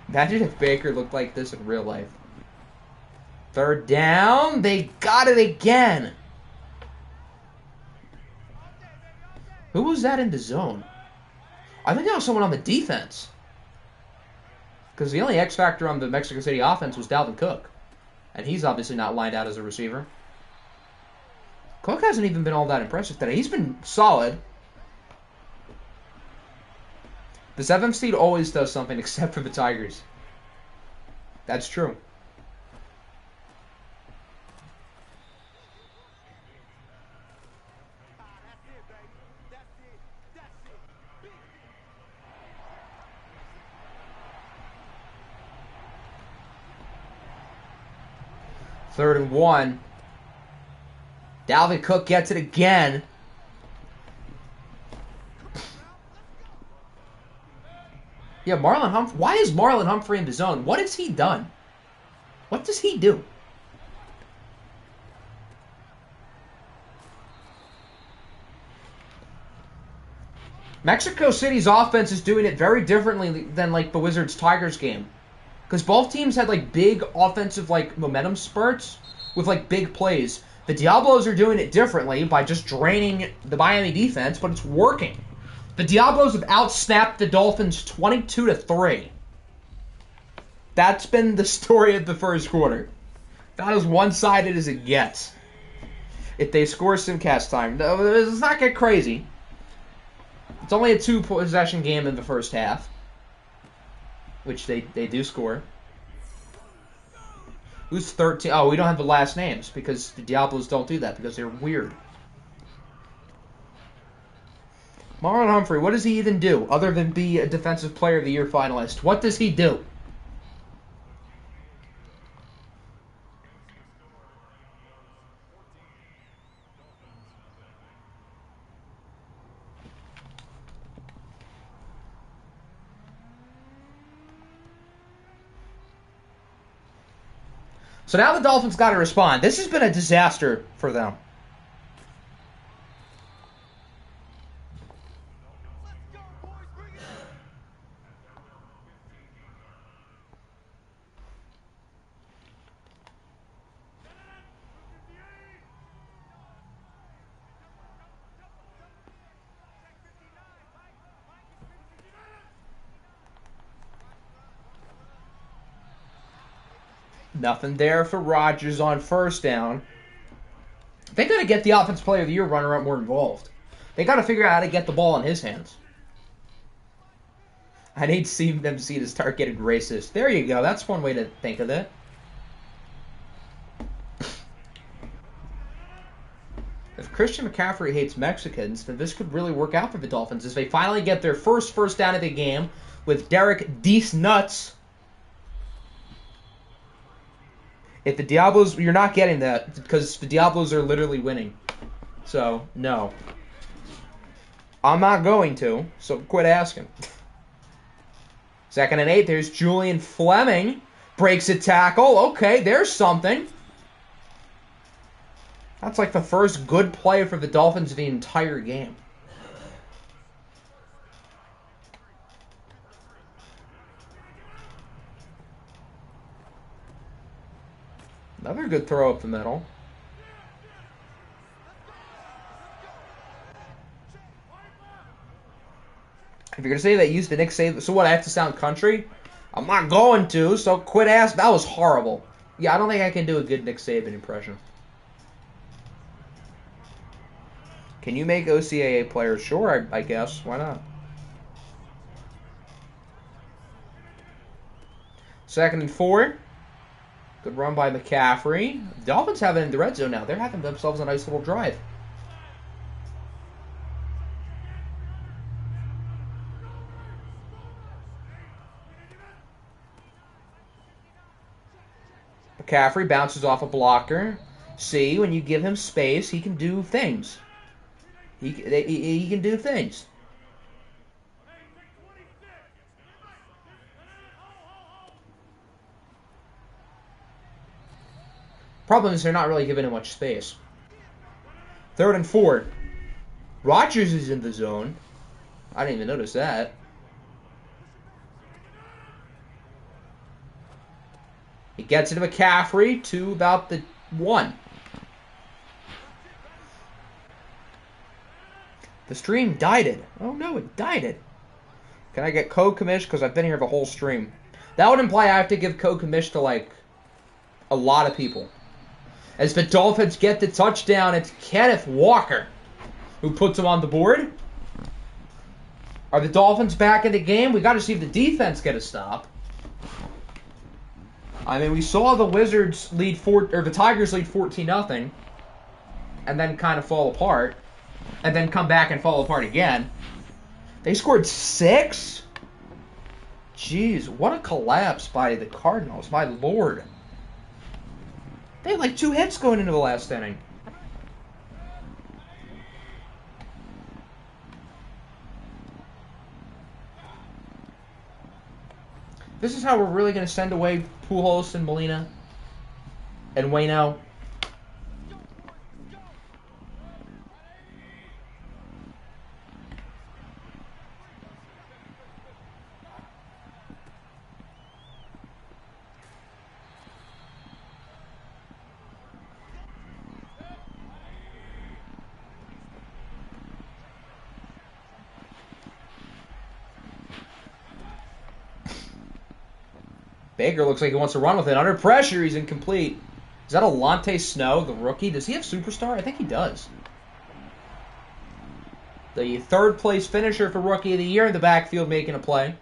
Imagine if Baker looked like this in real life. 3rd down. They got it again. Who was that in the zone? I think that was someone on the defense. Because the only X factor on the Mexico City offense was Dalvin Cook. And he's obviously not lined out as a receiver. Cook hasn't even been all that impressive today. He's been solid. The 7th seed always does something except for the Tigers. That's true. Third and 1. Dalvin Cook gets it again. Yeah, Marlon Humphrey. Why is Marlon Humphrey in the zone? What has he done? What does he do? Mexico City's offense is doing it very differently than like the Wizards-Tigers game. Because both teams had like big offensive like momentum spurts with like big plays. The Diablos are doing it differently by just draining the Miami defense, but it's working. The Diablos have outsnapped the Dolphins 22-3. That's been the story of the first quarter. About as one-sided as it gets. If they score simcast time. No, let's not get crazy. It's only a 2-possession game in the first half. Which they do score. Who's 13? Oh, we don't have the last names because the Diablos don't do that because they're weird. Marlon Humphrey, what does he even do other than be a Defensive Player of the Year finalist? What does he do? So now the Dolphins got to respond. This has been a disaster for them. Nothing there for Rodgers on first down. They got to get the Offensive Player of the Year runner-up more involved. They got to figure out how to get the ball in his hands. I need them to start getting racist. There you go. That's one way to think of it. If Christian McCaffrey hates Mexicans, then this could really work out for the Dolphins as they finally get their first down of the game with Derek Deese Nuts If the Diablos, you're not getting that because the Diablos are literally winning. So, no. I'm not going to, so quit asking. 2nd and 8, there's Julian Fleming. Breaks a tackle. Okay, there's something. That's like the first good play for the Dolphins the entire game. Another good throw up the middle. If you're going to say that use the Nick Saban, so what, I have to sound country? I'm not going to, so quit asking. That was horrible. Yeah, I don't think I can do a good Nick Saban impression. Can you make OCAA players? Sure, I guess. Why not? 2nd and 4. Good run by McCaffrey. The Dolphins have it in the red zone now. They're having themselves a nice little drive. McCaffrey bounces off a blocker. See, when you give him space, he can do things. He can do things. Problem is they're not really giving him much space. 3rd and 4. Rodgers is in the zone. I didn't even notice that. He gets it to McCaffrey to about the 1. The stream died it. Oh no, it died it. Can I get co-commish? Because I've been here the whole stream. That would imply I have to give co-commish to, like, a lot of people. As the Dolphins get the touchdown, it's Kenneth Walker who puts them on the board. Are the Dolphins back in the game? We got to see if the defense get a stop. I mean, we saw the Wizards lead the Tigers lead 14-0, and then kind of fall apart, and then come back and fall apart again. They scored 6? Jeez, what a collapse by the Cardinals, my lord. They had like 2 hits going into the last inning. This is how we're really going to send away Pujols and Molina and Waino. Baker looks like he wants to run with it. Under pressure, he's incomplete. Is that Alante Snow, the rookie? Does he have Superstar? I think he does. The 3rd place finisher for Rookie of the Year in the backfield making a play.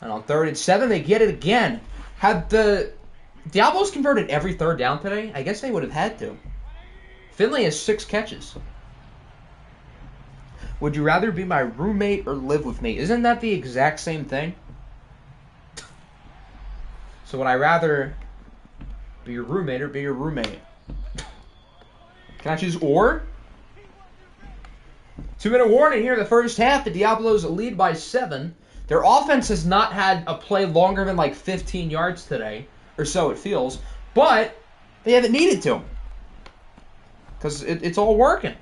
And on 3rd and 7, they get it again. Had the Diablos converted every 3rd down today? I guess they would have had to. Finley has 6 catches. Would you rather be my roommate or live with me? Isn't that the exact same thing? So would I rather be your roommate or be your roommate? Can I choose or? 2-minute warning here in the first half. The Diablos lead by 7. Their offense has not had a play longer than like 15 yards today, or so it feels. But they haven't needed to. Because it's all working.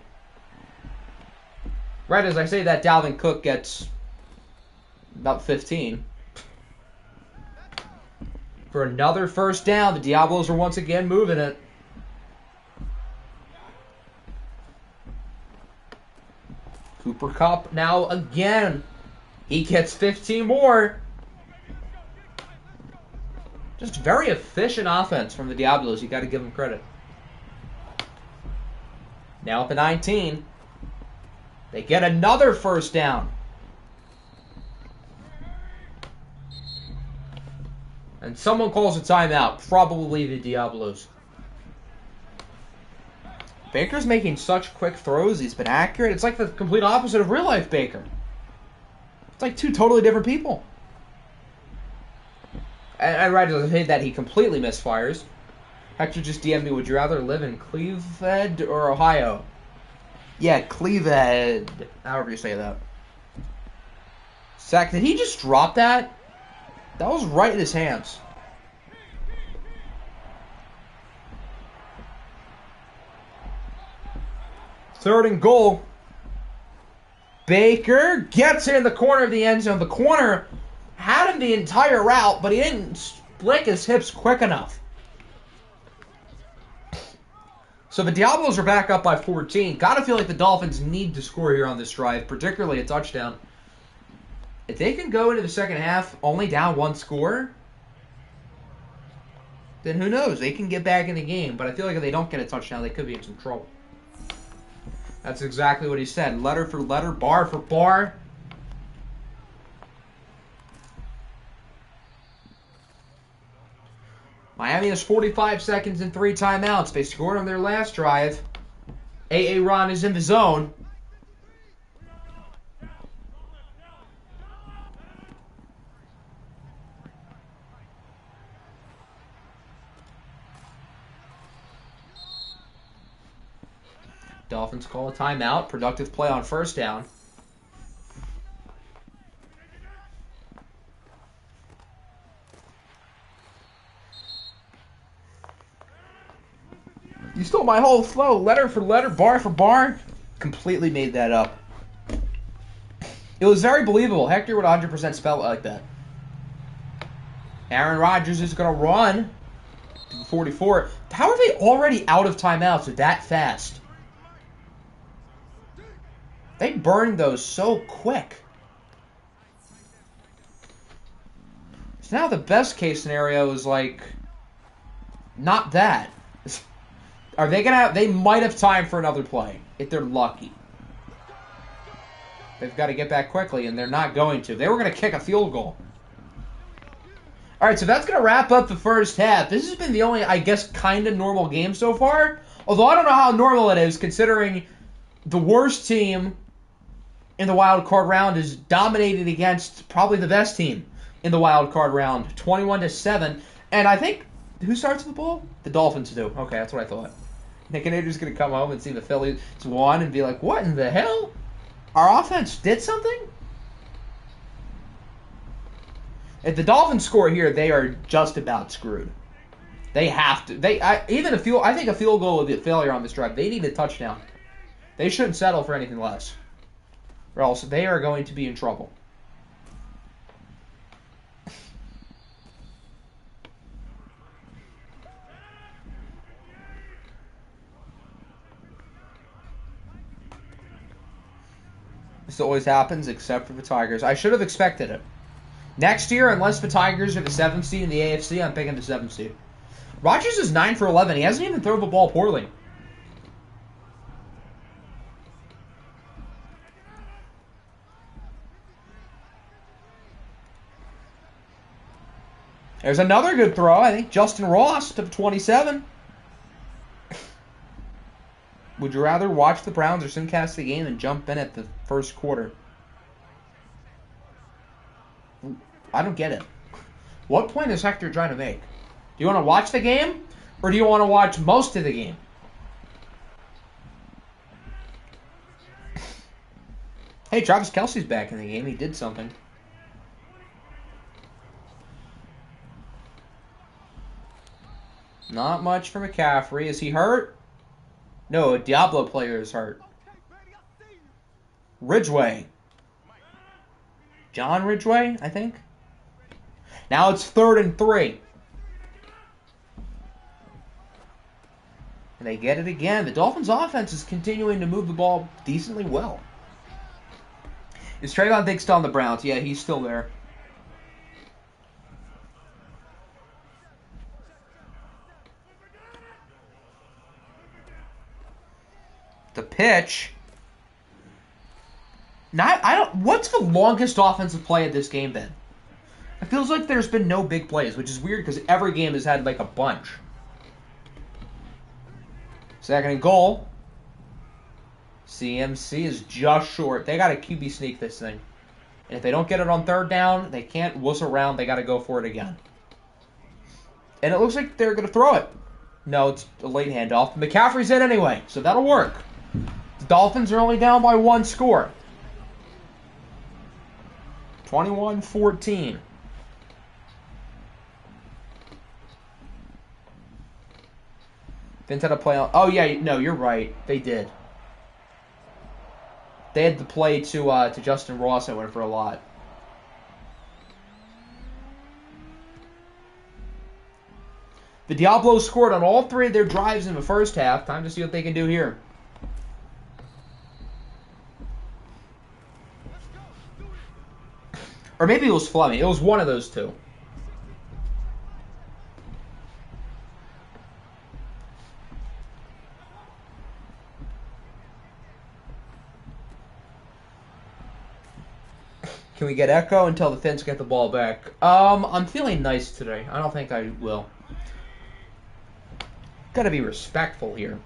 Right as I say that, Dalvin Cook gets about 15. For another first down, the Diablos are once again moving it. Cooper Kupp now again. He gets 15 more. Just very efficient offense from the Diablos. You got to give them credit. Now at the 19. They get another first down. And someone calls a timeout. Probably the Diablos. Baker's making such quick throws. He's been accurate. It's like the complete opposite of real-life Baker. It's like 2 totally different people. And Rodgers hit that he completely misfires. Hector just DM'd me, would you rather live in Cleveland or Ohio? Yeah, Cleveland. However you say that. Sack, did he just drop that? That was right in his hands. Third and goal. Baker gets it in the corner of the end zone. The corner had him the entire route, but he didn't flick his hips quick enough. So the Diablos are back up by 14. Gotta feel like the Dolphins need to score here on this drive, particularly a touchdown. If they can go into the second half only down one score, then who knows? They can get back in the game. But I feel like if they don't get a touchdown, they could be in some trouble. That's exactly what he said. Letter for letter, bar for bar. Miami has 45 seconds and 3 timeouts. They scored on their last drive. A.A. Ron is in the zone. Dolphins call a timeout. Productive play on first down. You stole my whole flow. Letter for letter, bar for bar. Completely made that up. It was very believable. Hector would 100% spell it like that. Aaron Rodgers is going to run. 44. How are they already out of timeouts that fast? They burned those so quick. So now the best case scenario is like not that. Are they gonna have, they might have time for another play if they're lucky. They've got to get back quickly, and they're not going to. They were going to kick a field goal. All right, so that's going to wrap up the first half. This has been the only, I guess, kind of normal game so far. Although I don't know how normal it is, considering the worst team in the wild card round is dominated against probably the best team in the wild card round, 21-7. And I think, who starts the ball? The Dolphins do. Okay, that's what I thought. Nick and Andrew's going to come home and see the Phillies won and be like, what in the hell? Our offense did something? If the Dolphins score here, they are just about screwed. They have to. I think a field goal would be a failure on this drive. They need a touchdown. They shouldn't settle for anything less, or else they are going to be in trouble. This always happens, except for the Tigers. I should have expected it. Next year, unless the Tigers are the 7th seed in the AFC, I'm picking the 7th seed. Rodgers is 9 for 11. He hasn't even thrown the ball poorly. There's another good throw. I think Justin Ross to 27. Would you rather watch the Browns or simcast the game and jump in at the first quarter? I don't get it. What point is Hector trying to make? Do you want to watch the game, or do you want to watch most of the game? Hey, Travis Kelce's back in the game. He did something. Not much for McCaffrey. Is he hurt? No, a Diablo player is hurt. Ridgeway. John Ridgeway, I think. Now it's 3rd and 3. And they get it again. The Dolphins' offense is continuing to move the ball decently well. Is Trayvon Diggs still on the Browns? Yeah, he's still there. The pitch. What's the longest offensive play of this game been? It feels like there's been no big plays, which is weird because every game has had like a bunch. 2nd and goal. CMC is just short. They got to QB sneak this thing. And if they don't get it on 3rd down, they can't wuss around. They got to go for it again. And it looks like they're going to throw it. No, it's a late handoff. McCaffrey's in anyway, so that'll work. The Dolphins are only down by 1 score. 21-14. Vince had to play on... Oh, yeah, no, you're right. They did. They had to play to Justin Ross and went for a lot. The Diablos scored on all 3 of their drives in the first half. Time to see what they can do here. Or maybe it was Fleming. It was one of those 2. Can we get Echo until the Finns get the ball back? I'm feeling nice today. I don't think I will. Gotta be respectful here.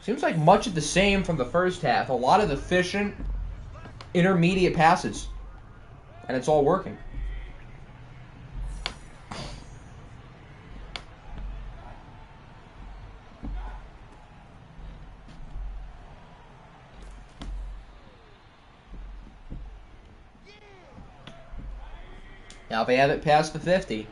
Seems like much of the same from the first half. A lot of efficient, intermediate passes. And it's all working. Now they have it past the 50.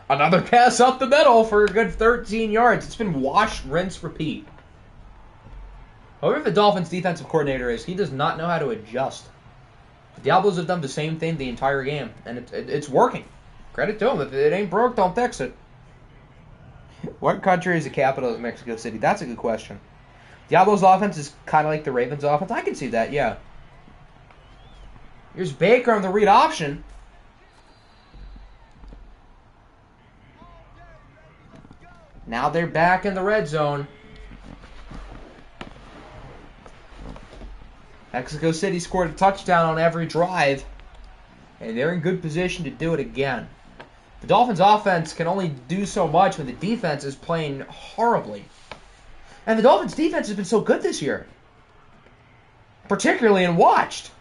Another pass up the middle for a good 13 yards. It's been wash, rinse, repeat. Whoever the Dolphins' defensive coordinator is, he does not know how to adjust. The Diablos have done the same thing the entire game, and it's working. Credit to them. If it ain't broke, don't fix it. What country is the capital of Mexico City? That's a good question. Diablo's offense is kind of like the Ravens' offense. I can see that, yeah. Here's Baker on the read option. Now they're back in the red zone. Mexico City scored a touchdown on every drive, and they're in good position to do it again. The Dolphins' offense can only do so much when the defense is playing horribly. And the Dolphins' defense has been so good this year, particularly in watched.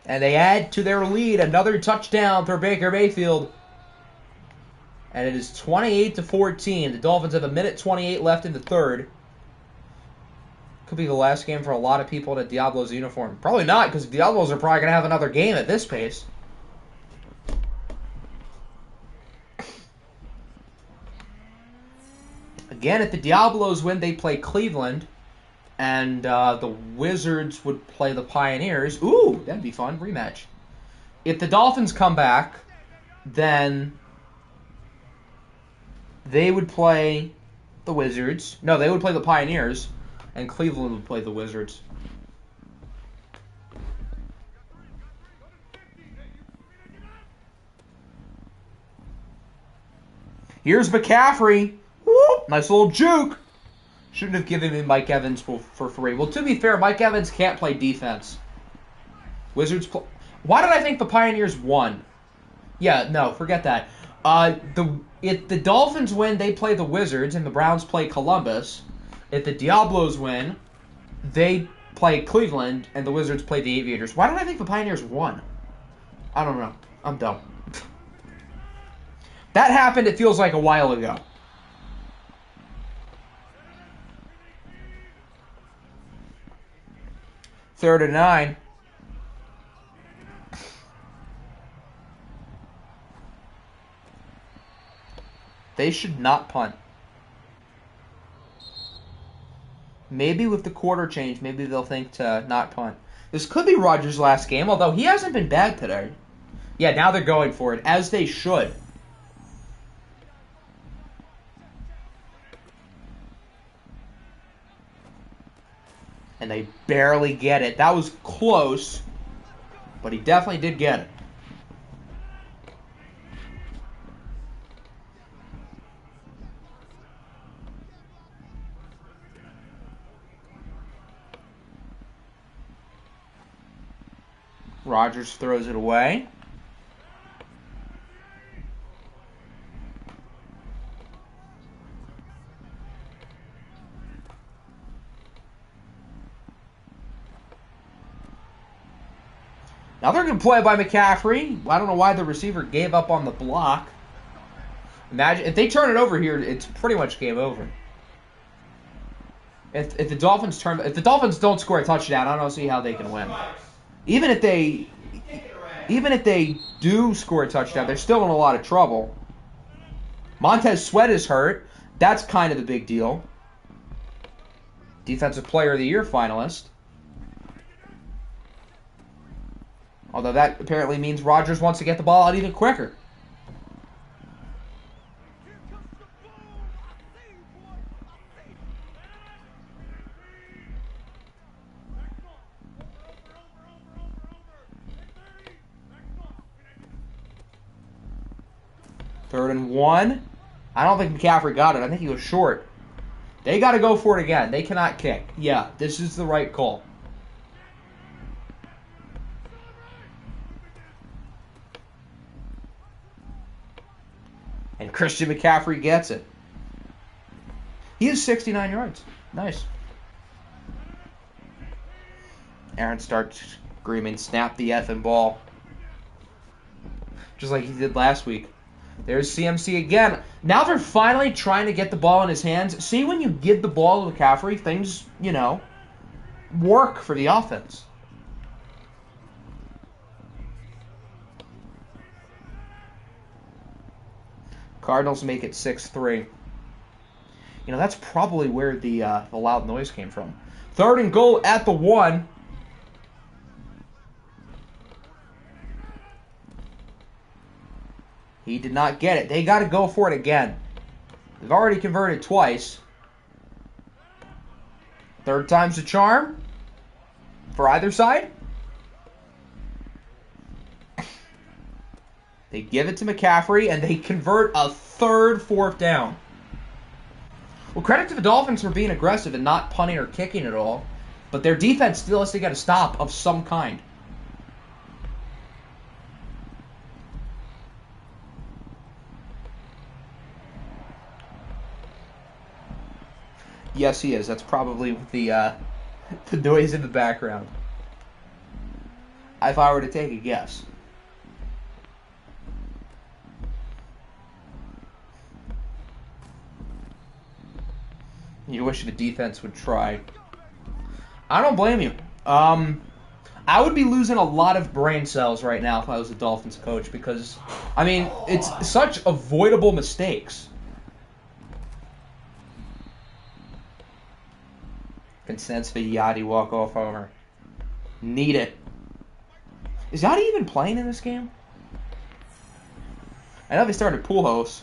And they add to their lead another touchdown for Baker Mayfield. And it is 28-14. The Dolphins have 1:28 left in the third. Could be the last game for a lot of people in a Diablos uniform. Probably not, because the Diablos are probably going to have another game at this pace. Again, if the Diablos win, they play Cleveland. And the Wizards would play the Pioneers. Ooh, that'd be fun. Rematch. If the Dolphins come back, then they would play the Wizards. No, they would play the Pioneers. And Cleveland would play the Wizards. Here's McCaffrey. Whoop, nice little juke. Shouldn't have given him Mike Evans for free. Well, to be fair, Mike Evans can't play defense. Wizards play... Why did I think the Pioneers won? Yeah, no, forget that. If the Dolphins win, they play the Wizards, and the Browns play Columbus. If the Diablos win, they play Cleveland, and the Wizards play the Aviators. Why did I think the Pioneers won? I don't know. I'm dumb. That happened, it feels like, a while ago. Third and 9. They should not punt. Maybe with the quarter change, maybe they'll think to not punt. This could be Rodgers' last game, although he hasn't been bad today. Yeah, now they're going for it, as they should. And they barely get it. That was close, but he definitely did get it. Rodgers throws it away. Another good play by McCaffrey. I don't know why the receiver gave up on the block. Imagine if they turn it over here, it's pretty much game over. If the Dolphins don't score a touchdown, I don't see how they can win. Even if they do score a touchdown, they're still in a lot of trouble. Montez Sweat is hurt. That's kind of the big deal. Defensive Player of the Year finalist. Although that apparently means Rodgers wants to get the ball out even quicker. Third and 1. I don't think McCaffrey got it. I think he was short. They got to go for it again. They cannot kick. Yeah, this is the right call. And Christian McCaffrey gets it. He has 69 yards. Nice. Aaron starts screaming, snap the effing ball. Just like he did last week. There's CMC again. Now they're finally trying to get the ball in his hands. See, when you give the ball to McCaffrey, things, work for the offense. Cardinals make it 6-3. That's probably where the loud noise came from. Third and goal at the 1. He did not get it. They got to go for it again. They've already converted twice. Third time's the charm for either side. They give it to McCaffrey, and they convert a third fourth down. Well, credit to the Dolphins for being aggressive and not punting or kicking at all. But their defense still has to get a stop of some kind. Yes, he is. That's probably the noise in the background. If I were to take a guess. You wish the defense would try. I don't blame you. I would be losing a lot of brain cells right now if I was a Dolphins coach because, it's such avoidable mistakes. Consents for Yachty walk-off homer. Need it. Is Yachty even playing in this game? I know they started Pujols.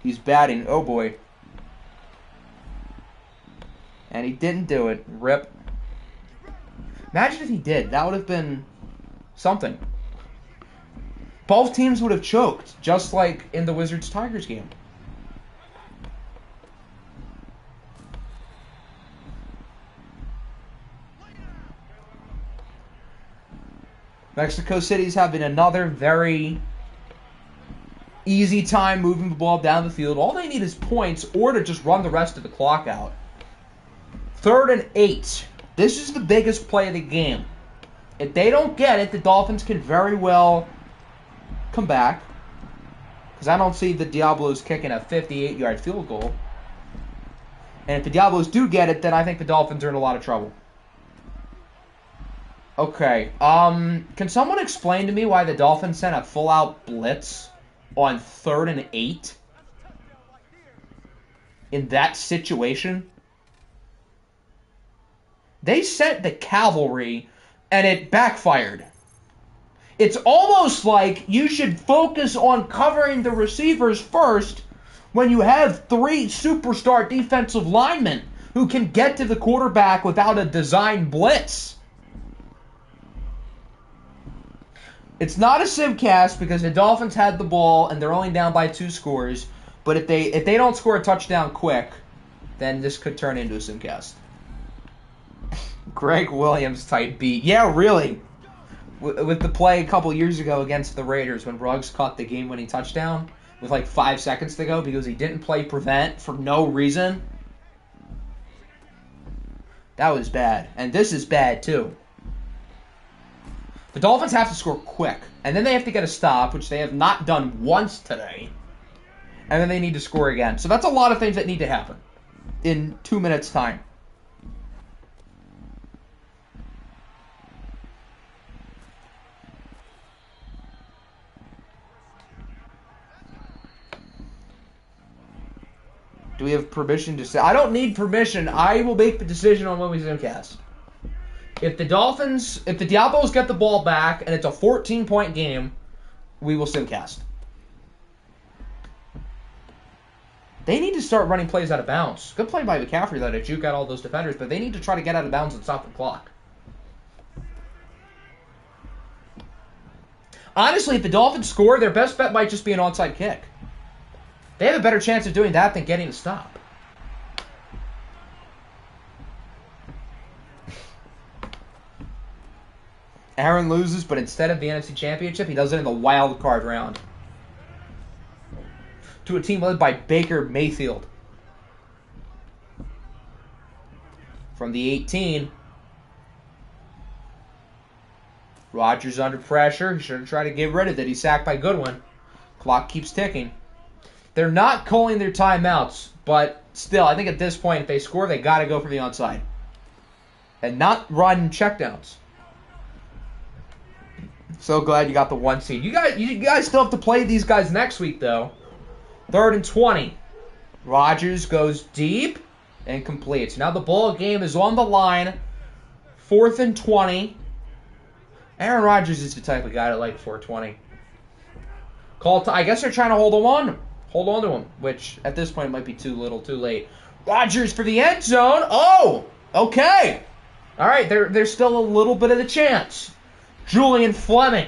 He's batting. Oh, boy. And he didn't do it. Rip. Imagine if he did. That would have been something. Both teams would have choked, just like in the Wizards-Tigers game. Mexico City's having another very easy time moving the ball down the field. All they need is points or to just run the rest of the clock out. 3rd and 8. This is the biggest play of the game. If they don't get it, the Dolphins can very well come back. Because I don't see the Diablos kicking a 58-yard field goal. And if the Diablos do get it, then I think the Dolphins are in a lot of trouble. Okay. Can someone explain to me why the Dolphins sent a full-out blitz on 3rd and 8 in that situation? They sent the cavalry and it backfired. It's almost like you should focus on covering the receivers first when you have 3 superstar defensive linemen who can get to the quarterback without a design blitz. It's not a simcast because the Dolphins had the ball and they're only down by 2 scores. But if they don't score a touchdown quick, then this could turn into a simcast. Greg Williams type beat. Yeah, really. With the play a couple years ago against the Raiders when Ruggs caught the game-winning touchdown with like 5 seconds to go because he didn't play prevent for no reason. That was bad. And this is bad too. The Dolphins have to score quick. And then they have to get a stop, which they have not done once today. And then they need to score again. So that's a lot of things that need to happen in 2 minutes' time. Do we have permission to say? I don't need permission. I will make the decision on when we simcast. If the Diablos get the ball back and it's a 14-point game, we will simcast. They need to start running plays out of bounds. Good play by Mccaffrey though to juke out all those defenders, but they need to try to get out of bounds and stop the clock. Honestly, if the Dolphins score, their best bet might just be an onside kick. They have a better chance of doing that than getting a stop. Aaron loses, but instead of the NFC Championship, he does it in the wild card round. To a team led by Baker Mayfield. From the 18. Rodgers under pressure. He should try to get rid of it. He's sacked by Goodwin. Clock keeps ticking. They're not calling their timeouts, but still, I think at this point, if they score, they got to go for the onside. And not run checkdowns. So glad you got the 1 seed. You guys still have to play these guys next week, though. 3rd and 20. Rodgers goes deep and completes. Now the ball game is on the line. 4th and 20. Aaron Rodgers is the type of guy to like 420. I guess they're trying to hold on to him, which at this point might be too little, too late. Rodgers for the end zone. Oh, okay. All right, there's still a little bit of the chance. Julian Fleming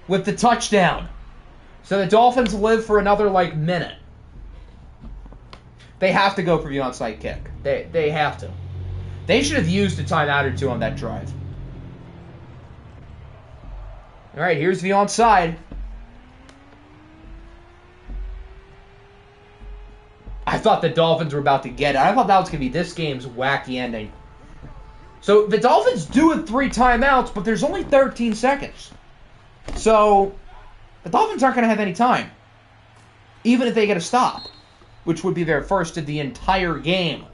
with the touchdown. So the Dolphins live for another, minute. They have to go for the onside kick. They have to. They should have used a timeout or two on that drive. All right, here's the onside. I thought the Dolphins were about to get it. I thought that was going to be this game's wacky ending. So the Dolphins do it 3 timeouts, but there's only 13 seconds. So the Dolphins aren't going to have any time, even if they get a stop, which would be their first of the entire game.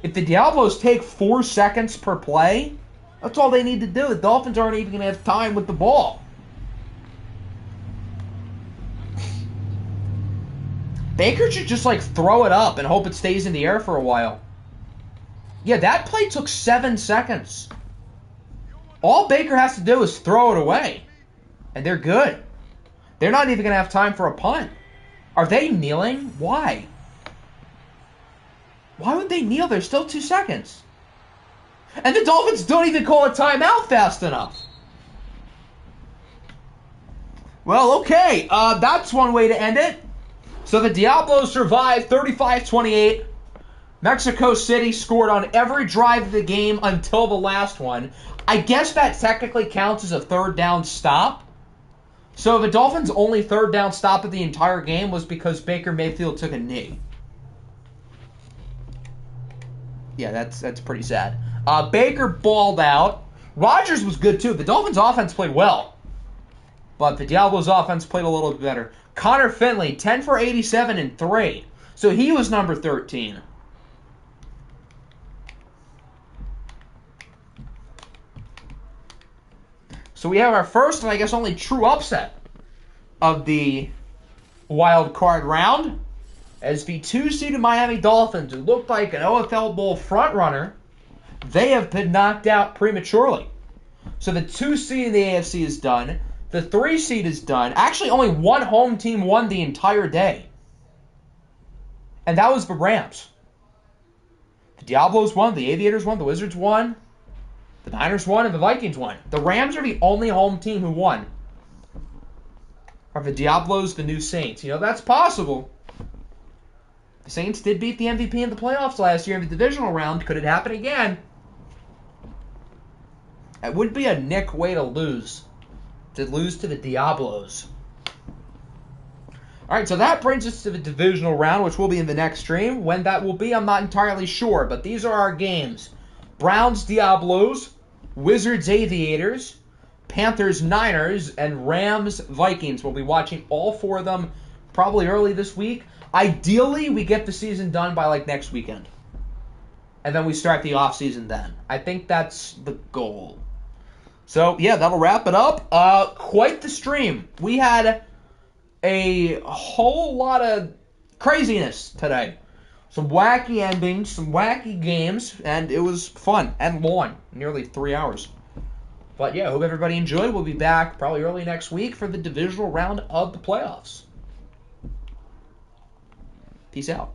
If the Diablos take 4 seconds per play, that's all they need to do. The Dolphins aren't even going to have time with the ball. Baker should just throw it up and hope it stays in the air for a while. Yeah, that play took 7 seconds. All Baker has to do is throw it away. And they're good. They're not even going to have time for a punt. Are they kneeling? Why? Why would they kneel? There's still 2 seconds. And the Dolphins don't even call a timeout fast enough. Well, okay. That's one way to end it. So the Diablos survived 35-28. Mexico City scored on every drive of the game until the last one. I guess that technically counts as a 3rd down stop. So the Dolphins' only 3rd down stop of the entire game was because Baker Mayfield took a knee. Yeah, that's pretty sad. Baker balled out. Rodgers was good too. The Dolphins' offense played well, but the Diablos' offense played a little bit better. Connor Finley, 10 for 87 and 3. So he was number 13. So we have our first and I guess only true upset of the wild card round, as the 2-seeded Miami Dolphins, who looked like an OFL Bowl frontrunner, they have been knocked out prematurely. So the 2-seed in the AFC is done. The 3-seed is done. Actually, only one home team won the entire day. And that was the Rams. The Diablos won, the Aviators won, the Wizards won, the Niners won, and the Vikings won. The Rams are the only home team who won. Are the Diablos the new Saints? That's possible. The Saints did beat the MVP in the playoffs last year in the divisional round. Could it happen again? It would be a Nick way to lose. To lose to the Diablos. Alright, so that brings us to the divisional round, which will be in the next stream. When that will be, I'm not entirely sure, but these are our games. Browns, Diablos, Wizards, Aviators, Panthers, Niners, and Rams, Vikings. We'll be watching all 4 of them probably early this week. Ideally, we get the season done by next weekend. And then we start the offseason then. I think that's the goal. So, yeah, that'll wrap it up. Quite the stream. We had a whole lot of craziness today. Some wacky endings, some wacky games, and it was fun and long. Nearly 3 hours. But, yeah, hope everybody enjoyed. We'll be back probably early next week for the divisional round of the playoffs. Peace out.